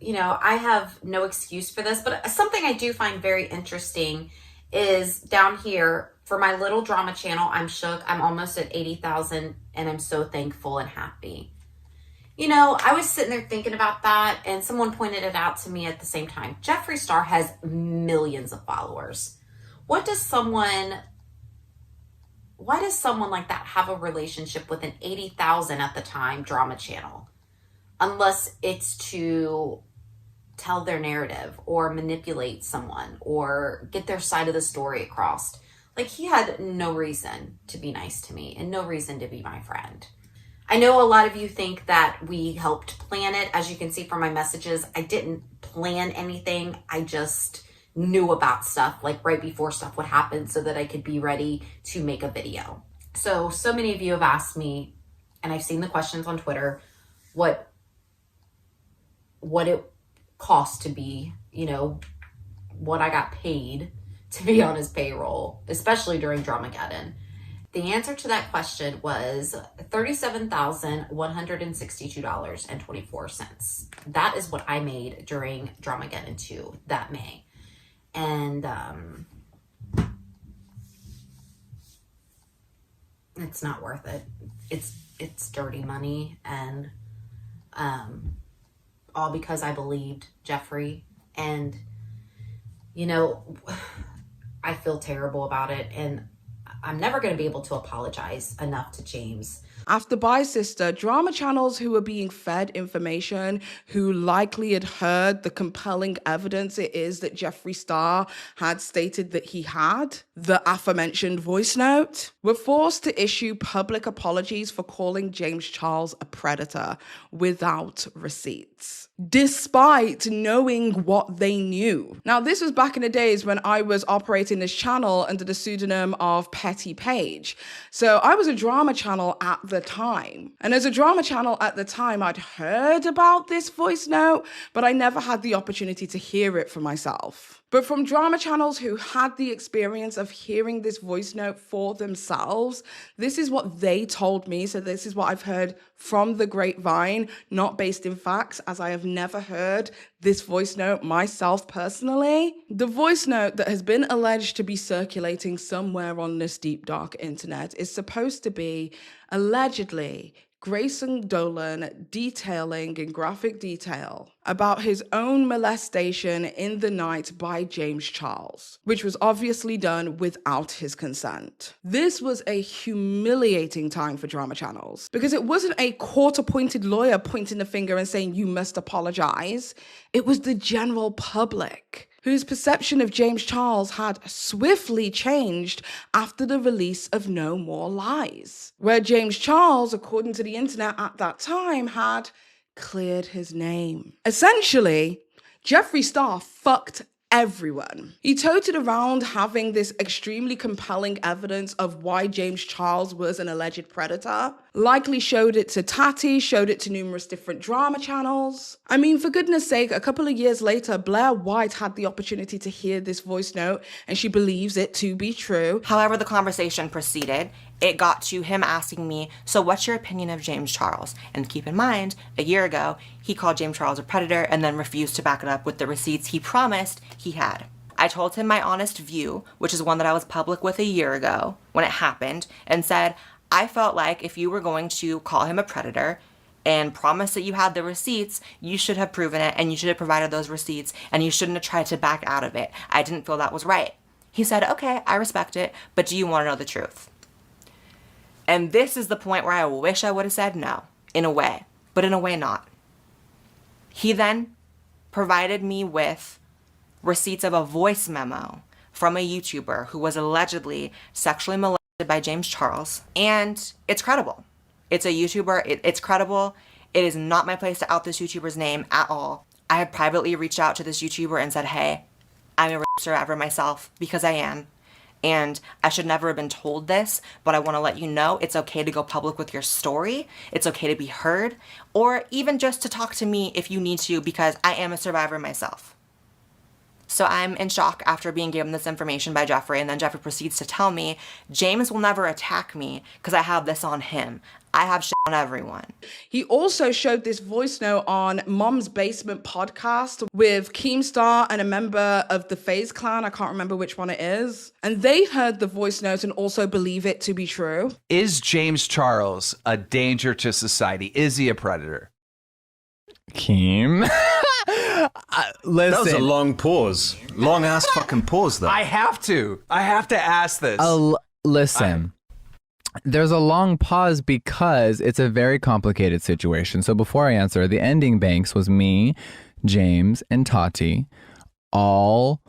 You know, I have no excuse for this, but something I do find very interesting is down here for my little drama channel. I'm shook. I'm almost at 80,000 and I'm so thankful and happy. You know, I was sitting there thinking about that and someone pointed it out to me at the same time. Jeffree Star has millions of followers. Why does someone like that have a relationship with an 80,000 at the time drama channel? Unless it's to tell their narrative or manipulate someone or get their side of the story across. Like, he had no reason to be nice to me and no reason to be my friend. I know a lot of you think that we helped plan it. As you can see from my messages, I didn't plan anything. I just knew about stuff like right before stuff would happen so that I could be ready to make a video. So many of you have asked me, and I've seen the questions on Twitter, what it cost to be, you know, what I got paid to be on his payroll, especially during Dramageddon. The answer to that question was $37,162.24. That is what I made during Dramageddon 2 that May. And it's not worth it. It's dirty money, and all because I believed Jeffree. And, you know, I feel terrible about it, and I'm never going to be able to apologize enough to James. After Bye Sister, drama channels who were being fed information, who likely had heard the compelling evidence it is that Jeffree Star had stated that he had, the aforementioned voice note, were forced to issue public apologies for calling James Charles a predator without receipts, despite knowing what they knew. Now, this was back in the days when I was operating this channel under the pseudonym of Petty Paige. So I was a drama channel at the time. And as a drama channel at the time, I'd heard about this voice note, but I never had the opportunity to hear it for myself. But from drama channels who had the experience of hearing this voice note for themselves, this is what they told me. So this is what I've heard from the grapevine, not based in facts, as I have never heard this voice note myself personally. The voice note that has been alleged to be circulating somewhere on this deep, dark internet is supposed to be allegedly Grayson Dolan detailing in graphic detail about his own molestation in the night by James Charles, which was obviously done without his consent. This was a humiliating time for drama channels because it wasn't a court-appointed lawyer pointing the finger and saying, you must apologize. It was the general public whose perception of James Charles had swiftly changed after the release of No More Lies, where James Charles, according to the internet at that time, had cleared his name. Essentially, Jeffree Star fucked everyone. He toted around having this extremely compelling evidence of why James Charles was an alleged predator, likely showed it to Tati, showed it to numerous different drama channels. I mean, for goodness sake, a couple of years later, Blair White had the opportunity to hear this voice note, and she believes it to be true. However, the conversation proceeded. It got to him asking me, so what's your opinion of James Charles? And keep in mind, a year ago, he called James Charles a predator and then refused to back it up with the receipts he promised he had. I told him my honest view, which is one that I was public with a year ago when it happened, and said, I felt like if you were going to call him a predator and promise that you had the receipts, you should have proven it and you should have provided those receipts and you shouldn't have tried to back out of it. I didn't feel that was right. He said, okay, I respect it, but do you want to know the truth? And this is the point where I wish I would have said no, in a way, but in a way not. He then provided me with receipts of a voice memo from a YouTuber who was allegedly sexually molested by James Charles, and it's credible. It's a YouTuber, it's credible. It is not my place to out this YouTuber's name at all. I have privately reached out to this YouTuber and said, hey, I'm a rape survivor myself, because I am. And I should never have been told this, but I want to let you know it's okay to go public with your story. It's okay to be heard, or even just to talk to me if you need to, because I am a survivor myself. So I'm in shock after being given this information by Jeffree, and then Jeffree proceeds to tell me James will never attack me because I have this on him. I have shit on everyone. He also showed this voice note on Mom's Basement podcast with Keemstar and a member of the FaZe clan. I can't remember which one it is. And they heard the voice note and also believe it to be true. Is James Charles a danger to society? Is he a predator? Keem. Listen. That was a long pause. Long ass fucking pause, though. I have to ask this. Listen. There's a long pause because it's a very complicated situation. So before I answer, the ending banks was me, James, and Tati all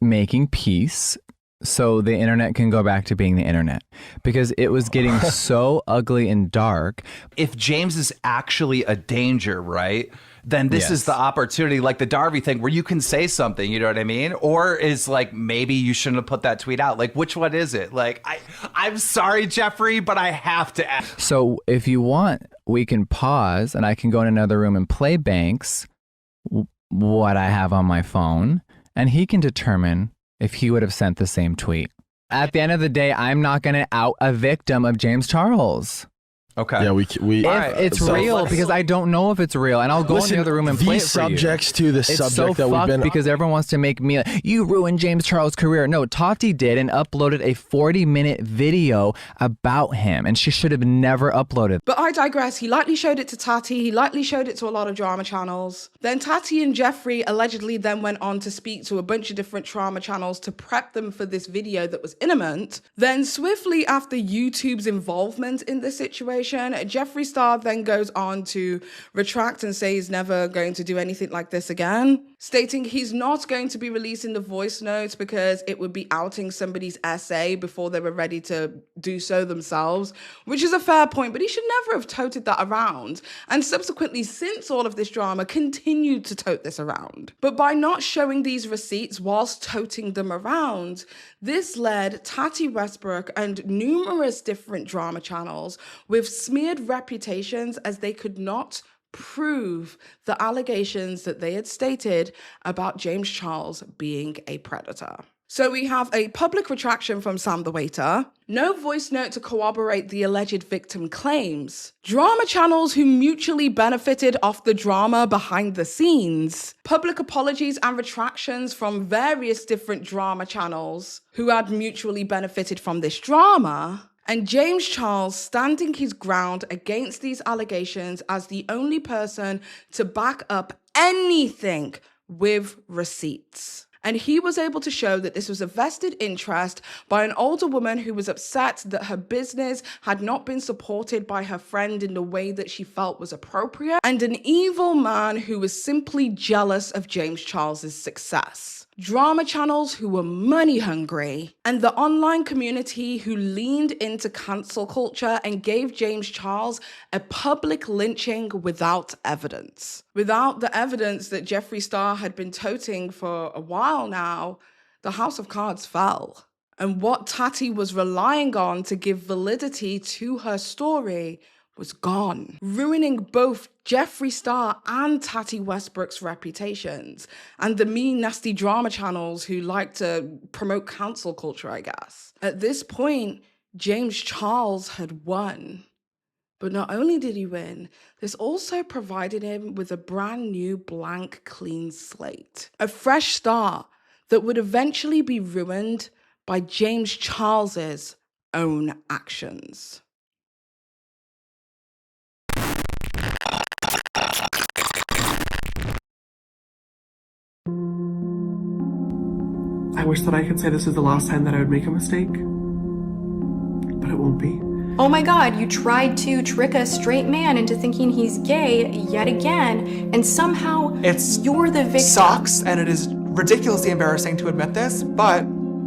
making peace so the internet can go back to being the internet, because it was getting so ugly and dark. If James is actually a danger, right, then this is the opportunity, like the Darby thing, where you can say something, you know what I mean? Or is like, maybe you shouldn't have put that tweet out. Like, which one is it? Like, I'm sorry, Jeffree, but I have to ask. So if you want, we can pause and I can go in another room and play Banks what I have on my phone, and he can determine if he would have sent the same tweet. At the end of the day, I'm not going to out a victim of James Charles. Okay. Yeah, we it's real, because I don't know if it's real, and I'll go in the other room and play it for you. Subjects to the subject so that we've been because everyone wants to make me you ruined James Charles' career. No, Tati did and uploaded a 40-minute video about him, and she should have never uploaded. But I digress. He likely showed it to Tati. He likely showed it to a lot of drama channels. Then Tati and Jeffree allegedly then went on to speak to a bunch of different drama channels to prep them for this video that was intimate. Then swiftly after YouTube's involvement in this situation, Jeffree Star then goes on to retract and say he's never going to do anything like this again, stating he's not going to be releasing the voice notes because it would be outing somebody's essay before they were ready to do so themselves, which is a fair point, but he should never have toted that around, and subsequently, since all of this drama, continued to tote this around. But by not showing these receipts whilst toting them around, this led Tati Westbrook and numerous different drama channels with smeared reputations, as they could not prove the allegations that they had stated about James Charles being a predator. So we have a public retraction from Sam the Waiter, no voice note to corroborate the alleged victim claims, drama channels who mutually benefited off the drama behind the scenes, public apologies and retractions from various different drama channels who had mutually benefited from this drama, and James Charles standing his ground against these allegations as the only person to back up anything with receipts. And he was able to show that this was a vested interest by an older woman who was upset that her business had not been supported by her friend in the way that she felt was appropriate, and an evil man who was simply jealous of James Charles's success. Drama channels who were money hungry, and the online community who leaned into cancel culture and gave James Charles a public lynching without evidence. Without the evidence that Jeffree Star had been toting for a while now, the house of cards fell. And what Tati was relying on to give validity to her story was gone, ruining both Jeffree Star and Tati Westbrook's reputations, and the mean, nasty drama channels who like to promote cancel culture, I guess. At this point, James Charles had won. But not only did he win, this also provided him with a brand new blank, clean slate. A fresh start that would eventually be ruined by James Charles's own actions. I wish that I could say this is the last time that I would make a mistake, but it won't be. Oh my God, you tried to trick a straight man into thinking he's gay yet again, and somehow you're the victim. Sucks, and it is ridiculously embarrassing to admit this, but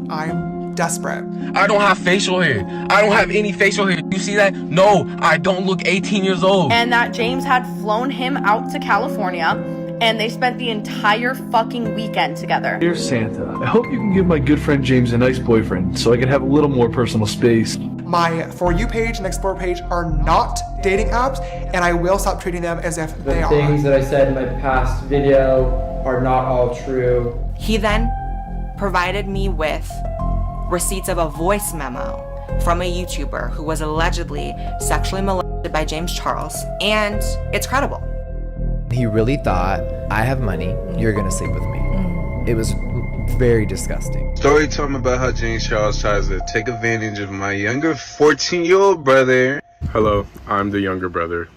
I'm desperate. I don't have facial hair. I don't have any facial hair. You see that? No, I don't look 18 years old. And that James had flown him out to California and they spent the entire fucking weekend together. Dear Santa, I hope you can give my good friend James a nice boyfriend so I can have a little more personal space. My For You page and Explore page are not dating apps, and I will stop treating them as if they are. The things that I said in my past video are not all true. He then provided me with receipts of a voice memo from a YouTuber who was allegedly sexually molested by James Charles, and it's credible. He really thought, I have money, you're gonna sleep with me. It was very disgusting. Story told me about how James Charles tries to take advantage of my younger 14-year-old brother. Hello, I'm the younger brother.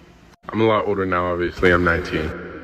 I'm a lot older now, obviously. I'm 19.